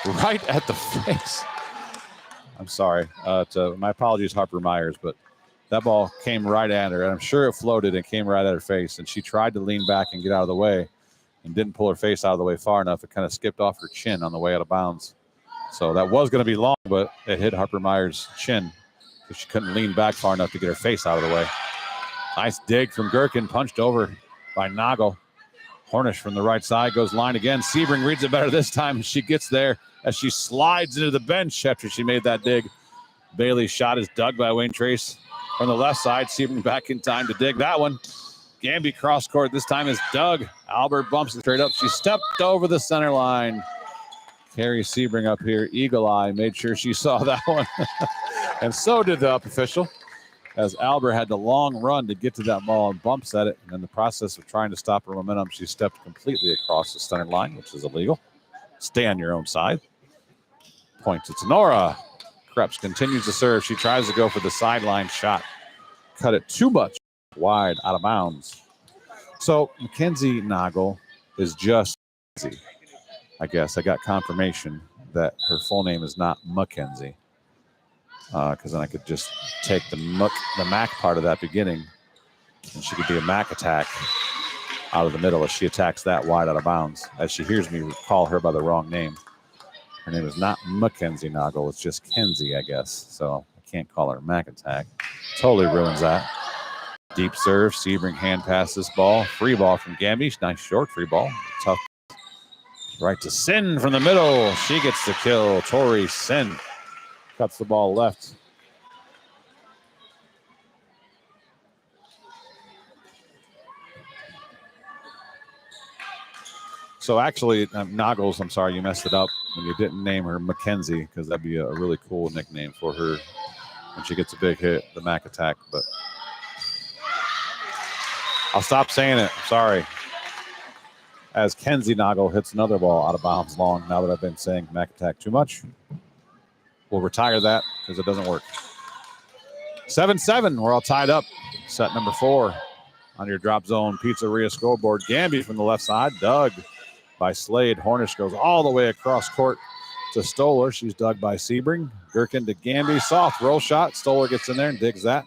right at the face. I'm sorry. My apologies, Harper Myers, but that ball came right at her, and I'm sure it floated and came right at her face, and she tried to lean back and get out of the way and didn't pull her face out of the way far enough. It kind of skipped off her chin on the way out of bounds. So that was going to be long, but it hit Harper Myers' chin because she couldn't lean back far enough to get her face out of the way. Nice dig from Gherkin, punched over by Noggle. Hornish from the right side goes line again. Sebring reads it better this time. She gets there as she slides into the bench after she made that dig. Bailey's shot is dug by Wayne Trace from the left side. Sebring back in time to dig that one. Gamby cross court this time is dug. Albert bumps it straight up. She stepped over the center line. Carrie Sebring up here, eagle eye, made sure she saw that one. And so did the up official, as Albert had the long run to get to that ball and bumps at it. And in the process of trying to stop her momentum, she stepped completely across the center line, which is illegal. Stay on your own side. Point to Tinora. Krebs continues to serve. She tries to go for the sideline shot. Cut it too much wide, out of bounds. So Mackenzie Noggle is just Mackenzie. I guess I got confirmation that her full name is not Mackenzie. Because then I could just take the Mac part of that beginning, and she could be a Mac attack out of the middle as she attacks that wide out of bounds. As she hears me call her by the wrong name. Her name is not Mackenzie Noggle. It's just Kenzie, I guess. So I can't call her Mac attack. Totally ruins that. Deep serve. Sebring hand passes ball. Free ball from Gamby. Nice short free ball. Tough. Right to Sin from the middle. She gets the kill. Tori Sin cuts the ball left. So actually, Noggles, I'm sorry you messed it up when you didn't name her Mackenzie, because that'd be a really cool nickname for her when she gets a big hit, the Mac Attack. But I'll stop saying it. I'm sorry. As Kenzie Noggle hits another ball out of bounds long, now that I've been saying Mac Attack too much. We'll retire that because it doesn't work. 7-7, we're all tied up. Set number 4 on your Drop Zone Pizzeria scoreboard. Gamby from the left side, dug by Slade. Hornish goes all the way across court to Stoller. She's dug by Sebring. Gherkin to Gamby, soft roll shot. Stoller gets in there and digs that.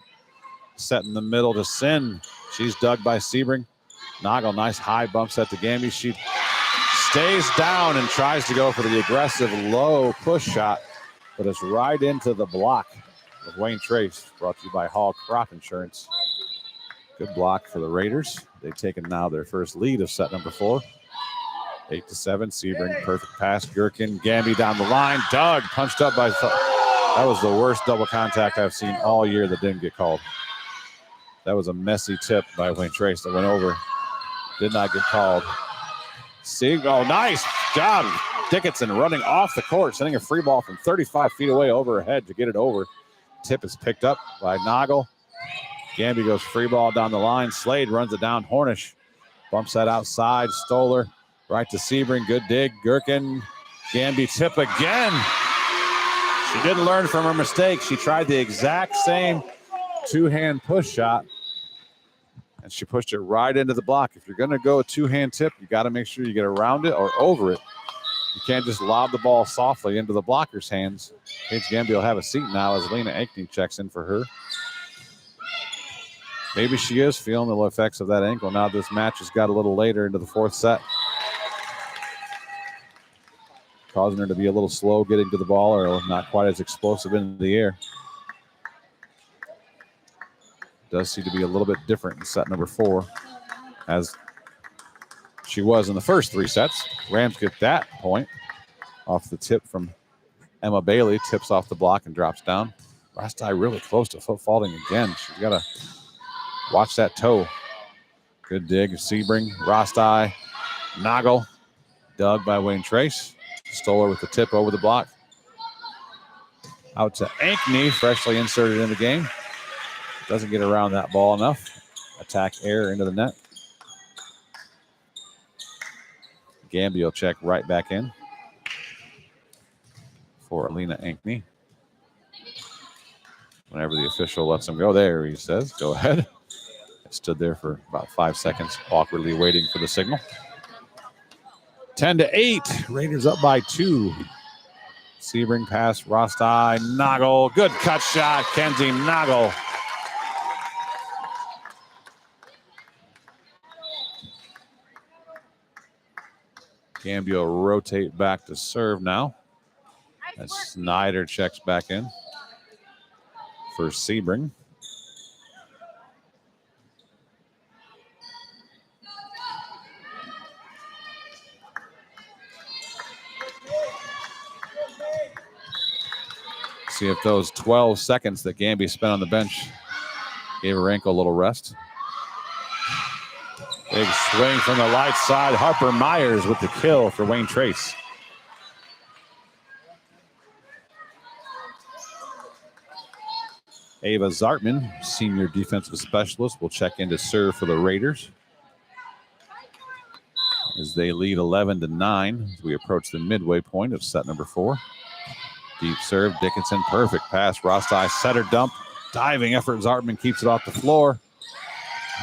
Set in the middle to Sin. She's dug by Sebring. Noggle, nice high bump set to Gamby. She stays down and tries to go for the aggressive low push shot, but it's right into the block of Wayne Trace, brought to you by Hall Crop Insurance. Good block for the Raiders. They've taken now their first lead of set number 4. 8-7, Sebring, perfect pass. Gherkin, Gamby down the line. Doug punched up by, that was the worst double contact I've seen all year that didn't get called. That was a messy tip by Wayne Trace that went over. Did not get called. Oh, nice job. Dickinson running off the court, sending a free ball from 35 feet away over her head to get it over. Tip is picked up by Noggle. Gamby goes free ball down the line. Slade runs it down. Hornish bumps that outside. Stoller right to Sebring. Good dig. Gherkin. Gamby tip again. She didn't learn from her mistake. She tried the exact same two-hand push shot, and she pushed it right into the block. If you're going to go a two-hand tip, you got to make sure you get around it or over it. You can't just lob the ball softly into the blocker's hands. Paige Gamby will have a seat now as Lena Ankney checks in for her. Maybe she is feeling the effects of that ankle. Now this match has got a little later into the 4th set, causing her to be a little slow getting to the ball or not quite as explosive in the air. Does seem to be a little bit different in set number 4, as she was in the first 3 sets. Rams get that point off the tip from Emma Bailey. Tips off the block and drops down. Rastai really close to foot faulting again. She's got to watch that toe. Good dig. Sebring, Rastai, Noggle. Dug by Wayne Trace. Stoller with the tip over the block. Out to Ankney, freshly inserted in the game. Doesn't get around that ball enough. Attack air into the net. Gamby will check right back in for Alina Ankney. Whenever the official lets him go there, he says, go ahead. I stood there for about 5 seconds, awkwardly waiting for the signal. 10-8, Raiders up by 2. Sebring pass, Rastai, Noggle, good cut shot, Kenzie Noggle. Gamby will rotate back to serve now. As Snyder checks back in for Sebring. See if those 12 seconds that Gamby spent on the bench gave her ankle a little rest. Big swing from the light side. Harper Myers with the kill for Wayne Trace. Ava Zartman, senior defensive specialist, will check in to serve for the Raiders as they lead 11-9 as we approach the midway point of set number 4. Deep serve, Dickinson, perfect pass. Rastai setter dump, diving effort. Zartman keeps it off the floor.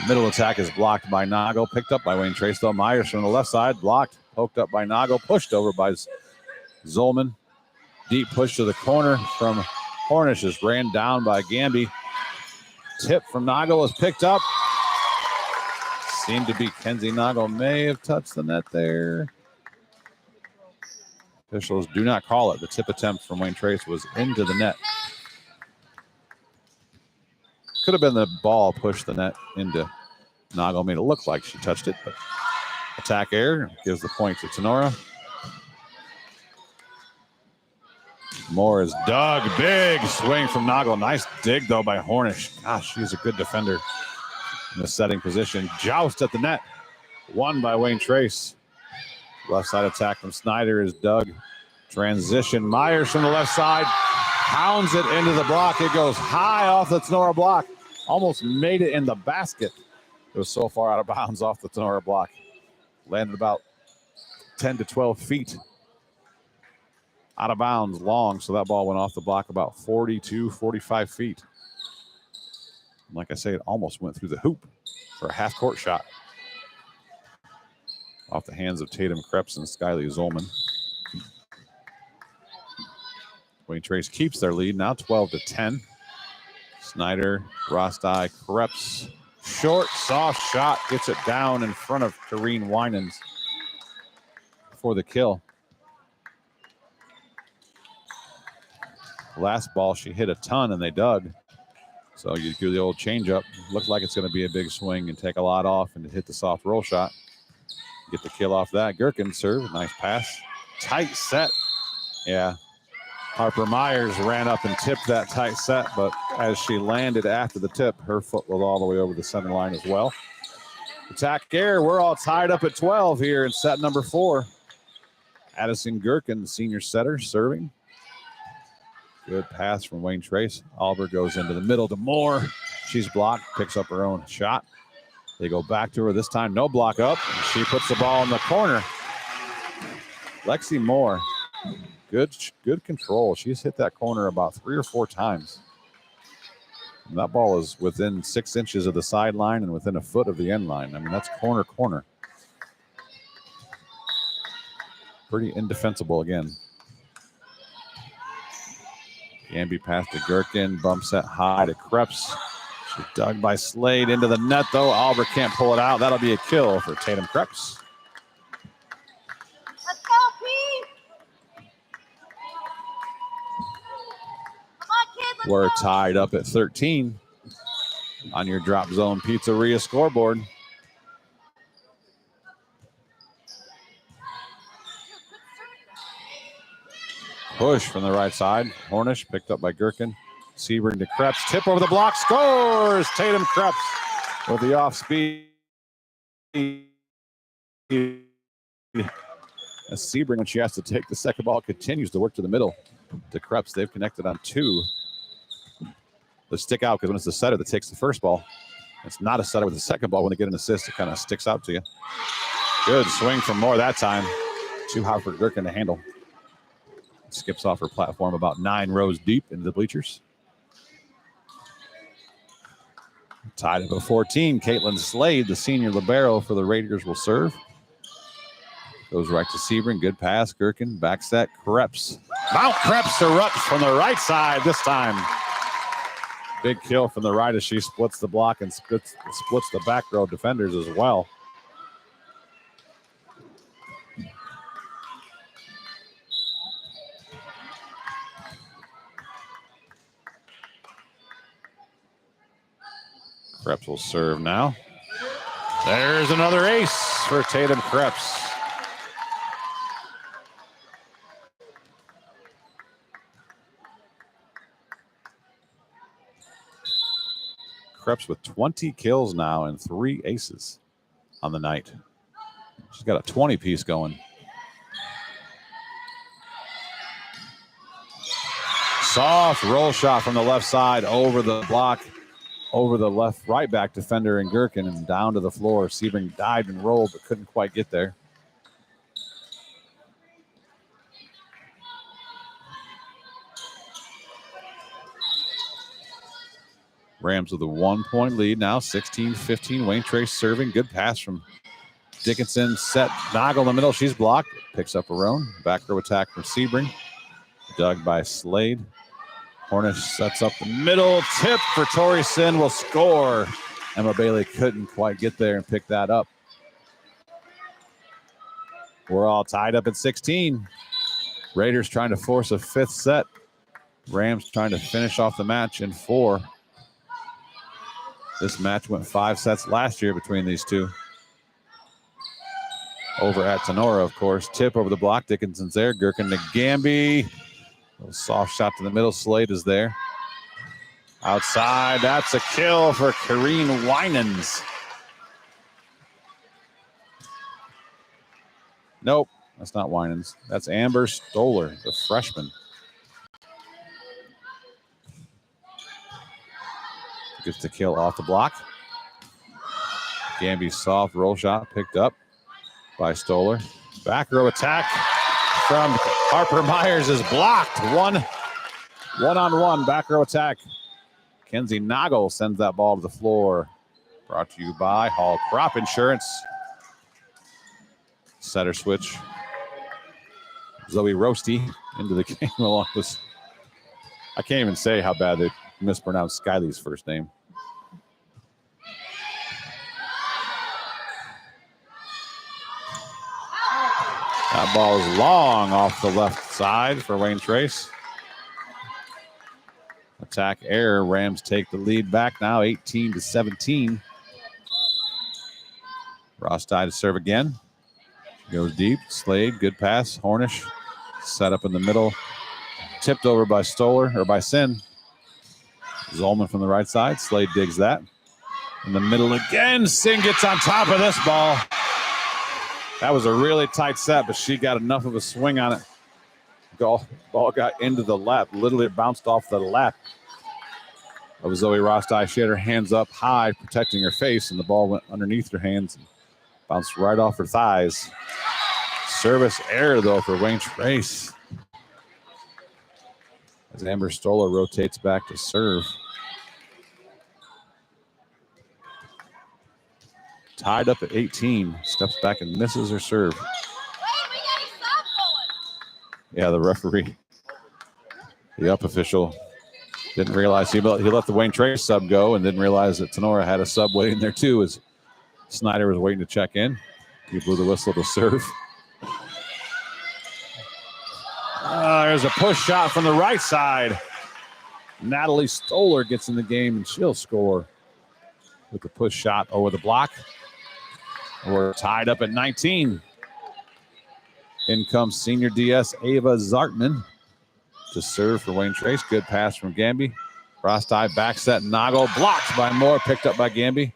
Middle attack is blocked by Noggle, picked up by Wayne Trace, though. Myers from the left side, blocked, poked up by Noggle, pushed over by Zolman. Deep push to the corner from Hornish is ran down by Gamby. Tip from Noggle is picked up. Seemed to be Kenzie Noggle, may have touched the net there. Officials do not call it. The tip attempt from Wayne Trace was into the net. Could have been the ball pushed the net into Noggle. Made it look like she touched it, but attack air gives the point to Tinora. Moore is dug. Big swing from Noggle. Nice dig, though, by Hornish. Gosh, she's a good defender in the setting position. Joust at the net. Won by Wayne Trace. Left side attack from Snyder is Doug. Transition. Myers from the left side. Pounds it into the block. It goes high off the Tinora block. Almost made it in the basket. It was so far out of bounds off the Tinora block. Landed about 10 to 12 feet out of bounds long. So that ball went off the block about 42, 45 feet. Like I say, it almost went through the hoop for a half-court shot. Off the hands of Tatum Krebs and Skyly Zolman. Wayne Trace keeps their lead, now 12-10. Snyder, Rostai, Krebs. Short, soft shot, gets it down in front of Kareen Winans for the kill. Last ball, she hit a ton and they dug. So you do the old changeup. Looked like it's going to be a big swing and take a lot off and hit the soft roll shot. Get the kill off that. Gherkin serve, nice pass. Tight set. Yeah. Harper Myers ran up and tipped that tight set, but as she landed after the tip, her foot was all the way over the center line as well. Attack air, we're all tied up at 12 here in set number 4. Addison Gherkin, the senior setter, serving. Good pass from Wayne Trace. Albert goes into the middle to Moore. She's blocked, picks up her own shot. They go back to her this time, no block up. And she puts the ball in the corner. Lexi Moore, good control. She's hit that corner about 3 or 4 times. And that ball is within 6 inches of the sideline and within a foot of the end line. I mean, that's corner. Pretty indefensible again. Gamby pass to Gherkin, bump set high to Krebs. She dug by Slade into the net, though. Albert can't pull it out. That'll be a kill for Tatum Krebs. Let's go, Pete! Come on, kid, let's We're go. tied up at 13 on your Drop Zone Pizzeria scoreboard. Push from the right side. Hornish picked up by Gherkin. Sebring to Krebs. Tip over the block. Scores! Tatum Krebs with the off speed. As Sebring, when she has to take the second ball, continues to work to the middle to Krebs. They've connected on 2. They stick out because when it's the setter that takes the first ball, it's not a setter with the second ball. When they get an assist, it kind of sticks out to you. Good swing from Moore that time. Too high for Gherkin to handle. Skips off her platform about 9 rows deep into the bleachers. Tied up at 14. Caitlin Slade, the senior libero for the Raiders, will serve. Goes right to Sebring. Good pass. Gherkin. Back set. Krebs. Mount Krebs erupts from the right side this time. Big kill from the right as she splits the block and splits the back row defenders as well. Krebs will serve now. There's another ace for Tatum Krebs. Krebs with 20 kills now and 3 aces on the night. She's got a 20-piece going. Soft roll shot from the left side over the block, over the left right back defender and Gherkin and down to the floor. Sebring dived and rolled but couldn't quite get there. Rams with a 1-point lead now, 16-15. Wayne Trace serving. Good pass from Dickinson. Set. Noggle in the middle. She's blocked. Picks up her own. Back row attack from Sebring. Dug by Slade. Hornish sets up the middle. Tip for Tori Sin will score. Emma Bailey couldn't quite get there and pick that up. We're all tied up at 16. Raiders trying to force a 5th set. Rams trying to finish off the match in 4. This match went 5 sets last year between these two. Over at Tinora, of course. Tip over the block. Dickinson's there. Gherkin to Gamby. Little soft shot to the middle. Slade is there. Outside. That's a kill for Kareen Winans. Nope. That's not Winans. That's Amber Stoller, the freshman. Gets the kill off the block. Gamby's soft roll shot picked up by Stoller. Back row attack from Harper Myers is blocked. One-on-one back row attack. Kenzie Noggle sends that ball to the floor. Brought to you by Hall Crop Insurance. Setter switch. Zoe Roasty into the game along with, I can't even say how bad they mispronounced Skylie's first name. That ball is long off the left side for Wayne Trace. Attack error. Rams take the lead back now, 18-17. Rostai to serve again. Goes deep. Slade, good pass. Hornish set up in the middle. Tipped over by Stoller, or by Sin. Zolman from the right side. Slade digs that. In the middle again. Sin gets on top of this ball. That was a really tight set, but she got enough of a swing on it. Ball got into the lap. Literally it bounced off the lap of Zoe Rostai. She had her hands up high, protecting her face, and the ball went underneath her hands and bounced right off her thighs. Service error, though, for Wayne Trace. As Amber Stoller rotates back to serve. Tied up at 18. Steps back and misses her serve. Yeah, the referee, the up official, didn't realize he let the Wayne Trace sub go and didn't realize that Tinora had a sub waiting there too as Snyder was waiting to check in. He blew the whistle to serve. There's a push shot from the right side. Natalie Stoller gets in the game and she'll score with the push shot over the block. We're tied up at 19. In comes senior DS Ava Zartman to serve for Wayne Trace. Good pass from Gamby. Rostai back set. Noggle blocked by Moore. Picked up by Gamby.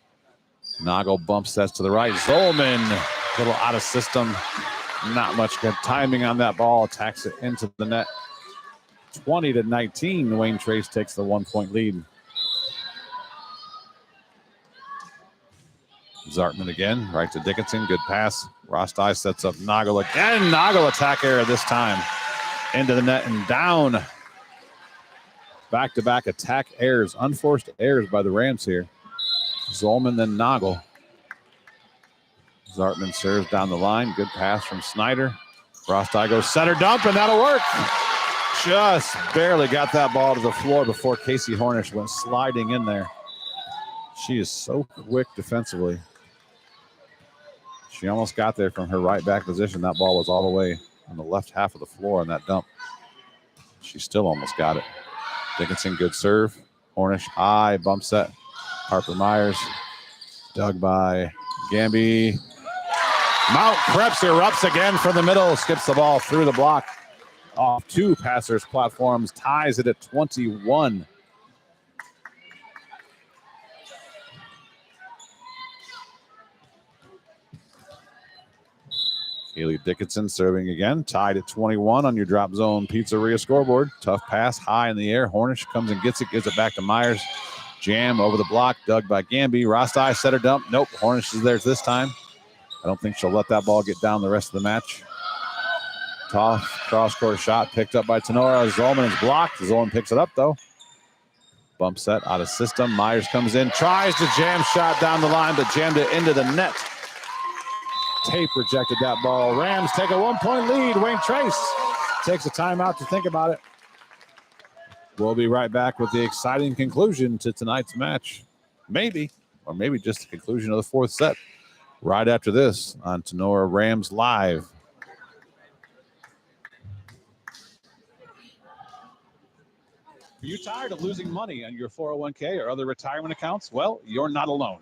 Noggle bump sets to the right. Zolman, a little out of system. Not much good timing on that ball. Attacks it into the net. 20-19. Wayne Trace takes the 1-point lead. Zartman again, right to Dickinson. Good pass. Rostai sets up Noggle again. Noggle attack error this time. Into the net and down. Back-to-back attack errors. Unforced errors by the Rams here. Zolman, then Noggle. Zartman serves down the line. Good pass from Snyder. Rostai goes center dump, and that'll work. Just barely got that ball to the floor before Casey Hornish went sliding in there. She is so quick defensively. She almost got there from her right back position. That ball was all the way on the left half of the floor on that dump. She still almost got it. Dickinson, good serve. Hornish, high, bump set. Harper Myers, dug by Gamby. Mount Krebs erupts again from the middle, skips the ball through the block. Off two passers' platforms, ties it at 21. Kaylee Dickinson serving again, tied at 21 on your Drop Zone Pizzeria scoreboard. Tough pass, high in the air. Hornish comes and gets it, gives it back to Myers. Jam over the block, dug by Gamby. Rostai set her dump. Nope, Hornish is there this time. I don't think she'll let that ball get down the rest of the match. Tough cross-court shot picked up by Tinora. Zolman is blocked. Zolman picks it up, though. Bump set out of system. Myers comes in, tries to jam shot down the line, but jammed it into the net. Tape rejected that ball. Rams take a 1-point lead. Wayne Trace takes a timeout to think about it. We'll be right back with the exciting conclusion to tonight's match. Maybe, or maybe just the conclusion of the fourth set. Right after this on Tinora Rams Live. Are you tired of losing money on your 401k or other retirement accounts? Well, you're not alone.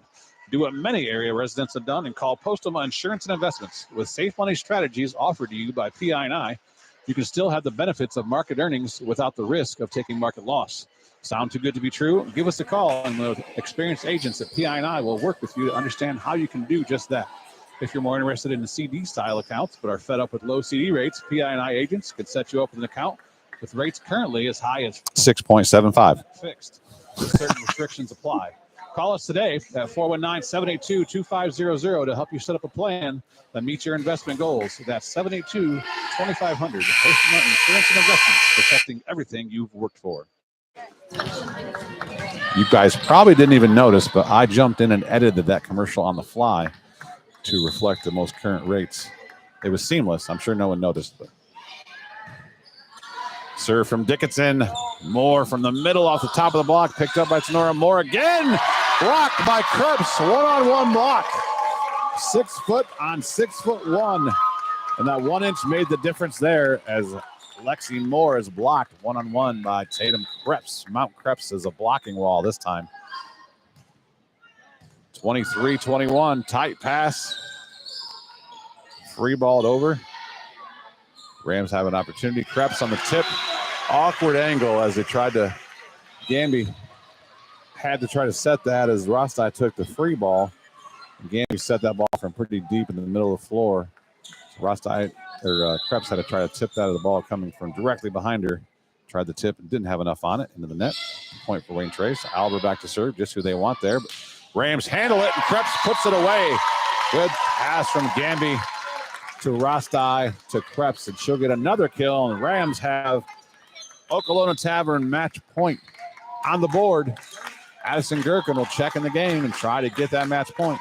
Do what many area residents have done and call Postoma Insurance and Investments. With safe money strategies offered to you by PI&I, you can still have the benefits of market earnings without the risk of taking market loss. Sound too good to be true? Give us a call, and the experienced agents at PI&I will work with you to understand how you can do just that. If you're more interested in the CD style accounts but are fed up with low CD rates, PI&I agents could set you up with an account with rates currently as high as 6.75. Fixed. Certain restrictions apply. Call us today at 419-782-2500 to help you set up a plan that meets your investment goals. That's 782-2500. Postal Insurance and Investments, protecting everything you've worked for. You guys probably didn't even notice, but I jumped in and edited that commercial on the fly to reflect the most current rates. It was seamless. I'm sure no one noticed. But serve from Dickinson. Moore from the middle off the top of the block. Picked up by Tinora. Moore again. Blocked by Krebs. One-on-one block. 6 foot on 6'1". And that 1 inch made the difference there as Lexi Moore is blocked one-on-one by Tatum Krebs. Mount Krebs is a blocking wall this time. 23-21, tight pass. Free balled over. Rams have an opportunity. Krebs on the tip. Awkward angle as they tried to, Gamby had to try to set that as Rostai took the free ball. Gamby set that ball from pretty deep in the middle of the floor. So Rostai, Krebs had to try to tip that of the ball coming from directly behind her. Tried the tip and didn't have enough on it into the net. Point for Wayne Trace. Albert back to serve, just who they want there. But Rams handle it and Krebs puts it away. Good pass from Gamby to Rostai to Krebs, and she'll get another kill. And Rams have Okolona Tavern match point on the board. Addison Gherkin will check in the game and try to get that match point.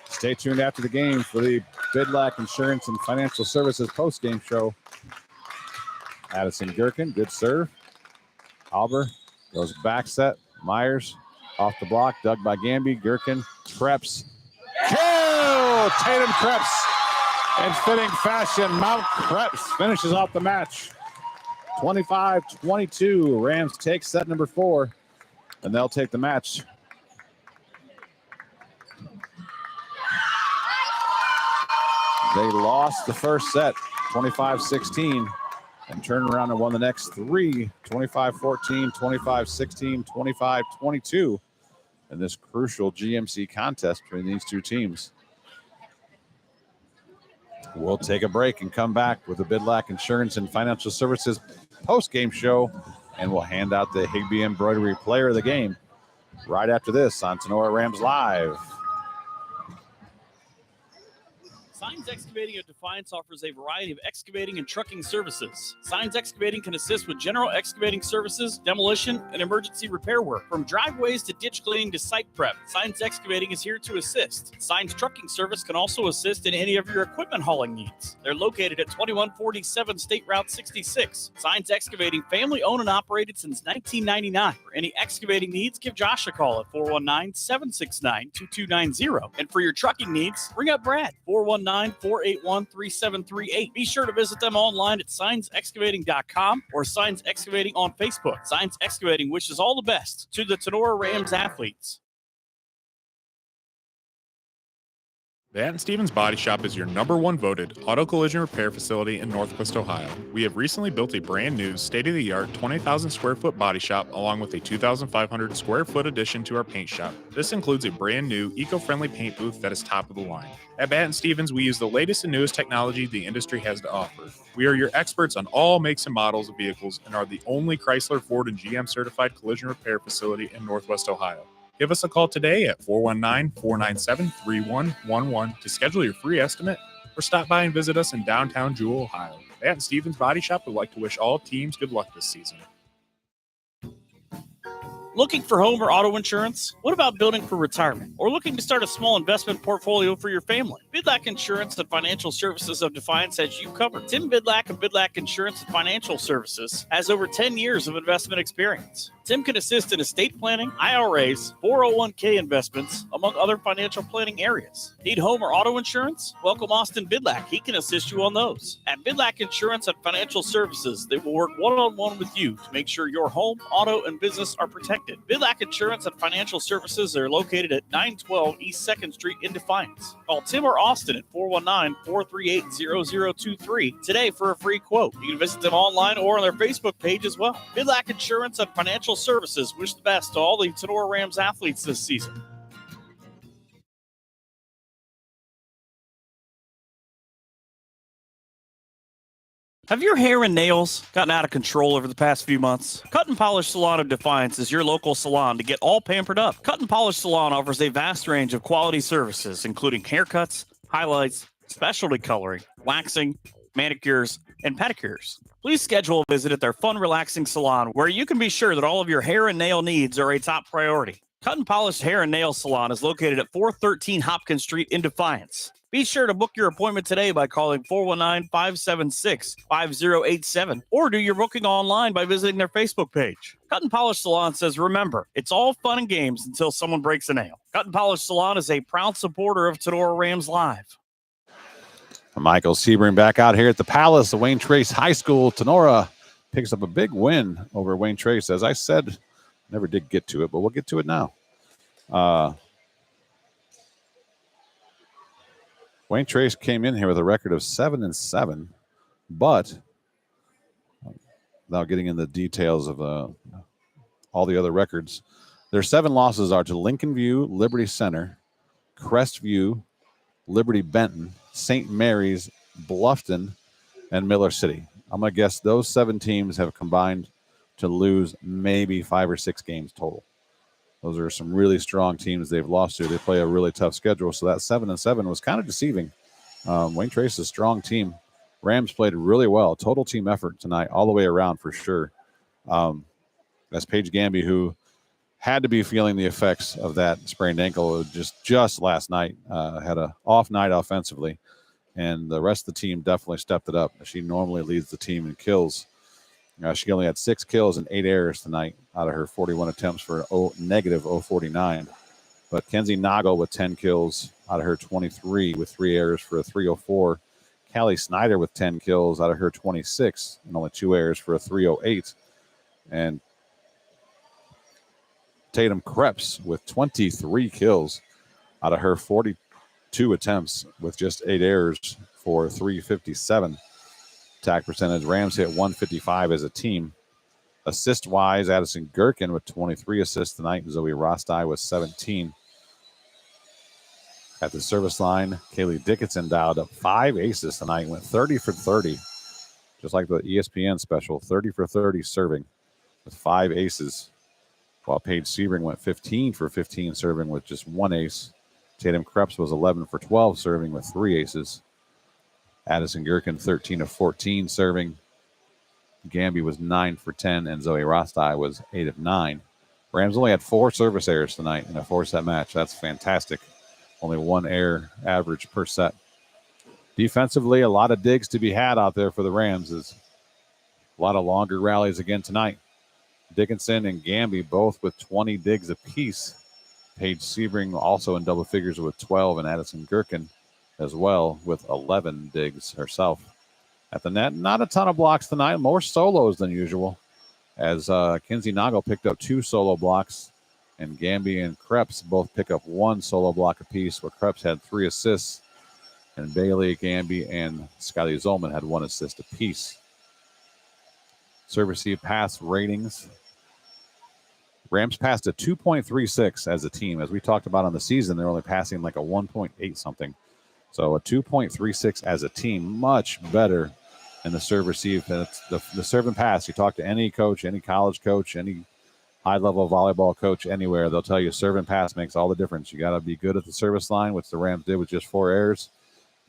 Stay tuned after the game for the Bidlack Insurance and Financial Services post-game show. Addison Gherkin, good serve. Alber goes back set. Myers off the block, dug by Gamby. Gherkin, Krebs. Kill! Tatum Krebs. In fitting fashion, Mount Krebs finishes off the match. 25-22. Rams take set number 4, and they'll take the match. They lost the first set, 25-16, and turned around and won the next 3, 25-14, 25-16, 25-22 in this crucial GMC contest between these two teams. We'll take a break and come back with the Bidlack Insurance and Financial Services post-game show, and we'll hand out the Higbee Embroidery Player of the Game right after this on Tinora Rams Live. Signs Excavating of Defiance offers a variety of excavating and trucking services. Signs Excavating can assist with general excavating services, demolition, and emergency repair work. From driveways to ditch cleaning to site prep, Signs Excavating is here to assist. Signs Trucking Service can also assist in any of your equipment hauling needs. They're located at 2147 State Route 66. Signs Excavating, family owned and operated since 1999. For any excavating needs, give Josh a call at 419-769-2290. And for your trucking needs, ring up Brad, 419-481-3738. Be sure to visit them online at signsexcavating.com or Signs Excavating on Facebook. Signs Excavating wishes all the best to the Tinora Rams athletes. That Stevens Body Shop is your #1 voted auto collision repair facility in Northwest Ohio. We have recently built a brand new state-of-the-art 20,000 square foot body shop along with a 2,500 square foot addition to our paint shop. This includes a brand new eco-friendly paint booth that is top of the line. At Batten Stevens, we use the latest and newest technology the industry has to offer. We are your experts on all makes and models of vehicles and are the only Chrysler, Ford, and GM certified collision repair facility in Northwest Ohio. Give us a call today at 419-497-3111 to schedule your free estimate or stop by and visit us in downtown Jewell, Ohio. Batten Stevens Body Shop would like to wish all teams good luck this season. Looking for home or auto insurance? What about building for retirement? Or looking to start a small investment portfolio for your family? Bidlack Insurance and Financial Services of Defiance has you covered. Tim Bidlack of Bidlack Insurance and Financial Services has over 10 years of investment experience. Tim can assist in estate planning, IRAs, 401k investments, among other financial planning areas. Need home or auto insurance? Welcome Austin Bidlack. He can assist you on those. At Bidlack Insurance and Financial Services, they will work one-on-one with you to make sure your home, auto, and business are protected. Bidlack Insurance and Financial Services are located at 912 East 2nd Street in Defiance. Call Tim or Austin at 419-438-0023 today for a free quote. You can visit them online or on their Facebook page as well. Bidlack Insurance and Financial Services wish the best to all the Tinora Rams athletes this season. Have your hair and nails gotten out of control over the past few months? Cut and Polish Salon of Defiance is your local salon to get all pampered up. Cut and Polish Salon offers a vast range of quality services, including haircuts, highlights, specialty coloring, waxing, manicures, and pedicures. Please schedule a visit at their fun, relaxing salon where you can be sure that all of your hair and nail needs are a top priority. Cut and Polish Hair and Nail Salon is located at 413 Hopkins Street in Defiance. Be sure to book your appointment today by calling 419-576-5087 or do your booking online by visiting their Facebook page. Cut and Polish Salon says, remember, it's all fun and games until someone breaks a nail. Cut and Polish Salon is a proud supporter of Tinora Rams Live. Michael Sebring back out here at the Palace of Wayne Trace High School. Tinora picks up a big win over Wayne Trace. As I said, never did get to it, but we'll get to it now. Wayne Trace came in here with a record of 7-7, but without getting into the details of all the other records, their 7 losses are to Lincoln View, Liberty Center, Crestview, Liberty Benton, St. Mary's, Bluffton, and Miller City. I'm going to guess those 7 teams have combined to lose maybe 5 or 6 games total. Those are some really strong teams they've lost to. They play a really tough schedule, so that 7-7 was kind of deceiving. Wayne Trace is a strong team. Rams played really well. Total team effort tonight, all the way around for sure. That's Paige Gamby, who had to be feeling the effects of that sprained ankle just last night. Had an off night offensively, and the rest of the team definitely stepped it up. She normally leads the team in kills. She only had 6 kills and 8 errors tonight out of her 41 attempts for negative 049. But Kenzie Nagel with 10 kills out of her 23 with 3 errors for a 304. Callie Snyder with 10 kills out of her 26 and only 2 errors for a 308. And Tatum Krebs with 23 kills out of her 42 attempts with just 8 errors for 357. Attack percentage, Rams hit 155 as a team. Assist-wise, Addison Gherkin with 23 assists tonight. Zoe Rostai with 17. At the service line, Kaylee Dickinson dialed up 5 aces tonight, went 30 for 30. Just like the ESPN special, 30 for 30 serving with 5 aces. While Paige Sebring went 15 for 15 serving with just 1 ace. Tatum Krebs was 11 for 12 serving with 3 aces. Addison Gherkin 13 of 14 serving. Gamby was 9 for 10, and Zoe Rostai was 8 of 9. Rams only had 4 service errors tonight in a 4-set match. That's fantastic. Only 1 error average per set. Defensively, a lot of digs to be had out there for the Rams. Is a lot of longer rallies again tonight. Dickinson and Gamby both with 20 digs apiece. Paige Sebring also in double figures with 12, and Addison Gherkin as well with 11 digs herself. At the net, not a ton of blocks tonight, more solos than usual, as Kenzie Nagel picked up 2 solo blocks, and Gamby and Krebs both pick up 1 solo block apiece, where Krebs had 3 assists, and Bailey, Gamby, and Scotty Zolman had 1 assist apiece. Serve receive pass ratings. Rams passed a 2.36 as a team. As we talked about on the season, they're only passing like a 1.8 something. So a 2.36 as a team, much better in the serve receive. It's the serve and pass. You talk to any coach, any college coach, any high-level volleyball coach anywhere, they'll tell you serve and pass makes all the difference. You got to be good at the service line, which the Rams did with just 4 errors.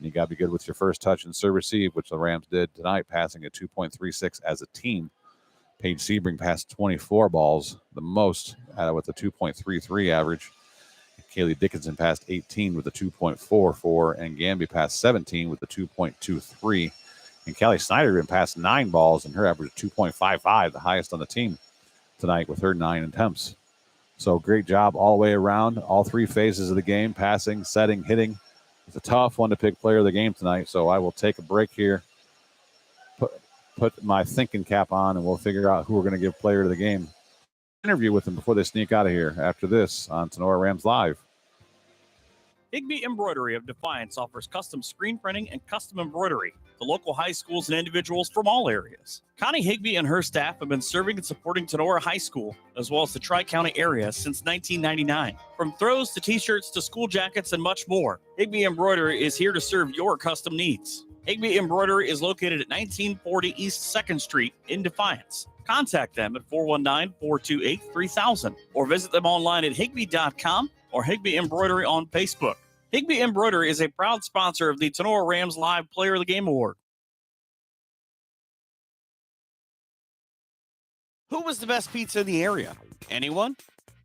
And you got to be good with your first touch and serve receive, which the Rams did tonight, passing a 2.36 as a team. Paige Sebring passed 24 balls, the most with a 2.33 average. Kaylee Dickinson passed 18 with a 2.44, and Gamby passed 17 with a 2.23. And Callie Snyder passed 9 balls, and her average 2.55, the highest on the team tonight with her 9 attempts. So great job all the way around, all 3 phases of the game, passing, setting, hitting. It's a tough one to pick player of the game tonight, so I will take a break here, put my thinking cap on, and we'll figure out who we're going to give player of the game. Interview with them before they sneak out of here after this on Tinora Rams Live. Higby Embroidery of Defiance offers custom screen printing and custom embroidery to local high schools and individuals from all areas. Connie Higby and her staff have been serving and supporting Tinora High School, as well as the Tri-County area, since 1999. From throws to t-shirts to school jackets and much more, Higby Embroidery is here to serve your custom needs. Higby Embroidery is located at 1940 East 2nd Street in Defiance. Contact them at 419-428-3000 or visit them online at higby.com or Higby Embroidery on Facebook. Higby Embroidery is a proud sponsor of the Tinora Rams Live Player of the Game Award. Who was the best pizza in the area? Anyone?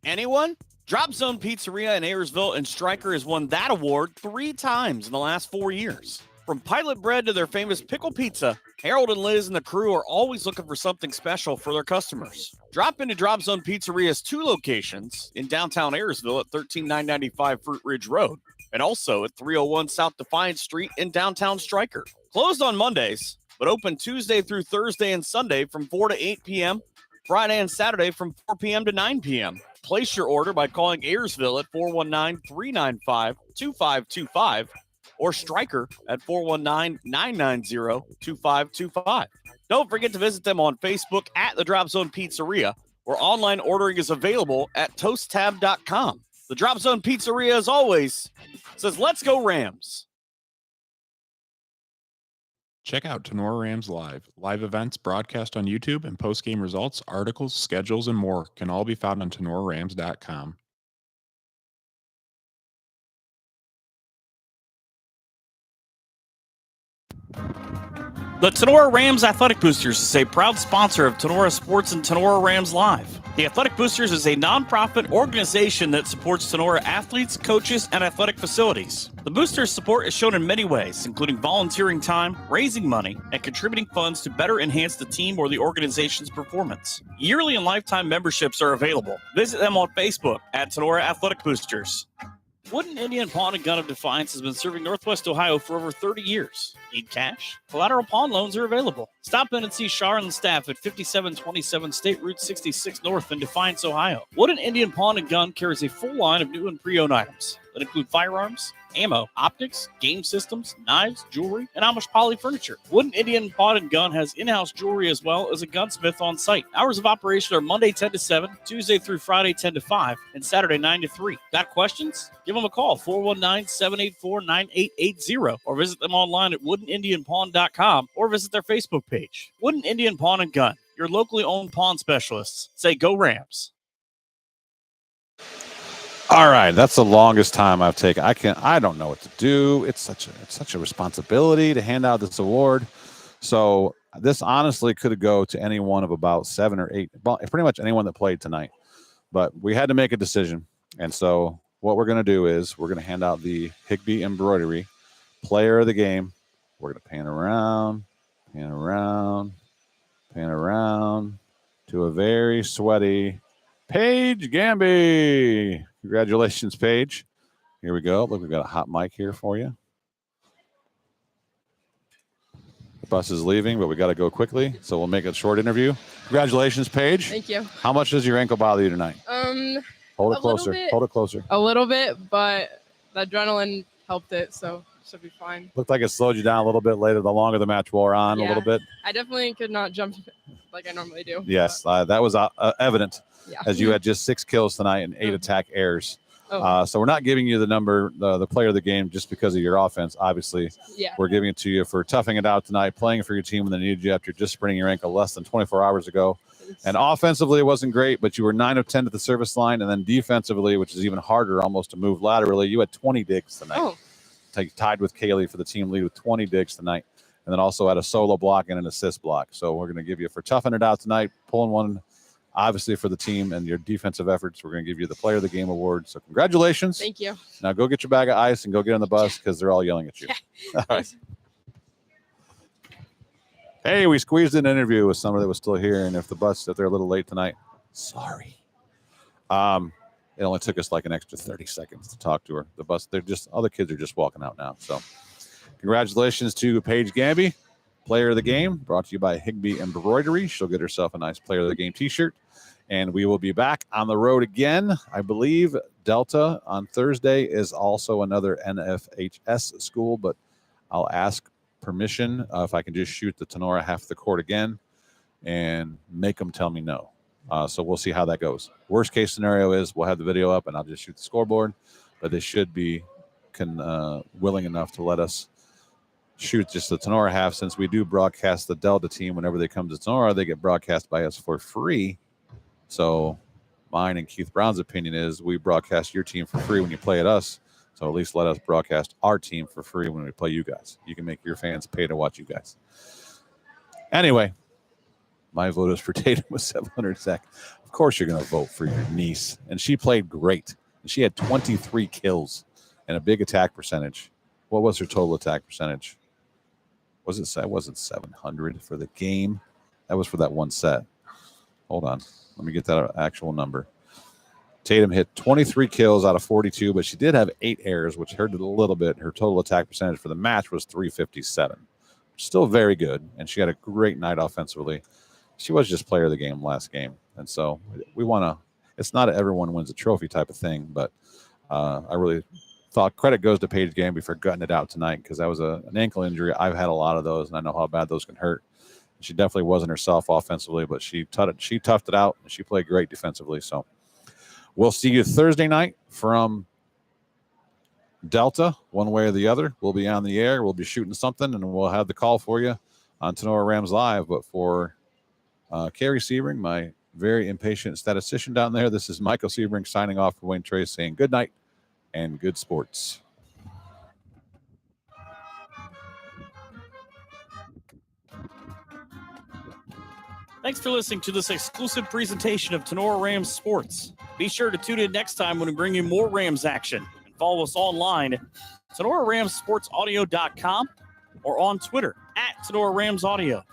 Anyone? Drop Zone Pizzeria in Ayersville and Stryker has won that award 3 times in the last 4 years. From pilot bread to their famous pickle pizza, Harold and Liz and the crew are always looking for something special for their customers. Drop into Drop Zone Pizzeria's 2 locations in downtown Ayersville at 13995 Fruit Ridge Road and also at 301 South Defiance Street in downtown Stryker. Closed on Mondays, but open Tuesday through Thursday and Sunday from 4 to 8 p.m., Friday and Saturday from 4 p.m. to 9 p.m. Place your order by calling Ayersville at 419-395-2525 or Stryker at 419-990-2525. Don't forget to visit them on Facebook at the Drop Zone Pizzeria, where online ordering is available at toasttab.com. The Drop Zone Pizzeria, as always, says, "Let's go Rams." Check out Tinora Rams Live. Live events broadcast on YouTube and post-game results, articles, schedules, and more can all be found on TinoraRams.com. The Tinora Rams Athletic Boosters is a proud sponsor of Tinora Sports and Tinora Rams Live. The Athletic Boosters is a nonprofit organization that supports Tinora athletes, coaches, and athletic facilities. The Boosters' support is shown in many ways, including volunteering time, raising money, and contributing funds to better enhance the team or the organization's performance. Yearly and lifetime memberships are available. Visit them on Facebook at Tinora Athletic Boosters. Wooden Indian Pawn and Gun of Defiance has been serving Northwest Ohio for over 30 years. Need cash? Collateral pawn loans are available. Stop in and see Shar and the staff at 5727 State Route 66 North in Defiance, Ohio. Wooden Indian Pawn and Gun carries a full line of new and pre-owned items that include firearms, ammo, optics, game systems, knives, jewelry, and Amish poly furniture. Wooden Indian Pawn and Gun has in-house jewelry as well as a gunsmith on site. Hours of operation are Monday 10 to 7, Tuesday through Friday 10 to 5, and Saturday 9 to 3. Got questions? Give them a call, 419-784-9880, or visit them online at woodenindianpawn.com or visit their Facebook page. Wooden Indian Pawn and Gun, your locally owned pawn specialists. Say go Rams. All right, that's the longest time I've taken. I don't know what to do. It's such a responsibility to hand out this award. So this honestly could go to any one of about 7 or 8, pretty much anyone that played tonight. But we had to make a decision. And so what we're going to do is we're going to hand out the Higby Embroidery Player of the Game. We're going to pan around to a very sweaty Paige Gamby. Congratulations, Paige. Here we go. Look, we've got a hot mic here for you. The bus is leaving, but we got to go quickly, so we'll make a short interview. Congratulations, Paige. Thank you. How much does your ankle bother you tonight? Hold it closer. Hold it closer. A little bit, but the adrenaline helped it, so it should be fine. Looked like it slowed you down a little bit later, the longer the match wore on, a little bit. I definitely could not jump like I normally do. Yes, that was evident. Yeah. As you had just 6 kills tonight and 8 attack errors. Oh. So we're not giving you the number, the player of the game, just because of your offense. Obviously, Yeah. we're giving it to you for toughing it out tonight, playing for your team when they needed you after just spraining your ankle less than 24 hours ago. And offensively, it wasn't great, but you were 9 of 10 at the service line. And then defensively, which is even harder almost to move laterally, you had 20 digs tonight. Oh. Tied with Kaylee for the team lead with 20 digs tonight. And then also had a solo block and an assist block. So we're going to give you for toughing it out tonight, pulling one. Obviously, for the team and your defensive efforts, we're going to give you the Player of the Game award. So congratulations. Thank you. Now go get your bag of ice and go get on the bus because they're all yelling at you. All right. Hey, we squeezed in an interview with somebody that was still here, and if they're a little late tonight, sorry. It only took us like an extra 30 seconds to talk to her. All the kids are just walking out now. So congratulations to Paige Gamby, Player of the Game, brought to you by Higby Embroidery. She'll get herself a nice Player of the Game t-shirt. And we will be back on the road again. I believe Delta on Thursday is also another NFHS school, but I'll ask permission if I can just shoot the Tinora half the court again and make them tell me no. So we'll see how that goes. Worst case scenario is we'll have the video up and I'll just shoot the scoreboard, but they should be willing enough to let us shoot just the Tinora half. Since we do broadcast the Delta team whenever they come to Tinora, they get broadcast by us for free. So mine and Keith Brown's opinion is we broadcast your team for free when you play at us. So at least let us broadcast our team for free when we play you guys. You can make your fans pay to watch you guys. Anyway, my vote is for Tatum with 700 sacks. Of course you're going to vote for your niece. And she played great. And she had 23 kills and a big attack percentage. What was her total attack percentage? Wasn't 700 for the game. That was for that one set. Hold on. Let me get that actual number. Tatum hit 23 kills out of 42, but she did have 8 errors, which hurt it a little bit. Her total attack percentage for the match was 357. Still very good, and she had a great night offensively. She was just player of the game last game, and so we want to – it's not a everyone wins a trophy type of thing, but I really thought credit goes to Paige Gamby for gutting it out tonight because that was an ankle injury. I've had a lot of those, and I know how bad those can hurt. She definitely wasn't herself offensively, but she toughed it out, and she played great defensively, so – we'll see you Thursday night from Delta, one way or the other. We'll be on the air. We'll be shooting something, and we'll have the call for you on Tinora Rams Live. But for Carrie Sebring, my very impatient statistician down there, this is Michael Sebring signing off for Wayne Trace, saying good night and good sports. Thanks for listening to this exclusive presentation of Tinora Rams Sports. Be sure to tune in next time when we bring you more Rams action. And follow us online at TinoraRamsSportsAudio.com or on Twitter at Tinora Rams Audio.